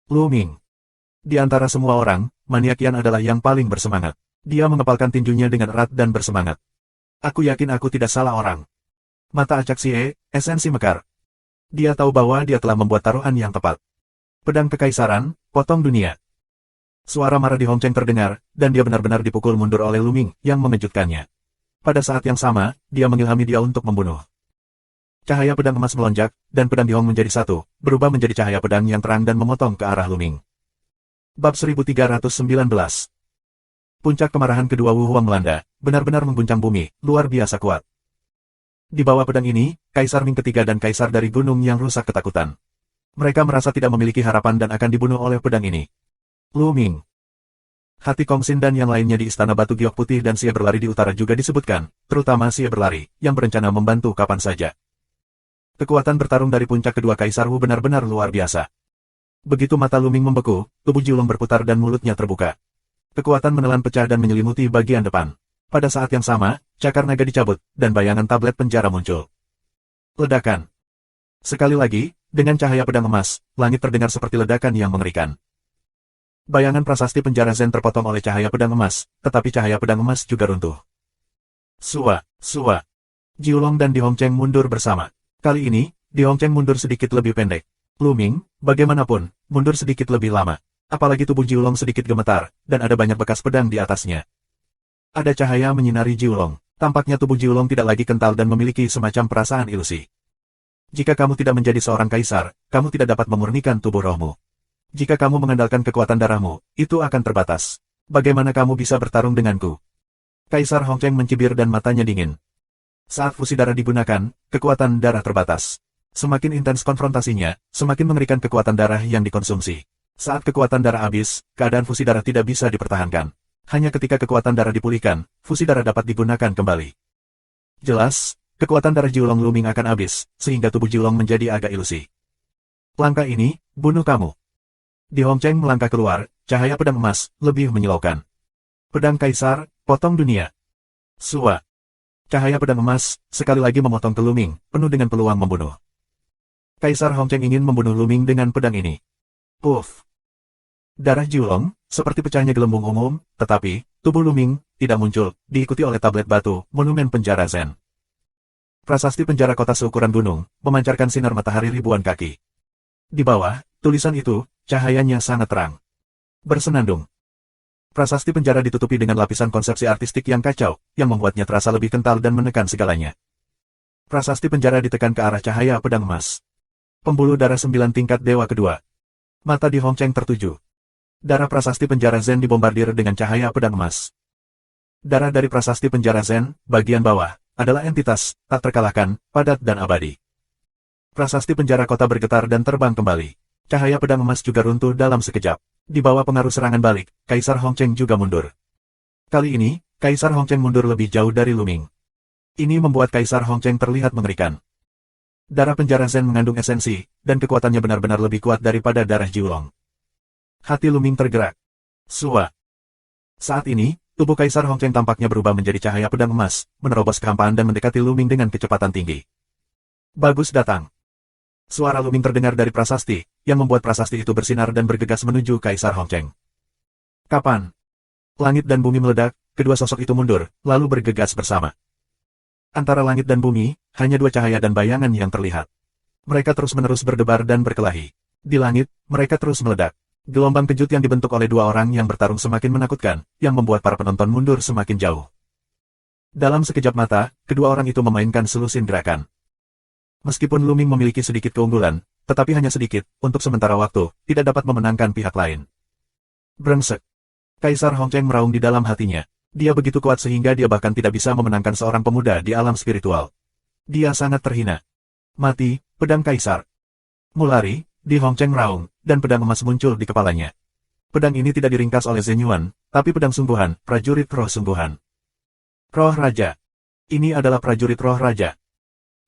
Luming. Di antara semua orang, maniak Yan adalah yang paling bersemangat. Dia mengepalkan tinjunya dengan erat dan bersemangat. Aku yakin aku tidak salah orang. Mata acak Xie, esensi mekar. Dia tahu bahwa dia telah membuat taruhan yang tepat. Pedang kekaisaran, potong dunia. Suara marah di Hong Cheng terdengar, dan dia benar-benar dipukul mundur oleh Luming, yang mengejutkannya. Pada saat yang sama, dia mengilhami dia untuk membunuh. Cahaya pedang emas melonjak, dan pedang di Hong menjadi satu, berubah menjadi cahaya pedang yang terang dan memotong ke arah Luming. Bab 1319. Puncak kemarahan kedua Wu Huang melanda, benar-benar mengguncang bumi, luar biasa kuat. Di bawah pedang ini, Kaisar Ming ketiga dan Kaisar dari gunung yang rusak ketakutan. Mereka merasa tidak memiliki harapan dan akan dibunuh oleh pedang ini. Luming. Hati Kong Xin dan yang lainnya di Istana Batu Giok Putih dan Xie berlari di utara juga disebutkan, terutama Xie berlari, yang berencana membantu kapan saja. Kekuatan bertarung dari puncak kedua Kaisar Wu benar-benar luar biasa. Begitu mata Luming membeku, tubuh Jiulong berputar dan mulutnya terbuka. Kekuatan menelan pecah dan menyelimuti bagian depan. Pada saat yang sama, cakar naga dicabut, dan bayangan tablet penjara muncul. Ledakan. Sekali lagi, dengan cahaya pedang emas, langit terdengar seperti ledakan yang mengerikan. Bayangan prasasti penjara Zen terpotong oleh cahaya pedang emas, tetapi cahaya pedang emas juga runtuh. Sua. Jiulong dan Di Hong Cheng mundur bersama. Kali ini, Di Hong Cheng mundur sedikit lebih pendek. Luming, bagaimanapun, mundur sedikit lebih lama. Apalagi tubuh Jiulong sedikit gemetar, dan ada banyak bekas pedang di atasnya. Ada cahaya menyinari Jiulong. Tampaknya tubuh Jiulong tidak lagi kental dan memiliki semacam perasaan ilusi. Jika kamu tidak menjadi seorang kaisar, kamu tidak dapat memurnikan tubuh rohmu. Jika kamu mengandalkan kekuatan darahmu, itu akan terbatas. Bagaimana kamu bisa bertarung denganku? Kaisar Hong Cheng mencibir dan matanya dingin. Saat fusi darah digunakan, kekuatan darah terbatas. Semakin intens konfrontasinya, semakin mengerikan kekuatan darah yang dikonsumsi. Saat kekuatan darah habis, keadaan fusi darah tidak bisa dipertahankan. Hanya ketika kekuatan darah dipulihkan, fusi darah dapat digunakan kembali. Jelas, kekuatan darah Jiulong Luming akan habis, sehingga tubuh Jiulong menjadi agak ilusi. Langkah ini, bunuh kamu. Di Hong Cheng melangkah keluar, cahaya pedang emas, lebih menyilaukan. Pedang Kaisar, potong dunia. Sua. Cahaya pedang emas, sekali lagi memotong ke Luming, penuh dengan peluang membunuh. Kaisar Hong Cheng ingin membunuh Luming dengan pedang ini. Puff. Darah Jiulong, seperti pecahnya gelembung umum, tetapi, tubuh Luming, tidak muncul, diikuti oleh tablet batu, monumen penjara Zen. Prasasti penjara kota seukuran gunung, memancarkan sinar matahari ribuan kaki. Di bawah, tulisan itu, cahayanya sangat terang. Bersenandung. Prasasti penjara ditutupi dengan lapisan konsepsi artistik yang kacau, yang membuatnya terasa lebih kental dan menekan segalanya. Prasasti penjara ditekan ke arah cahaya pedang emas. Pembuluh darah 9 tingkat dewa kedua. Mata Di Hong Cheng tertuju. Darah prasasti penjara Zen dibombardir dengan cahaya pedang emas. Darah dari prasasti penjara Zen, bagian bawah, adalah entitas, tak terkalahkan, padat dan abadi. Prasasti penjara kota bergetar dan terbang kembali. Cahaya pedang emas juga runtuh dalam sekejap. Di bawah pengaruh serangan balik, Kaisar Hong Cheng juga mundur. Kali ini, Kaisar Hong Cheng mundur lebih jauh dari Luming. Ini membuat Kaisar Hong Cheng terlihat mengerikan. Darah penjara Zen mengandung esensi, dan kekuatannya benar-benar lebih kuat daripada darah Jiulong. Hati Luming tergerak. Sua. Saat ini, tubuh Kaisar Hong Cheng tampaknya berubah menjadi cahaya pedang emas, menerobos kehampaan dan mendekati Luming dengan kecepatan tinggi. Bagus datang. Suara Luming terdengar dari prasasti, yang membuat prasasti itu bersinar dan bergegas menuju Kaisar Hong Cheng. Kapan? Langit dan bumi meledak, kedua sosok itu mundur, lalu bergegas bersama. Antara langit dan bumi, hanya dua cahaya dan bayangan yang terlihat. Mereka terus-menerus berdebar dan berkelahi. Di langit, mereka terus meledak. Gelombang kejut yang dibentuk oleh dua orang yang bertarung semakin menakutkan, yang membuat para penonton mundur semakin jauh. Dalam sekejap mata, kedua orang itu memainkan selusin gerakan. Meskipun Luming memiliki sedikit keunggulan, tetapi hanya sedikit, untuk sementara waktu, tidak dapat memenangkan pihak lain. Brengsek. Kaisar Hong Cheng meraung di dalam hatinya. Dia begitu kuat sehingga dia bahkan tidak bisa memenangkan seorang pemuda di alam spiritual. Dia sangat terhina. Mati, pedang Kaisar. Mulari, Di Hongcheng meraung, dan pedang emas muncul di kepalanya. Pedang ini tidak diringkas oleh Zhen Yuan, tapi pedang sungguhan, prajurit roh sungguhan. Roh Raja. Ini adalah prajurit roh Raja.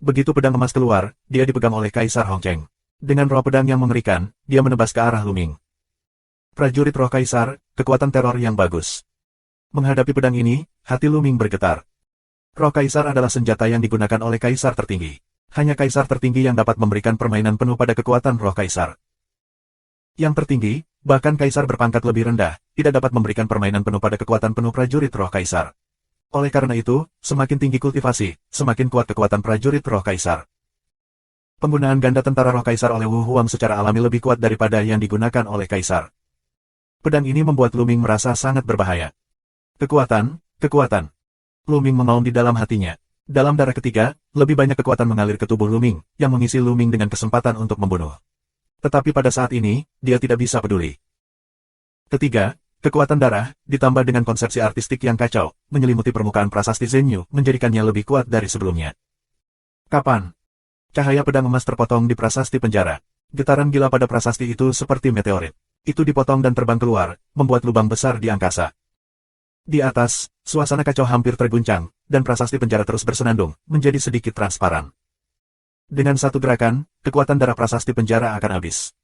Begitu pedang emas keluar, dia dipegang oleh Kaisar Hongcheng. Dengan roh pedang yang mengerikan, dia menebas ke arah Lu Ming. Prajurit roh Kaisar, kekuatan teror yang bagus. Menghadapi pedang ini, hati Lu Ming bergetar. Roh Kaisar adalah senjata yang digunakan oleh Kaisar tertinggi. Hanya Kaisar tertinggi yang dapat memberikan permainan penuh pada kekuatan roh Kaisar. Yang tertinggi, bahkan Kaisar berpangkat lebih rendah, tidak dapat memberikan permainan penuh pada kekuatan penuh prajurit roh Kaisar. Oleh karena itu, semakin tinggi kultivasi, semakin kuat kekuatan prajurit roh Kaisar. Penggunaan ganda tentara roh Kaisar oleh Wu Huang secara alami lebih kuat daripada yang digunakan oleh Kaisar. Pedang ini membuat Lu Ming merasa sangat berbahaya. Kekuatan. Lu Ming mengaum di dalam hatinya. Dalam darah ketiga, lebih banyak kekuatan mengalir ke tubuh Lu Ming, yang mengisi Lu Ming dengan kesempatan untuk membunuh. Tetapi pada saat ini, dia tidak bisa peduli. Ketiga, kekuatan darah, ditambah dengan konsepsi artistik yang kacau, menyelimuti permukaan prasasti Zhenyu, menjadikannya lebih kuat dari sebelumnya. Kapan? Cahaya pedang emas terpotong di prasasti penjara. Getaran gila pada prasasti itu seperti meteorit. Itu dipotong dan terbang keluar, membuat lubang besar di angkasa. Di atas, suasana kacau hampir terguncang, dan prasasti penjara terus bersenandung, menjadi sedikit transparan. Dengan satu gerakan, kekuatan darah prasasti penjara akan habis.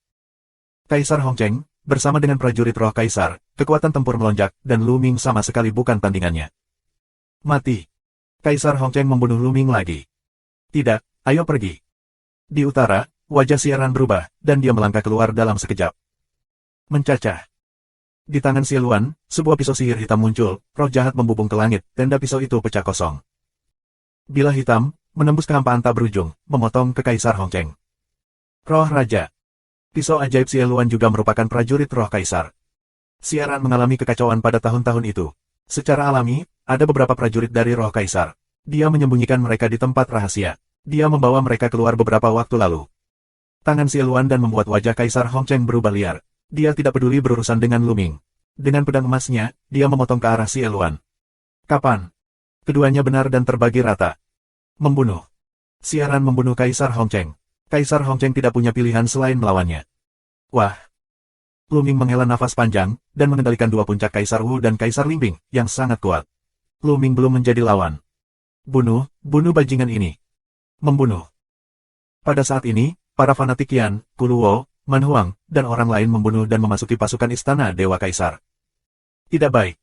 Kaisar Hongcheng, bersama dengan prajurit roh Kaisar, kekuatan tempur melonjak, dan Lu Ming sama sekali bukan tandingannya. Mati. Kaisar Hongcheng membunuh Lu Ming lagi. Tidak, ayo pergi. Di utara, wajah Xie Ran berubah, dan dia melangkah keluar dalam sekejap. Mencacah. Di tangan Xie Luan, sebuah pisau sihir hitam muncul, roh jahat membubung ke langit, tenda pisau itu pecah kosong. Bilah hitam, menembus kehampaan tak berujung, memotong ke Kaisar Hongcheng. Roh Raja. Pisau ajaib Xie Luan juga merupakan prajurit roh Kaisar. Xie Ran mengalami kekacauan pada tahun-tahun itu. Secara alami, ada beberapa prajurit dari roh Kaisar. Dia menyembunyikan mereka di tempat rahasia. Dia membawa mereka keluar beberapa waktu lalu. Tangan Xie Luan dan membuat wajah Kaisar Hongcheng berubah liar. Dia tidak peduli berurusan dengan Lu Ming. Dengan pedang emasnya, dia memotong ke arah Xie Luan. Kapan? Keduanya benar dan terbagi rata. Membunuh. Xie Ran membunuh Kaisar Hongcheng. Kaisar Hongcheng tidak punya pilihan selain melawannya. Wah! Lu Ming menghela nafas panjang, dan mengendalikan dua puncak Kaisar Wu dan Kaisar Lingbing, yang sangat kuat. Lu Ming belum menjadi lawan. Bunuh bajingan ini. Membunuh. Pada saat ini, para fanatik Yan, Kuluo, Man Huang, dan orang lain membunuh dan memasuki pasukan istana Dewa Kaisar. Tidak baik.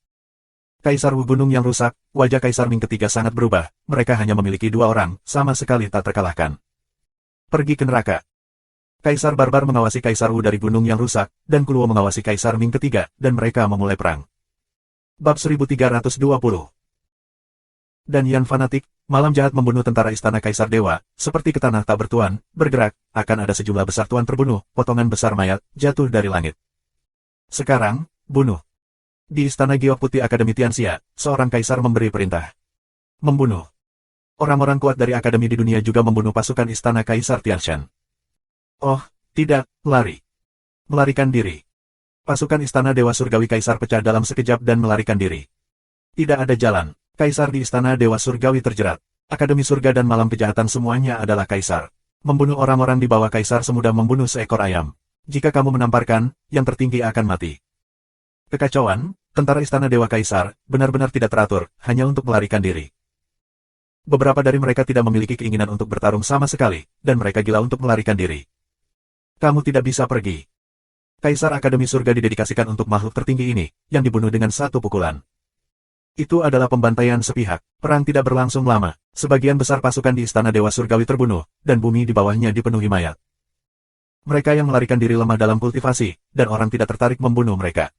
Kaisar Wu gunung yang rusak, wajah Kaisar Ming ketiga sangat berubah, mereka hanya memiliki dua orang, sama sekali tak terkalahkan. Pergi ke neraka. Kaisar Barbar mengawasi Kaisar Wu dari gunung yang rusak, dan Kuluo mengawasi Kaisar Ming ketiga, dan mereka memulai perang. Bab 1320. Dan Yan fanatik, malam jahat membunuh tentara istana Kaisar Dewa, seperti ke tanah tak bertuan, bergerak, akan ada sejumlah besar tuan terbunuh, potongan besar mayat, jatuh dari langit. Sekarang, bunuh. Di istana Giok Putih Akademi Tianxia, seorang kaisar memberi perintah. Membunuh. Orang-orang kuat dari akademi di dunia juga membunuh pasukan istana Kaisar Tianshan. Oh, tidak, lari. Melarikan diri. Pasukan istana Dewa Surgawi Kaisar pecah dalam sekejap dan melarikan diri. Tidak ada jalan. Kaisar di istana Dewa Surgawi terjerat. Akademi surga dan malam kejahatan semuanya adalah Kaisar. Membunuh orang-orang di bawah Kaisar semudah membunuh seekor ayam. Jika kamu menamparkan, yang tertinggi akan mati. Kekacauan, tentara istana Dewa Kaisar, benar-benar tidak teratur, hanya untuk melarikan diri. Beberapa dari mereka tidak memiliki keinginan untuk bertarung sama sekali, dan mereka gila untuk melarikan diri. Kamu tidak bisa pergi. Kaisar Akademi Surga didedikasikan untuk makhluk tertinggi ini, yang dibunuh dengan satu pukulan. Itu adalah pembantaian sepihak. Perang tidak berlangsung lama. Sebagian besar pasukan di istana Dewa Surgawi terbunuh, dan bumi di bawahnya dipenuhi mayat. Mereka yang melarikan diri lemah dalam kultivasi, dan orang tidak tertarik membunuh mereka.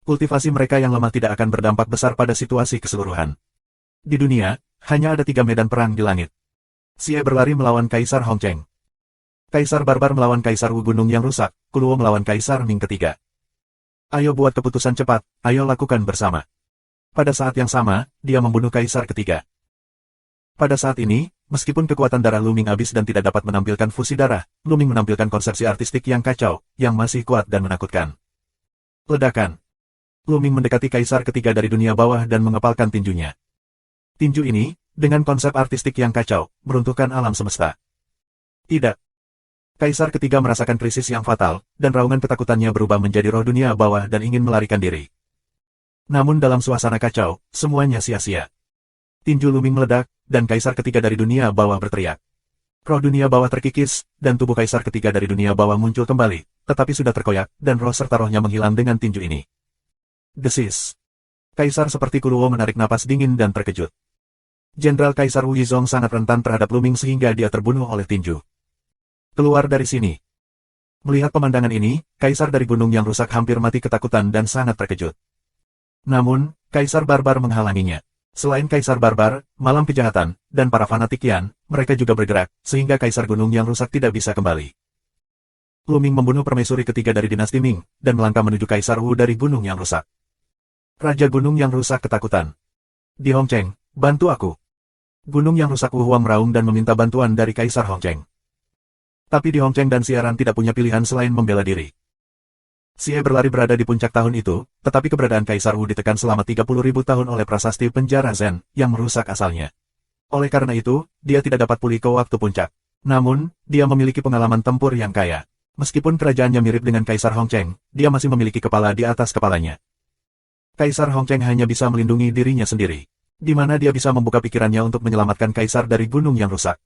Kultivasi mereka yang lemah tidak akan berdampak besar pada situasi keseluruhan. Di dunia, hanya ada 3 medan perang di langit. Xie berlari melawan Kaisar Hongcheng. Kaisar Barbar melawan Kaisar Wu gunung yang rusak, Kuluo melawan Kaisar Ming ketiga. Ayo buat keputusan cepat, ayo lakukan bersama. Pada saat yang sama, dia membunuh Kaisar ketiga. Pada saat ini, meskipun kekuatan darah Lu Ming habis dan tidak dapat menampilkan fusi darah, Lu Ming menampilkan konsepsi artistik yang kacau, yang masih kuat dan menakutkan. Ledakan. Lu Ming mendekati Kaisar ketiga dari dunia bawah dan mengepalkan tinjunya. Tinju ini, dengan konsep artistik yang kacau, meruntuhkan alam semesta. Tidak. Kaisar ketiga merasakan krisis yang fatal, dan raungan ketakutannya berubah menjadi roh dunia bawah dan ingin melarikan diri. Namun dalam suasana kacau, semuanya sia-sia. Tinju Luming meledak, dan Kaisar ketiga dari dunia bawah berteriak. Roh dunia bawah terkikis, dan tubuh Kaisar ketiga dari dunia bawah muncul kembali, tetapi sudah terkoyak, dan roh serta rohnya menghilang dengan tinju ini. Desis. Kaisar seperti Kuluo menarik napas dingin dan terkejut. Jenderal Kaisar Wu Yizong sangat rentan terhadap Luming sehingga dia terbunuh oleh tinju. Keluar dari sini. Melihat pemandangan ini, Kaisar dari gunung yang rusak hampir mati ketakutan dan sangat terkejut. Namun, Kaisar Barbar menghalanginya. Selain Kaisar Barbar, Malam Kejahatan, dan para fanatik Yan, mereka juga bergerak, sehingga Kaisar Gunung yang rusak tidak bisa kembali. Luming membunuh permaisuri ketiga dari dinasti Ming, dan melangkah menuju Kaisar Wu dari gunung yang rusak. Raja Gunung yang rusak ketakutan. Di Hongcheng, bantu aku. Gunung yang rusak Wu Huang meraung dan meminta bantuan dari Kaisar Hongcheng. Tapi di Hongcheng dan Xiaran tidak punya pilihan selain membela diri. Xie berlari berada di puncak tahun itu, tetapi keberadaan Kaisar Wu ditekan selama 30.000 tahun oleh prasasti penjara Zen, yang merusak asalnya. Oleh karena itu, dia tidak dapat pulih ke waktu puncak. Namun, dia memiliki pengalaman tempur yang kaya. Meskipun kerajaannya mirip dengan Kaisar Hongcheng, dia masih memiliki kepala di atas kepalanya. Kaisar Hongcheng hanya bisa melindungi dirinya sendiri. Di mana dia bisa membuka pikirannya untuk menyelamatkan Kaisar dari gunung yang rusak.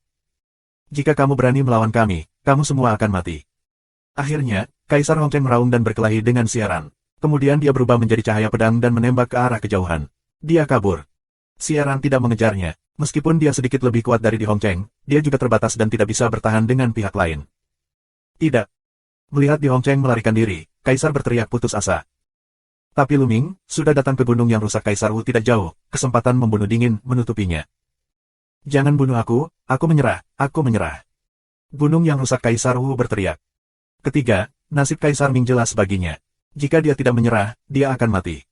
Jika kamu berani melawan kami, kamu semua akan mati. Akhirnya, Kaisar Hongcheng meraung dan berkelahi dengan Xiaran. Kemudian dia berubah menjadi cahaya pedang dan menembak ke arah kejauhan. Dia kabur. Xiaran tidak mengejarnya. Meskipun dia sedikit lebih kuat dari di Hongcheng, dia juga terbatas dan tidak bisa bertahan dengan pihak lain. Tidak. Melihat di Hongcheng melarikan diri, Kaisar berteriak putus asa. Tapi Luming, sudah datang ke gunung yang rusak Kaisar Wu tidak jauh, kesempatan membunuh dingin menutupinya. Jangan bunuh aku menyerah, aku menyerah. Gunung yang rusak Kaisar Wu berteriak. Ketiga, nasib Kaisar Ming jelas baginya. Jika dia tidak menyerah, dia akan mati.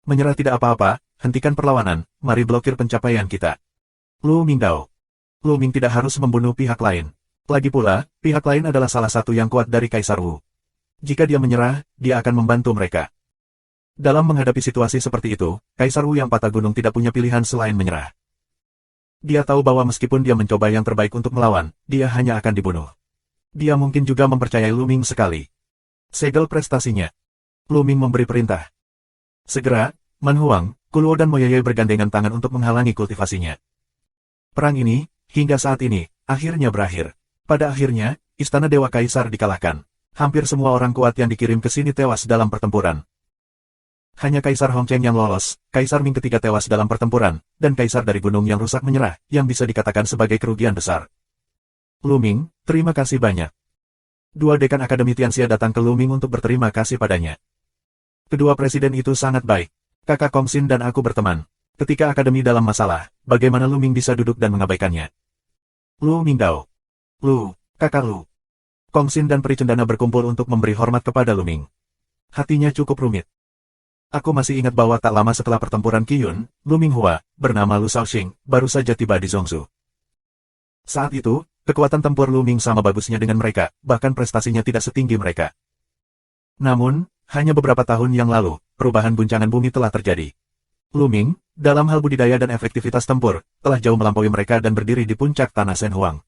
Menyerah tidak apa-apa, hentikan perlawanan, mari blokir pencapaian kita. Lu Mingdao. Lu Ming tidak harus membunuh pihak lain. Lagi pula, pihak lain adalah salah satu yang kuat dari Kaisar Wu. Jika dia menyerah, dia akan membantu mereka. Dalam menghadapi situasi seperti itu, Kaisar Wu yang patah gunung tidak punya pilihan selain menyerah. Dia tahu bahwa meskipun dia mencoba yang terbaik untuk melawan, dia hanya akan dibunuh. Dia mungkin juga mempercayai Lu Ming sekali. Segel prestasinya. Lu Ming memberi perintah. Segera, Man Huang, Kuluo dan Moyeye bergandengan tangan untuk menghalangi kultivasinya. Perang ini, hingga saat ini, akhirnya berakhir. Pada akhirnya, Istana Dewa Kaisar dikalahkan. Hampir semua orang kuat yang dikirim ke sini tewas dalam pertempuran. Hanya Kaisar Hongcheng yang lolos, Kaisar Ming ketiga tewas dalam pertempuran, dan Kaisar dari gunung yang rusak menyerah, yang bisa dikatakan sebagai kerugian besar. Lu Ming, terima kasih banyak. Dua dekan Akademi Tianxia datang ke Lu Ming untuk berterima kasih padanya. Kedua presiden itu sangat baik. Kakak Kongxin dan aku berteman. Ketika Akademi dalam masalah, bagaimana Lu Ming bisa duduk dan mengabaikannya? Lu Mingdao. Lu, kakak Lu. Kongxin dan Peri Cendana berkumpul untuk memberi hormat kepada Lu Ming. Hatinya cukup rumit. Aku masih ingat bahwa tak lama setelah pertempuran Qiyun, Lu Minghua, bernama Lu Shaoxing, baru saja tiba di Zhongzhou. Saat itu, kekuatan tempur Lu Ming sama bagusnya dengan mereka, bahkan prestasinya tidak setinggi mereka. Namun, hanya beberapa tahun yang lalu, perubahan guncangan bumi telah terjadi. Lu Ming, dalam hal budidaya dan efektivitas tempur, telah jauh melampaui mereka dan berdiri di puncak tanah Shen Huang.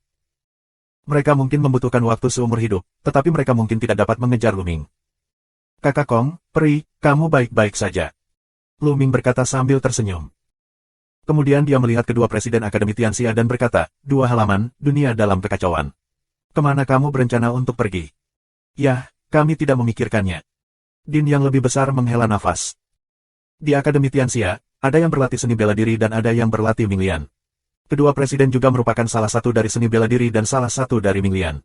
Mereka mungkin membutuhkan waktu seumur hidup, tetapi mereka mungkin tidak dapat mengejar Lu Ming. Kakak Kong, Peri, kamu baik-baik saja. Lu Ming berkata sambil tersenyum. Kemudian dia melihat kedua presiden Akademi Tianxia dan berkata, 2 halaman, dunia dalam kekacauan. Kemana kamu berencana untuk pergi? Yah, kami tidak memikirkannya. Din yang lebih besar menghela nafas. Di Akademi Tianxia, ada yang berlatih seni bela diri dan ada yang berlatih Minglian. Kedua presiden juga merupakan salah satu dari seni bela diri dan salah satu dari Minglian.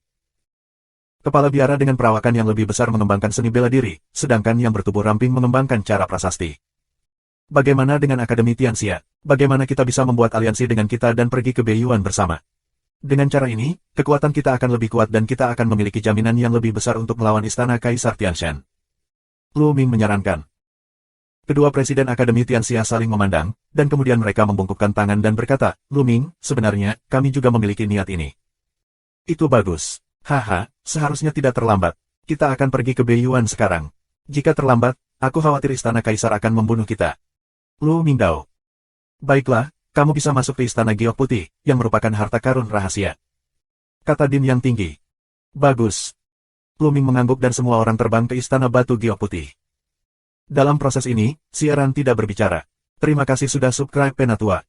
Kepala biara dengan perawakan yang lebih besar mengembangkan seni bela diri, sedangkan yang bertubuh ramping mengembangkan cara prasasti. Bagaimana dengan Akademi Tianxia? Bagaimana kita bisa membuat aliansi dengan kita dan pergi ke Beiyuan bersama? Dengan cara ini, kekuatan kita akan lebih kuat dan kita akan memiliki jaminan yang lebih besar untuk melawan Istana Kaisar Tianshan. Lu Ming menyarankan. Kedua presiden Akademi Tianxia saling memandang, dan kemudian mereka membungkukkan tangan dan berkata, Lu Ming, sebenarnya, kami juga memiliki niat ini. Itu bagus. Haha, seharusnya tidak terlambat. Kita akan pergi ke Beiyuan sekarang. Jika terlambat, aku khawatir Istana Kaisar akan membunuh kita. Lu Mingdao. Baiklah, kamu bisa masuk ke Istana Giok Putih, yang merupakan harta karun rahasia. Kata Din yang tinggi. Bagus. Pluming mengangguk dan semua orang terbang ke Istana Batu Giok Putih. Dalam proses ini, Sieran tidak berbicara. Terima kasih sudah subscribe Penatua.